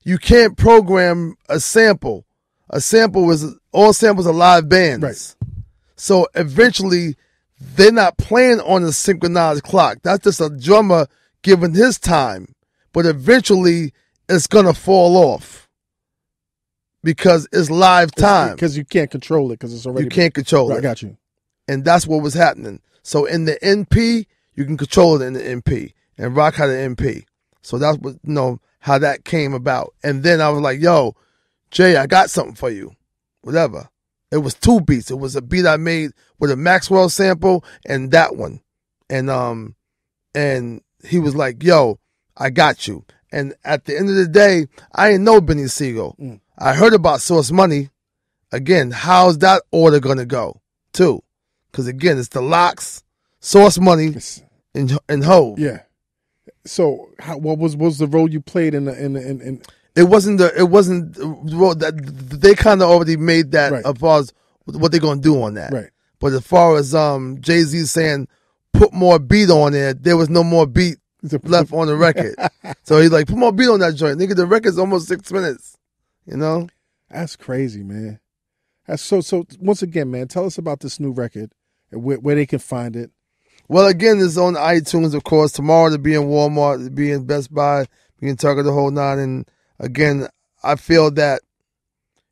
You can't program a sample. A sample all samples are live bands.
Right.
So eventually, they're not playing on a synchronized clock. That's just a drummer giving his time. But eventually, it's going to fall off because it's live time.
Because you can't control it because it's already...
You can't control it.
I got you.
And that's what was happening. So in the NP, you can control it in the NP. And Rock had an NP. So that's what, how that came about. And then I was like, yo, Jay, I got something for you. Whatever. It was 2 beats. It was a beat I made with a Maxwell sample and that one. And he was like, yo, I got you. And at the end of the day, I didn't know Benny Siegel. I heard about Source Money. Again, how's that order going to go, too? Because, again, it's the Locks, Source Money, and Hove.
Yeah. So, what was the role you played in?
It wasn't the role that they kind of already made that as far as what they're going to do on that.
Right.
But as far as Jay-Z saying, put more beat on there was no more beat left on the record. So he's like, put more beat on that joint. Nigga, the record's almost 6 minutes.
That's crazy, man. That's so once again, man, tell us about this new record and where they can find it.
Well, again, it's on iTunes, of course. Tomorrow it'll be in Walmart, it'll be in Best Buy, be in Target, the whole nine. And again, I feel that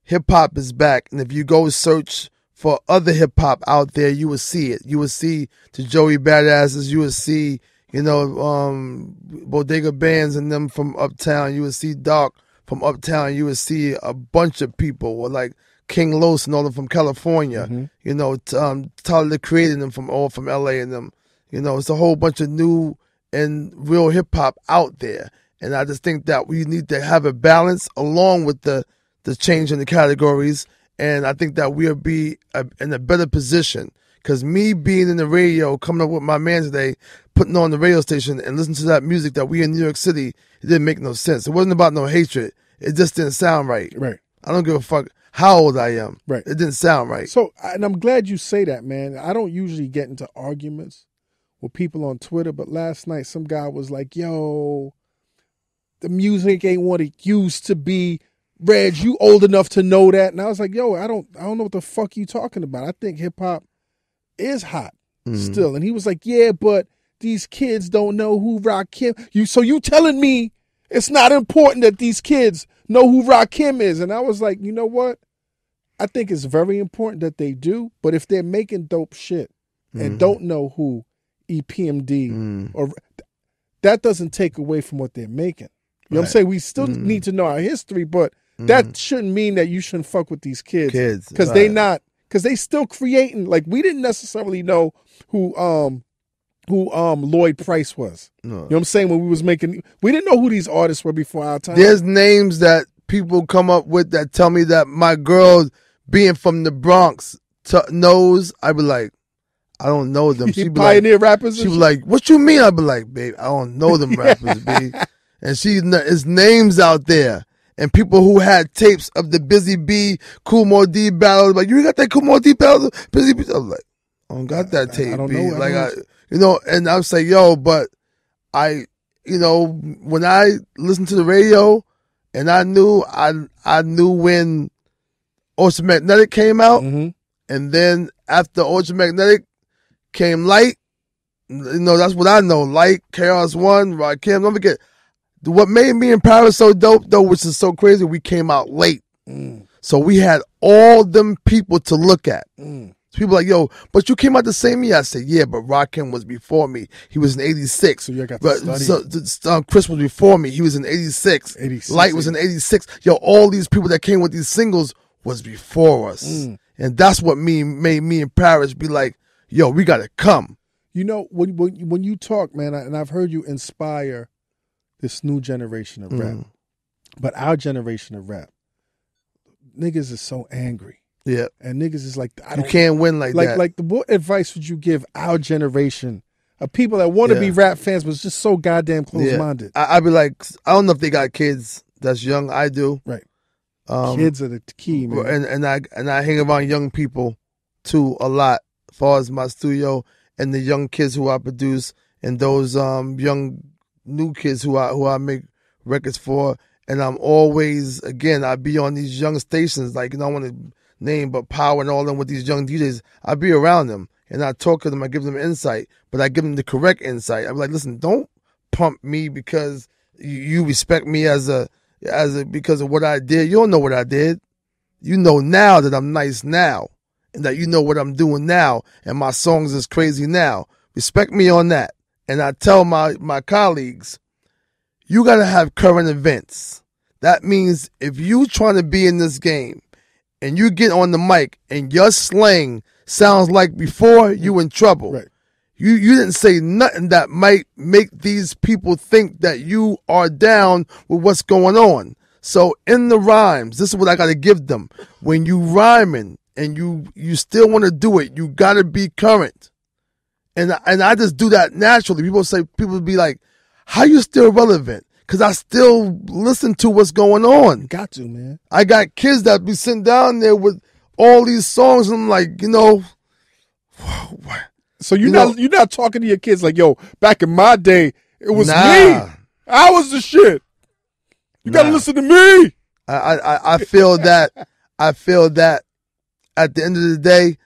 hip-hop is back. And if you go search for other hip-hop out there, you will see it. You will see the Joey Badasses. You will see, Bodega Bands and them from Uptown. You will see Doc from Uptown. You will see a bunch of people, like King Los and all them from California. Tyler the Creator and them from LA and them. It's a whole bunch of new and real hip hop out there. And I just think that we need to have a balance along with the the change in the categories, and I think that we'll be in a better position. Because me being in the radio, coming up with my man today, putting on the radio station and listening to that music that we in New York City, it didn't make no sense. It wasn't about no hatred. It just didn't sound right.
Right.
I don't give a fuck how old I am.
Right.
It didn't sound right.
So, and I'm glad you say that, man. I don't usually get into arguments with people on Twitter, but last night some guy was like, yo, the music ain't what it used to be. Reg, you old enough to know that. And I was like, yo, I don't know what the fuck you talking about. I think hip hop is hot still. And he was like, yeah, but these kids don't know who Rakim. So you telling me it's not important that these kids know who Rakim is? And I was like, you know what? I think it's very important that they do. But if they're making dope shit and don't know who EPMD or that doesn't take away from what they're making. You know what I'm saying? We still need to know our history, but that shouldn't mean that you shouldn't fuck with these kids. Because they still creating. Like, we didn't necessarily know who Lloyd Price was. No. You know what I'm saying? When we was making, we didn't know who these artists were before our time.
There's names that people come up with that tell me that my girl being from the Bronx knows. I be like, I don't know them. She be
pioneer rappers.
She be like, what you mean? I be like, babe, I don't know them rappers, B. And it's names out there. And people who had tapes of the Busy B, Kool Moe Dee battles, like, you got that Kool Moe Dee battle? Busy B? I was like, I don't got that tape,
I don't
B.
know.
And I was like, yo, but when I listened to the radio and I knew when Ocean Magnetic came out, and then after Ocean Magnetic came Light, that's what I know. Light, Chaos One, Rakim, don't forget. What made me in Paris so dope, though, which is so crazy, we came out late. So we had all them people to look at. So people like, yo, but you came out the same year. I said, yeah, but Rakim was before me. He was in 86.
So you got to
study. Chris was before me. He was in 86. Light was in 86. Yo, all these people that came with these singles was before us. And that's what made me in Paris be like, yo, we got to come.
You know, when you talk, man, and I've heard you inspire this new generation of rap. But our generation of rap, niggas is so angry.
Yeah.
And niggas is like,
you can't win like that.
Like, what advice would you give our generation of people that want to be rap fans but just so goddamn close-minded?
I'd be like, I don't know if they got kids that's young. I do.
Right. Kids are the key, man.
And I hang around young people, too, a lot, as far as my studio and the young kids who I produce and those young new kids who I make records for, and I'm always, again, I be on these young stations, like, I want to name, but Power and all them with these young DJs. I be around them, and I talk to them, I give them insight, but I give them the correct insight. I'm like, listen, don't pump me because you respect me because of what I did. You don't know what I did. You know now that I'm nice now, and that you know what I'm doing now, and my songs is crazy now. Respect me on that. And I tell my colleagues, you got to have current events. That means if you trying to be in this game and you get on the mic and your slang sounds like before, you in trouble.
Right.
You didn't say nothing that might make these people think that you are down with what's going on. So in the rhymes, this is what I got to give them. When you rhyming and you still want to do it, you got to be current. And I just do that naturally. People be like, how you still relevant? Because I still listen to what's going on.
Got to, man.
I got kids that be sitting down there with all these songs, and I'm like,
So you're not talking to your kids like, yo, back in my day, it was me. I was the shit. You gotta listen to me.
I feel that. I feel that at the end of the day,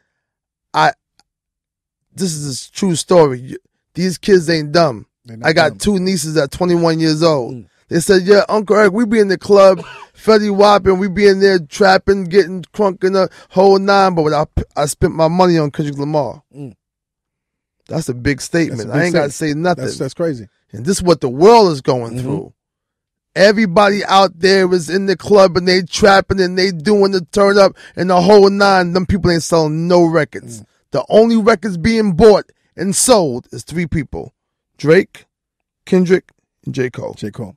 this is a true story. These kids ain't dumb. I got two nieces at 21 years old. They said, yeah, Uncle Eric, we be in the club, Fetty Wap, and we be in there trapping, getting crunk in the whole nine, but I spent my money on Kendrick Lamar. That's a big statement. I ain't got to say nothing.
That's crazy.
And this is what the world is going through. Everybody out there is in the club and they trapping and they doing the turn up and the whole nine. Them people ain't selling no records. The only records being bought and sold is three people: Drake, Kendrick, and J. Cole.
J. Cole.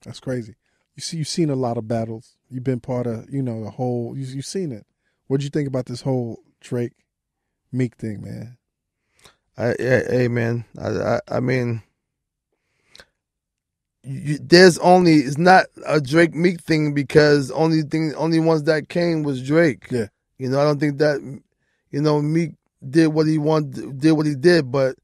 That's crazy. you've seen a lot of battles. You've been part of, the whole. You've seen it. What do you think about this whole Drake Meek thing, man?
Hey, man. I mean, it's not a Drake Meek thing because only ones that came was Drake.
Yeah.
I don't think that, Meek did what he did, but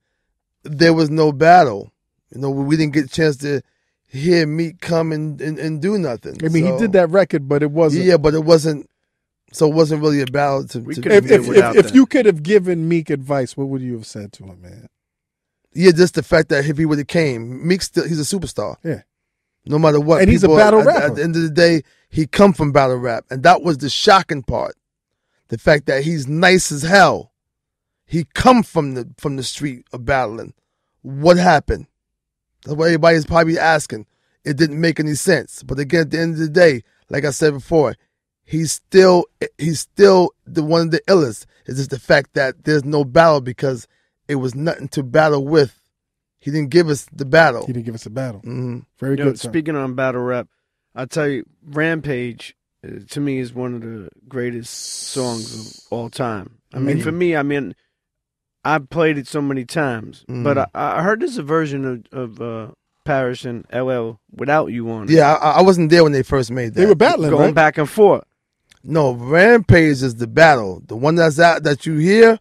there was no battle. We didn't get a chance to hear Meek come and do nothing.
I mean, he did that record, but it wasn't.
Yeah, but it wasn't. So it wasn't really a battle.
If you could have given Meek advice, what would you have said to him, man?
Yeah, just the fact that if he would have came, he's a superstar.
Yeah.
No matter what.
And he's a battle rapper.
At the end of the day, he come from battle rap. And that was the shocking part. The fact that he's nice as hell. He come from the street of battling. What happened? That's what everybody's probably asking. It didn't make any sense. But again, at the end of the day, like I said before, he's still the one of the illest. It's just the fact that there's no battle because it was nothing to battle with. He didn't give us the battle.
He didn't give us a battle.
Mm-hmm.
Very good.
Speaking on battle rap, I tell you, Rampage to me is one of the greatest songs of all time. I mean, for me, I've played it so many times, but I heard there's a version of Paris and LL without you on it.
Yeah, I wasn't there when they first made that.
They were battling,
going back and forth.
No, Rampage is the battle. The one that's out that you hear,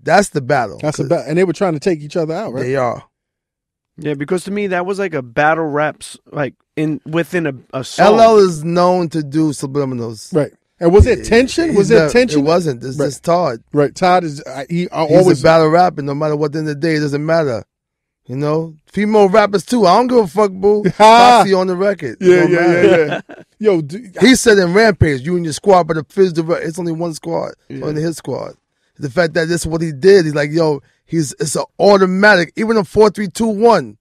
that's the battle.
That's the battle, and they were trying to take each other out, right?
They are.
Yeah, because to me that was like a battle raps, like within a song.
LL is known to do subliminals,
right? And was it tension? Was it tension?
It wasn't. This is Todd.
Right, Todd is
He's
always
a battle rapper. No matter what, at the end of the day, it doesn't matter. Female rappers too. I don't give a fuck, boo. Foxy on the record.
Yeah. Yo,
he said in Rampage, you and your squad, but it's only one squad. It's only his squad. The fact that this is what he did, he's like, yo, it's an automatic. Even a 4-3-2-1.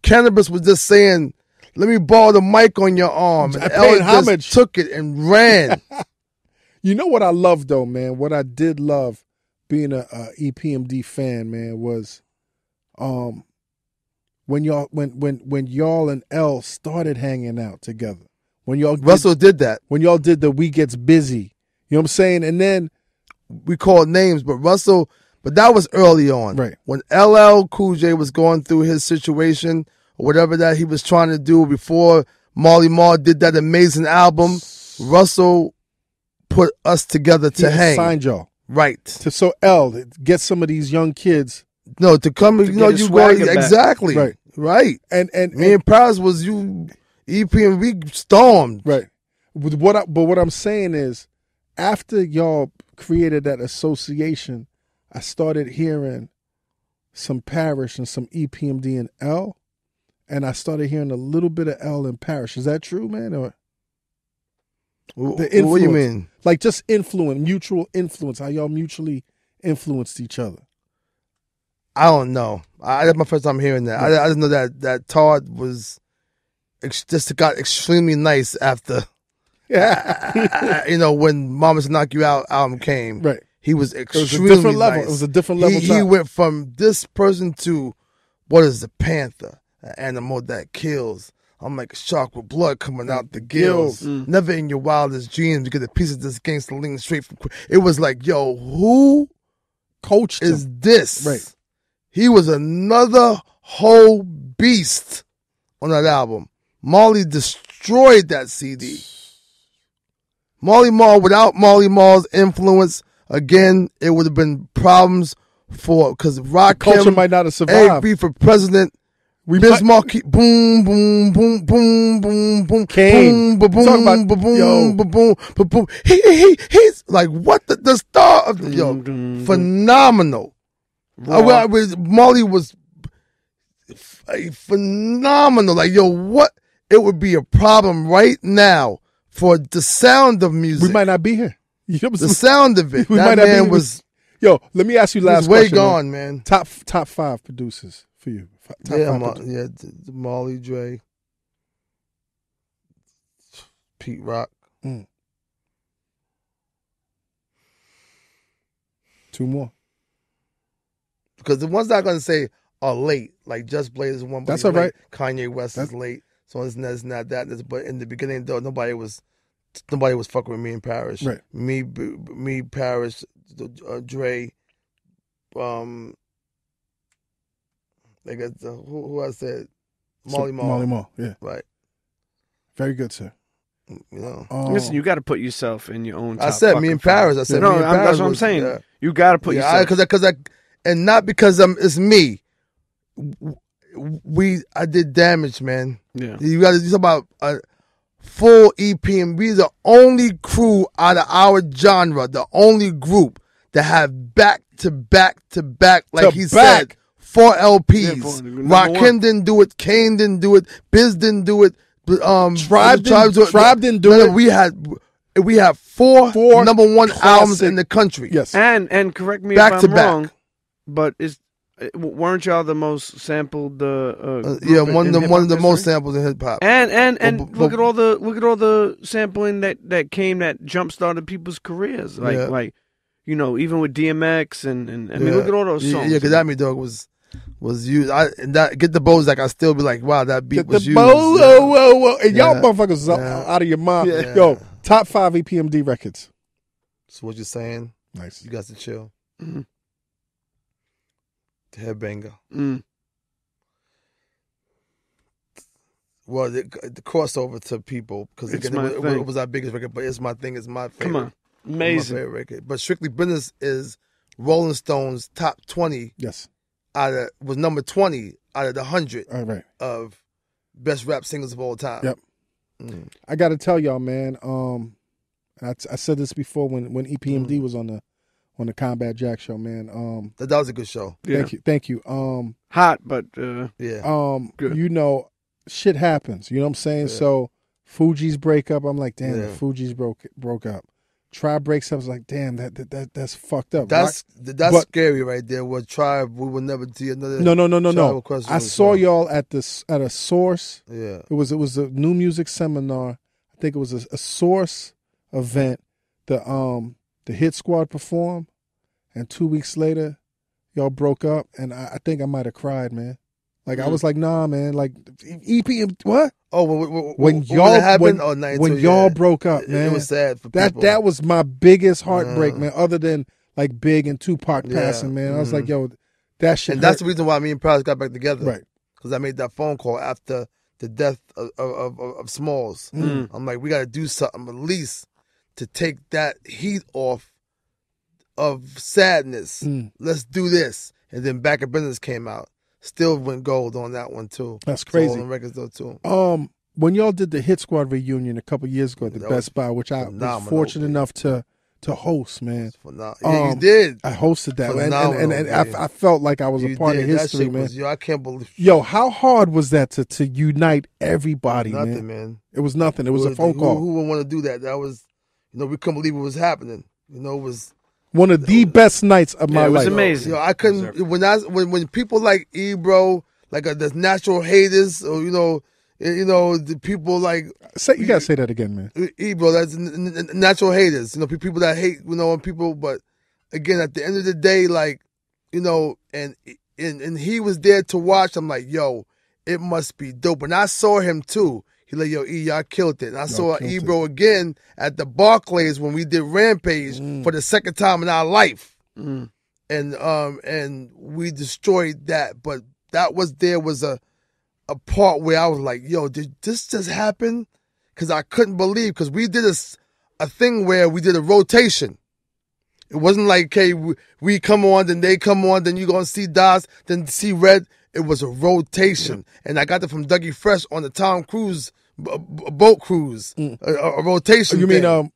Cannabis was just saying, let me borrow the mic on your arm. And
paying homage.
Just took it and ran.
You know what I love though, man? What I did love being a EPMD fan, man, was when y'all and L started hanging out together. When
Russell did that.
When y'all did the We Gets Busy. You know what I'm saying? And then
we called names, but that was early on.
Right.
When LL Cool J was going through his situation or whatever that he was trying to do before Marley Marl did that amazing album, Russell put us together to hang.
Signed y'all.
Right.
So L, get some of these young kids.
No, to come, you go exactly. Right.
And
me and Prowse was EP and we stormed.
Right. But what I'm saying is, after y'all created that association, I started hearing some Parish and some EPMD and L, and I started hearing a little bit of L and Parish. Is that true, man? Or the influence?
What do you mean?
Like just mutual influence, how y'all mutually influenced each other.
I don't know. That's my first time hearing that. I just know that Todd was just got extremely nice after, when Mama's Knock You Out album came.
Right.
He was extremely
It was a different level.
nice.
It was a different level.
He went from this person to what is the panther, an animal that kills. I'm like a shark with blood coming out the gills. Never in your wildest dreams you get a piece of this gangster lean straight from. It was like, yo, who
coached
is this?
Right.
He was another whole beast on that album. Marley destroyed that CD. Marley Marl, without Marley Marl's influence, again, it would have been problems because
culture might not have survived.
AB for president. Bismarck keep boom, boom, boom, boom, boom, boom,
Kane.
boom, boom, boom, boom, boom, boom, boom, boom. He's like what the star of the phenomenal. Marley was phenomenal. Like what? It would be a problem right now for the sound of music.
We might not be here.
The sound of it.
We
that
might not
man
be.
Was.
Yo, let me ask you last
way
question.
Gone, man.
Top 5 producers for you.
Marley, Dre, Pete Rock.
2 more.
Because the ones that I'm going to say are late. Like Just Blaze is one.
That's all right.
Kanye West is late. So it's not that. But in the beginning, though, nobody was fucking with me in Paris.
Right.
Me, Paris, Deray, I guess who I said, Molly Mall.
Yeah.
Right.
Very good, sir.
You know.
Listen, you got to put yourself in your own.
I
top
said me in
fucking
Paris.
five.
I said
no,
me in Paris.
that's what I'm saying.
Yeah.
You got to put yourself.
Because and not because it's me. I did damage, man.
Yeah.
You got to do about a full EPM. We the only crew out of our genre, the only group that have back to back, like he said, 4 LPs. Rakim didn't do it. Kane didn't do it. Biz didn't do it.
Tribe didn't do it.
We had four number one albums in the country.
Yes.
And correct me
Back
if
to
I'm
back.
wrong, but weren't y'all the most sampled?
One of the most samples in hip hop.
And look at all the sampling that came that jump started people's careers. Like even with DMX and I mean look at all those songs.
Yeah, because that me dog was used. Get the Bows, like I still be like, wow, that beat was used.
Whoa. And y'all motherfuckers is out of your mind.
Yeah.
Yo, top 5 EPMD records.
So what you're saying?
Nice.
You got to chill.
Mm-hmm.
The Headbanger.
Mm.
Well, the crossover to people, because again, it was our biggest record, but It's My Thing is my favorite.
Come on. Amazing.
My favorite record. But Strictly Business is Rolling Stone's top 20.
Yes.
Was number 20 out of the 100
right.
of best rap singles of all time.
Yep. I got to tell y'all, man. I said this before when EPMD was on the Combat Jack show, man.
That was a good show.
Thank you.
Hot, but
yeah.
Good.
Shit happens. You know what I'm saying?
Yeah.
So Fuji's break up. I'm like, damn,
Yeah.
Fuji's broke up. Tribe breaks up. I was like, damn, that's fucked up.
That's scary right there. What Tribe, we will never see another.
No. I saw y'all at a Source.
Yeah.
It was a new music seminar. I think it was a Source event. The Hit Squad performed, and 2 weeks later, y'all broke up, and I think I might have cried, man. Like I was like, nah, man. Like EPM, what?
Oh,
when y'all broke up, man.
It was sad for people.
That was my biggest heartbreak, man. Other than like Big and Tupac passing, man. I was like, yo, that shit.
And that's the reason why me and Prowse got back together,
right?
Because I made that phone call after the death of Smalls. I'm like, we got to do something at least to take that heat off of sadness. Let's do this. And then Back in Business came out. Still went gold on that one too.
That's crazy.
So on records though too.
When y'all did the Hit Squad reunion a couple years ago at the Best Buy, which I was fortunate enough to host, man.
Yeah, you did.
I hosted that, and I felt like I was a part of history, man.
I can't believe.
Yo, how hard was that to unite everybody,
nothing, man?
It was nothing. It was a phone call.
Who would want to do that? That was, we couldn't believe it was happening. It was
one of the best nights of my life.
It was amazing.
I couldn't when people like Ebro, like the natural haters, or the people like
you gotta say that again, man.
Ebro, that's natural haters. People that hate, people. But again, at the end of the day, like, and he was there to watch. I'm like, yo, it must be dope. And I saw him too. He like, yo, y'all killed it. And I saw Ebro again at the Barclays when we did Rampage for the second time in our life. And we destroyed that. But there was a part where I was like, yo, did this just happen? Because I couldn't believe, because we did a thing where we did a rotation. It wasn't like, okay, we come on, then they come on, then you going to see Daz, then see Red. It was a rotation. And I got that from Dougie Fresh on the Tom Cruise boat cruise, a rotation.
You mean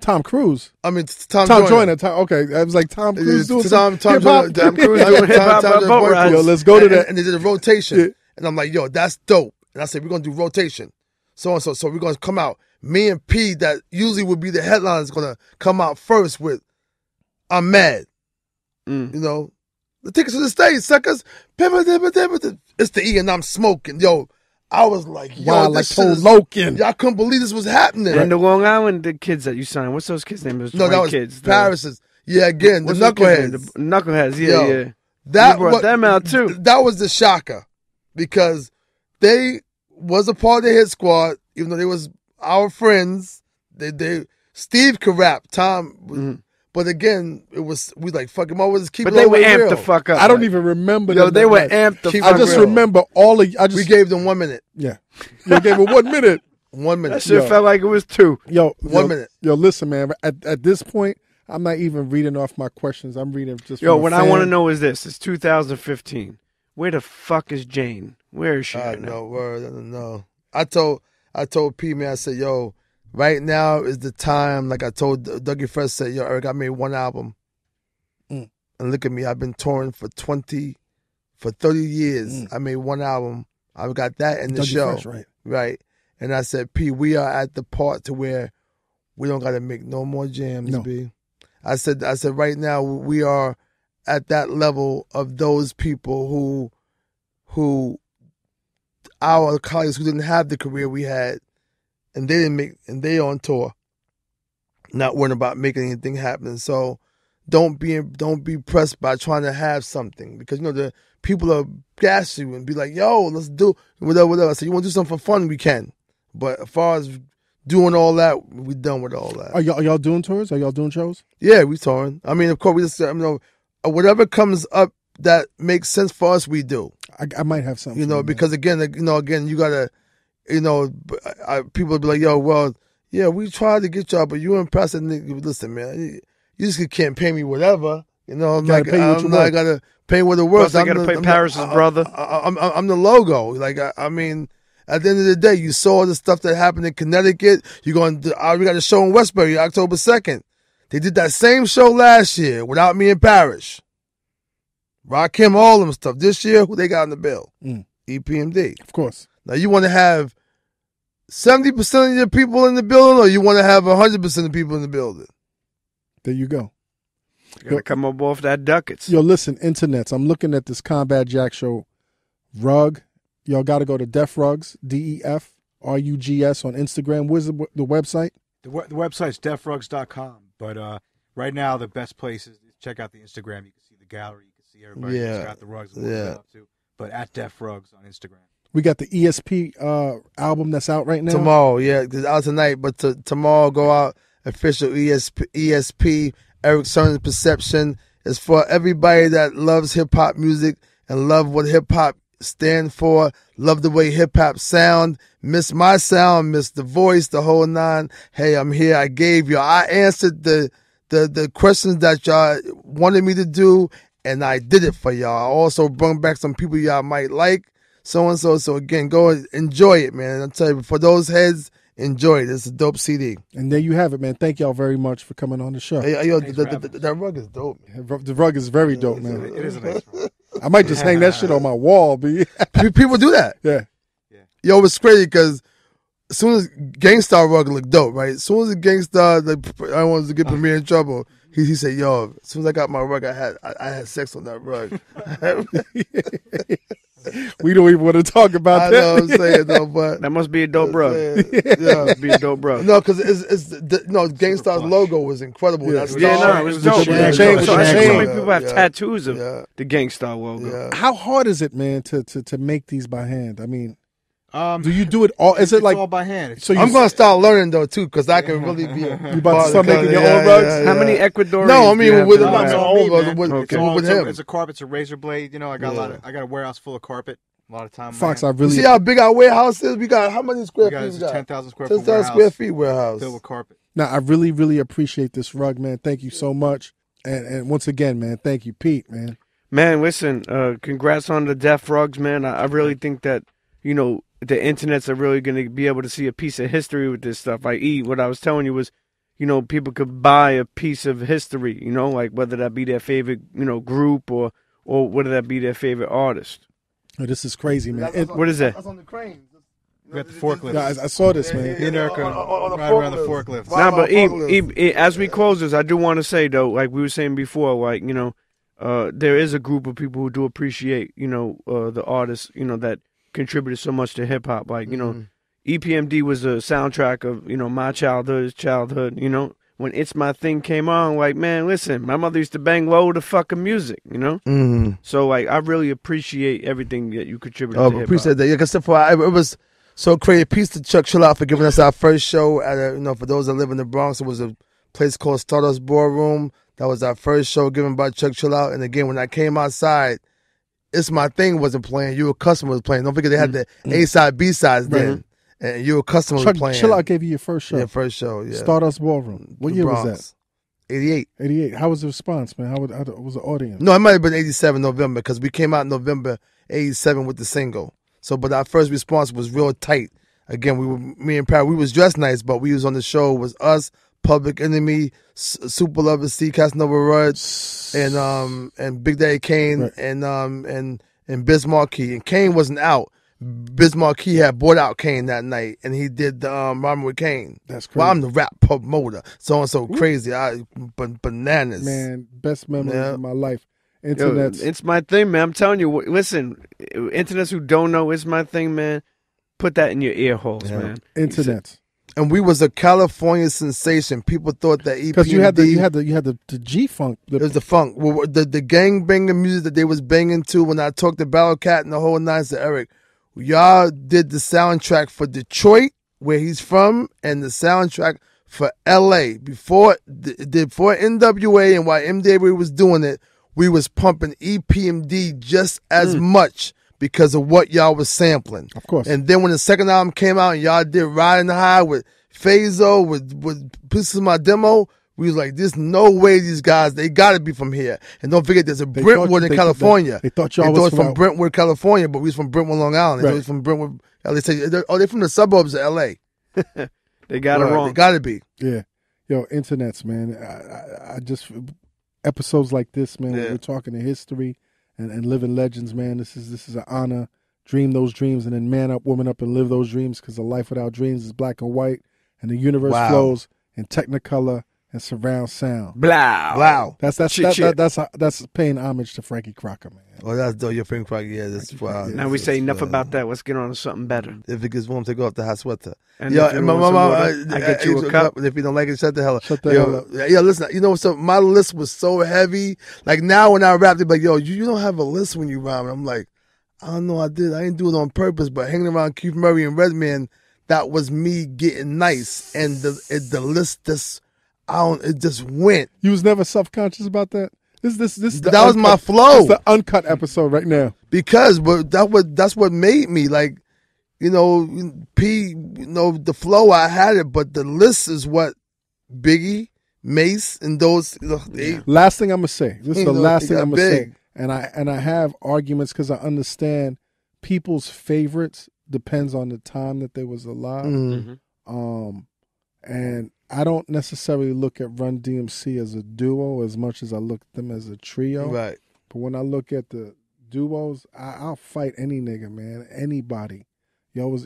Tom Cruise?
I mean Tom
Joyner. Okay, I was like Tom Cruise doing
Tom Cruise doing hip-hop boat rides.
Yo, let's go to that.
And they did a rotation. And I'm like, yo, that's dope. And I said, we're going to do rotation. So we're going to come out. Me and P, that usually would be the headlines, going to come out first with I'm Mad. The tickets to the stage, suckers. It's the E and I'm smoking. Yo, I was like, yo,
wow, like Loken.
Y'all couldn't believe this was happening.
And the Long Island, the kids that you signed, what's those kids' names?
No, that was
kids.
Paris's. Yeah, again, the Knuckleheads.
The Knuckleheads, yeah.
That
you brought them out too.
That was the shocker, because they was a part of the hit squad, even though they was our friends. Steve could rap, Tom, but again, we like fuck him over. Keep
But
it
they
all
were
the way
amped
real.
the fuck up.
I don't even remember.
Yo,
them
they
that
were
night.
amped the fuck
I just
real.
remember all of.
We gave them 1 minute.
Yeah, we gave it 1 minute.
1 minute.
That shit felt like it was 2.
Yo,
1 minute.
Yo, listen, man. At this point, I'm not even reading off my questions. I'm reading just.
Yo,
from a
what I
fan.
want to know is this. It's 2015. Where the fuck is Jane? Where is she right now?
No word. No. I told P, man. I said, yo, right now is the time. Like I told Dougie Fresh, said, yo, Eric, I made 1 album. And look at me. I've been touring for 30 years. I made 1 album. I've got that in the
Dougie
show.
Fresh, right.
Right. And I said, P, we are at the part to where we don't got to make no more jams,
No.
B. I said, right now we are at that level of those people who our colleagues who didn't have the career we had, and they didn't make, and they on tour, not worrying about making anything happen. So don't be pressed by trying to have something, because the people are gas you and be like, yo, let's do whatever. I said, you want to do something for fun, we can. But as far as doing all that, we done with all that.
Are y'all doing tours? Are y'all doing shows?
Yeah, we touring. I mean, of course, we just whatever comes up that makes sense for us, we do.
I might have something.
Because again, you gotta, people be like, yo, well, yeah, we tried to get y'all, but you impressed. And listen, man, you just can't pay me whatever. I'm not gotta pay what it worth.
Plus, I gotta pay Paris's brother.
I'm the logo. Like I mean, at the end of the day, you saw the stuff that happened in Connecticut. We got a show in Westbury, October 2nd. They did that same show last year without me and Parrish. Rakim, all them stuff. This year, who they got in the bill? EPMD.
Of course.
Now, you want to have 70% of your people in the building, or you want to have 100% of the people in the building?
There you go.
You gotta come up off that ducats.
Yo, listen, internets. I'm looking at this Combat Jack Show rug. Y'all got to go to Def Rugs, DEFRUGS on Instagram. Where's the website?
The website's defrugs.com. But right now, the best place is check out the Instagram. You can see the gallery. You can see everybody who's got the rugs. Up to. But at Def Rugs on Instagram.
We got the ESP album that's out right now.
Tomorrow, yeah, it's out tonight. But tomorrow, go out, official ESP, Erick Sermon's Perception. It's for everybody that loves hip-hop music and love what hip-hop stand for, love the way hip-hop sound, miss my sound, miss the voice, the whole nine. Hey, I'm here. I answered the questions that y'all wanted me to do, and I did it for y'all. I also brought back some people y'all might like, so and so. So again, go and enjoy it, man. And I'll tell you, for those heads, enjoy it. It's a dope CD.
And there you have it, man. Thank y'all very much for coming on the show.
Hey, yo, that rug is dope, man.
The rug is very dope, man.
It is a nice rug.
I might just hang that shit on my wall, B.
People do that.
Yeah.
Yo, it's crazy because as soon as Gangstar rug looked dope, right? As soon as the Gangstar, I wanted to get Premier in trouble. He said, "Yo, as soon as I got my rug, I had sex on that rug."
We don't even want to talk about
I
that.
know what I'm saying though, but
that must be a dope rug.
Yeah,
must be a dope rug.
No, because Gangstar's logo was incredible.
Yeah.
That's
It was dope.
The
Yeah,
chain-
so
the chain.
many people have
Yeah.
tattoos of
Yeah.
the Gangstar logo.
How hard is it, man, to make these by hand? I mean,
Do
you do it all? Is it
it's
like
all by hand?
So
I'm gonna start learning though too, because I can really be.
You about to start making your own rugs?
How many Ecuadorians?
No, I
do you
mean
have
with
to
not
buy?
my own rugs, with him.
It's a carpet. It's a razor blade. I got I got a warehouse full of carpet. A lot of time.
Fox? I
You
really
see how big our warehouse is? We got how many square feet?
It's
We
a
got
10,000 square foot
10,000 square feet warehouse.
filled with carpet.
Now, I really, really appreciate this rug, man. Thank you so much. And once again, man, thank you, Pete, man.
Man, listen, congrats on the Def Rugs, man. I really think that, the internets are really going to be able to see a piece of history with this stuff. What I was telling you was, people could buy a piece of history, like whether that be their favorite, group or whether that be their favorite artist.
Oh, this is crazy, man.
What is that?
That's on the crane.
We got the forklift.
Yeah, I saw this, man.
Me and Eric
on the
ride around the
forklift.
forklift.
Nah, but
forklift.
as we close this, I do want to say though, like we were saying before, there is a group of people who do appreciate, the artists, that contributed so much to hip hop. Like, EPMD was a soundtrack of, my childhood, when It's My Thing came on, like, man, listen, my mother used to bang low the fucking music, So, like, I really appreciate everything that you contributed to hip hop.
Appreciate that. Yeah, because it was So crazy. Peace to Chuck Chill Out for giving us our first show at for those that live in the Bronx, it was a place called Stardust Ballroom. That was our first show given by Chuck Chill Out. And again, when I came outside, It's My Thing wasn't playing. You a Customer was playing. Don't forget they had the A-side, B-sides then. And You a Customer was playing.
Chill Out gave you your first show.
Yeah, first show, yeah.
Stardust Ballroom. What year was that?
88.
88. How was the response, man? How was the audience?
No, it might have been 87 November because we came out in November 87 with the single. So, but our first response was real tight. Again, me and Pat, we was dressed nice, but we was on the show. It was us, Public Enemy, Super Lover, C, Casanova Rudd, and Big Daddy Kane, right. and Biz Markie. And Kane wasn't out. Biz Markie had bought out Kane that night, and he did the Rhyme with Kane.
That's crazy.
Well, I'm the rap promoter, so crazy. Bananas.
Man, best memory of my life. Internet.
It's My Thing, man. I'm telling you. Listen, internets who don't know It's My Thing, man, put that in your ear holes, man.
Internet.
And we was a California sensation. People thought that EPMD,
because you had the G funk.
It was the funk. The gang banging music that they was banging to. When I talked to Battle Cat and the whole nine to Eric, y'all did the soundtrack for Detroit, where he's from, and the soundtrack for LA. Before NWA and while MDA was doing it, we was pumping EPMD just as much because of what y'all was sampling.
Of course.
And then when the second album came out and y'all did Riding High with Phaso, with pieces of my demo, we was like, there's no way these guys, they got to be from here. And don't forget, there's a Brentwood in California.
They thought y'all was
from Brentwood, California, but we was from Brentwood, Long Island.
Right.
They was from Brentwood. They say, they're from the suburbs of LA.
They got it wrong.
They got to be.
Yeah. Yo, internets, man. I just, episodes like this, man, we're talking to history and living legends, man. This is an honor. Dream those dreams and then man up, woman up, and live those dreams, because a life without dreams is black and white, and the universe flows in Technicolor and surround sound.
Wow.
That's paying homage to Frankie Crocker, man.
Oh, that's dope. Your Frankie Crocker, yeah, that's wild.
Now we say enough about that. Let's get on to something better.
If it gets warm, take off the hot sweater.
And my mama, I get you a cup.
And if you don't like it, shut the hell up.
Shut the hell up.
Yeah, listen, so my list was so heavy. Like now when I rap, they're like, yo, you don't have a list when you rhyme. And I'm like, I don't know, I didn't do it on purpose, but hanging around Keith Murray and Redman, that was me getting nice. And the list just, it just went.
You was never self-conscious about that? This
that was my flow.
It's the uncut episode right now.
But that's what made me, like, the flow, I had it, but the list is what Biggie, Mace, and those.
Last thing I'm gonna say. This is the last thing I'm gonna say. And I have arguments because I understand people's favorites depends on the time that they was alive.
Mm-hmm.
And I don't necessarily look at Run DMC as a duo as much as I look at them as a trio.
Right.
But when I look at the duos, I'll fight any nigga, man, anybody. Yo,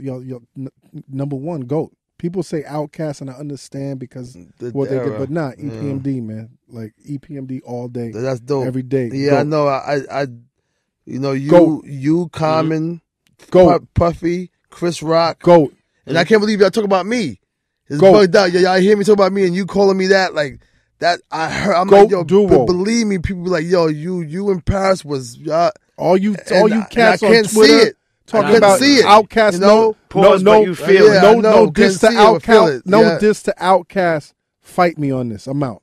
number one, GOAT. People say Outkast, and I understand because what they did, but not EPMD, man. Like EPMD all day.
That's dope.
Every day.
Yeah,
GOAT.
I know.
GOAT.
You, Common,
GOAT.
Puffy, Chris Rock,
GOAT.
And I can't believe y'all talk about me. It's
GOAT.
bugged out. Y'all hear me talk about me, and you calling me that like that. I heard. I'm
GOAT
like, yo,
duo.
believe me. People be like, yo, you in Paris was
all you cats
I
on
can't
Twitter.
see it.
Talking about Outkast, no diss to Outkast, diss to Outkast. Fight me on this. I'm out.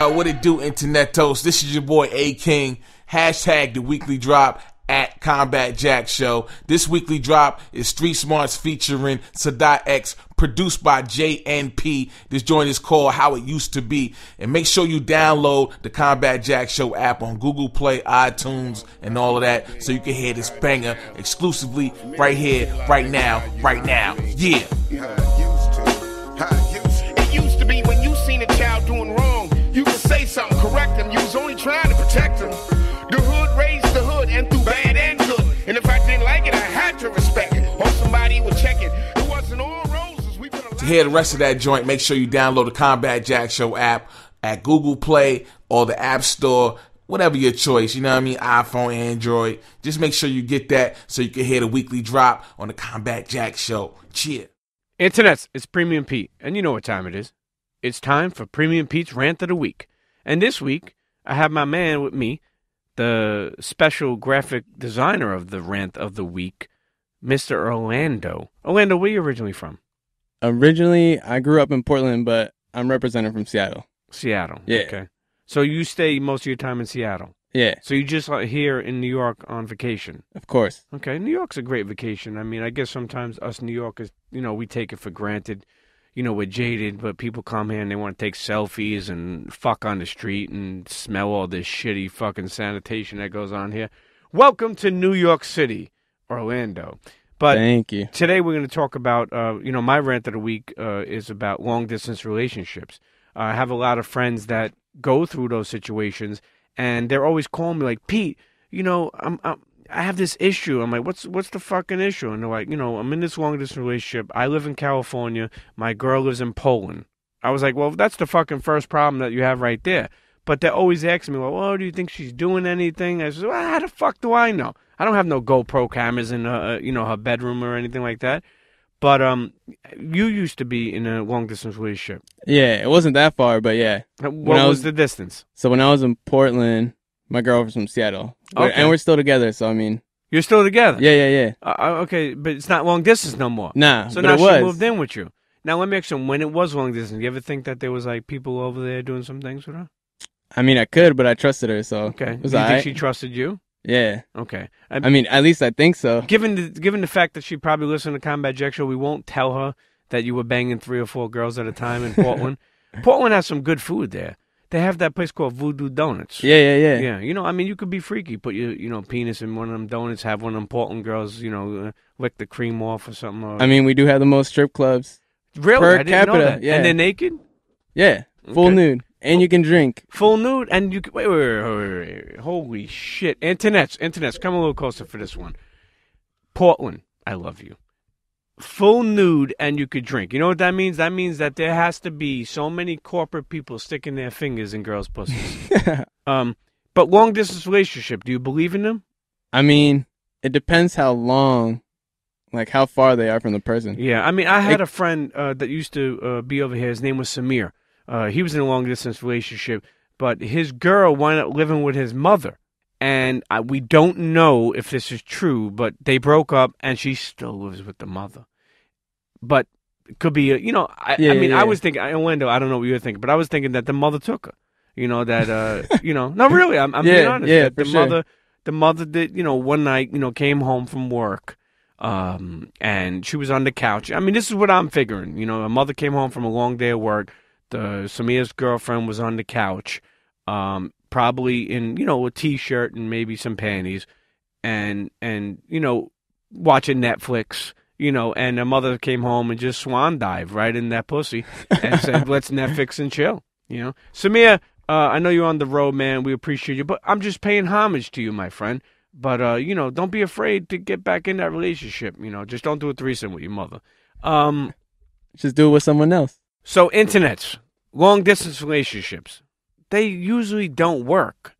What it do, Internet Toast? This is your boy A King. Hashtag the weekly drop at Combat Jack Show. This weekly drop is Street Smarts featuring Sadat X, produced by JNP. This joint is called How It Used to Be. And make sure you download the Combat Jack Show app on Google Play, iTunes, and all of that so you can hear this banger exclusively right here, right now. Yeah.
It used to be when you seen a child doing wrong, you could say something, correct them. You was only trying to protect them. The hood raised the hood and through bad and good. And if I didn't like it, I had to respect it. Or somebody would check it. It wasn't all roses.
To hear the rest of that joint, make sure you download the Combat Jack Show app at Google Play or the App Store, whatever your choice. You know what I mean? iPhone, Android. Just make sure you get that so you can hear the weekly drop on the Combat Jack Show. Cheer.
Internets, it's Premium Pete, and you know what time it is. It's time for Premium Pete's Rant of the Week. And this week, I have my man with me, the special graphic designer of the Rant of the Week, Mr. Orlando. Orlando, where are you originally from?
Originally, I grew up in Portland, but I'm representing from Seattle.
Seattle.
Yeah.
Okay. So you stay most of your time in Seattle.
Yeah.
So you just here in New York on vacation.
Of course.
Okay. New York's a great vacation. I mean, I guess sometimes us New Yorkers, we take it for granted. We're jaded, but people come here and they want to take selfies and fuck on the street and smell all this shitty fucking sanitation that goes on here. Welcome to New York City, Orlando. But
thank you.
Today we're going to talk about, my rant of the week is about long-distance relationships. I have a lot of friends that go through those situations, and they're always calling me like, Pete, I have this issue. I'm like, what's the fucking issue? And they're like, I'm in this long-distance relationship. I live in California. My girl lives in Poland. I was like, well, that's the fucking first problem that you have right there. But they're always asking me, well, do you think she's doing anything? I said, well, how the fuck do I know? I don't have no GoPro cameras in her bedroom or anything like that. But you used to be in a long-distance relationship.
Yeah, it wasn't that far, but yeah.
What was the distance?
So when I was in Portland, my girl was from Seattle.
Okay.
And we're still together, so I mean.
You're still together?
Yeah.
Okay, but it's not long distance no more.
Nah,
so
but
now
it
she
was.
moved in with you. Now let me ask you, when it was long distance, you ever think that there was like people over there doing some things with her?
I mean, I could, but I trusted her, so.
Okay.
It was
Do you
all
think
right.
she trusted you?
Yeah.
Okay.
I mean, at least I think so.
Given the fact that she probably listened to Combat Jack Show, we won't tell her that you were banging 3 or 4 girls at a time in Portland. Portland has some good food there. They have that place called Voodoo Donuts.
Yeah.
Yeah, you could be freaky. Put your penis in one of them donuts, have one of them Portland girls, lick the cream off or something. Or...
I mean, we do have the most strip clubs.
Really?
Per
I didn't
capita.
know that.
Yeah.
And they're naked?
Yeah. Full nude. And you can drink.
Full nude, and you can... Wait. Holy shit. Internets, come a little closer for this one. Portland, I love you. Full nude, and you could drink. You know what that means? That means that there has to be so many corporate people sticking their fingers in girls' pussies. But long-distance relationship, do you believe in them?
I mean, it depends how long, like how far they are from the person.
Yeah, I mean, I had a friend that used to be over here. His name was Samir. He was in a long-distance relationship, but his girl wound up living with his mother. And we don't know if this is true, but they broke up, and she still lives with the mother. But it could be, I was thinking, Orlando, I don't know what you were thinking, but I was thinking that the mother took her. No, really, I'm being honest.
Yeah,
that the mother did, one night, came home from work, and she was on the couch. I mean, this is what I'm figuring. A mother came home from a long day of work. Samir's girlfriend was on the couch, probably in, a T-shirt and maybe some panties, and watching Netflix, and the mother came home and just swan dived right in that pussy and said, let's Netflix and chill, Samir, I know you're on the road, man. We appreciate you, but I'm just paying homage to you, my friend. But, don't be afraid to get back in that relationship, just don't do a threesome with your mother.
Just do it with someone else.
So internets, long-distance relationships, they usually don't work,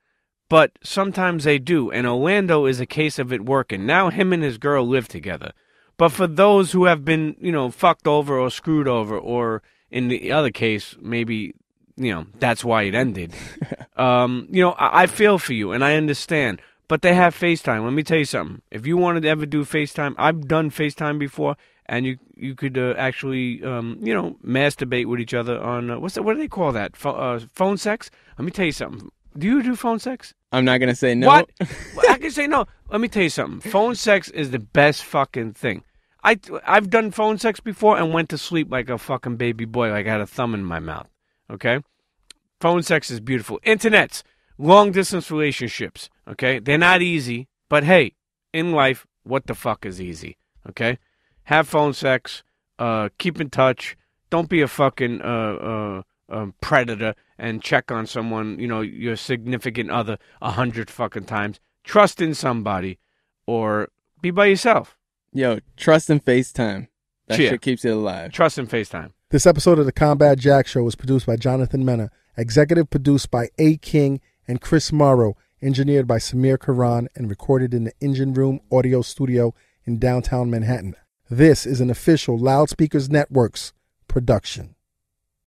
but sometimes they do, and Orlando is a case of it working. Now him and his girl live together. But for those who have been, fucked over or screwed over, or in the other case, maybe, that's why it ended, I feel for you, and I understand. But they have FaceTime. Let me tell you something. If you wanted to ever do FaceTime, I've done FaceTime before, and you could actually, masturbate with each other on, what do they call that? Phone sex? Let me tell you something. Do you do phone sex?
I'm not going to say no.
What? I can say no. Let me tell you something. Phone sex is the best fucking thing. I've done phone sex before and went to sleep like a fucking baby boy, like I had a thumb in my mouth. Okay? Phone sex is beautiful. Internets, long-distance relationships, okay? They're not easy, but hey, in life, what the fuck is easy, okay? Have phone sex, keep in touch, don't be a fucking predator and check on someone, your significant other 100 fucking times. Trust in somebody or be by yourself.
Yo, trust and FaceTime. That
Cheer.
shit keeps it alive.
Trust and FaceTime.
This episode of the Combat Jack Show was produced by Jonathan Mena, executive produced by A. King and Chris Morrow, engineered by Samir Karan, and recorded in the Engine Room Audio Studio in downtown Manhattan. This is an official Loudspeakers Networks production.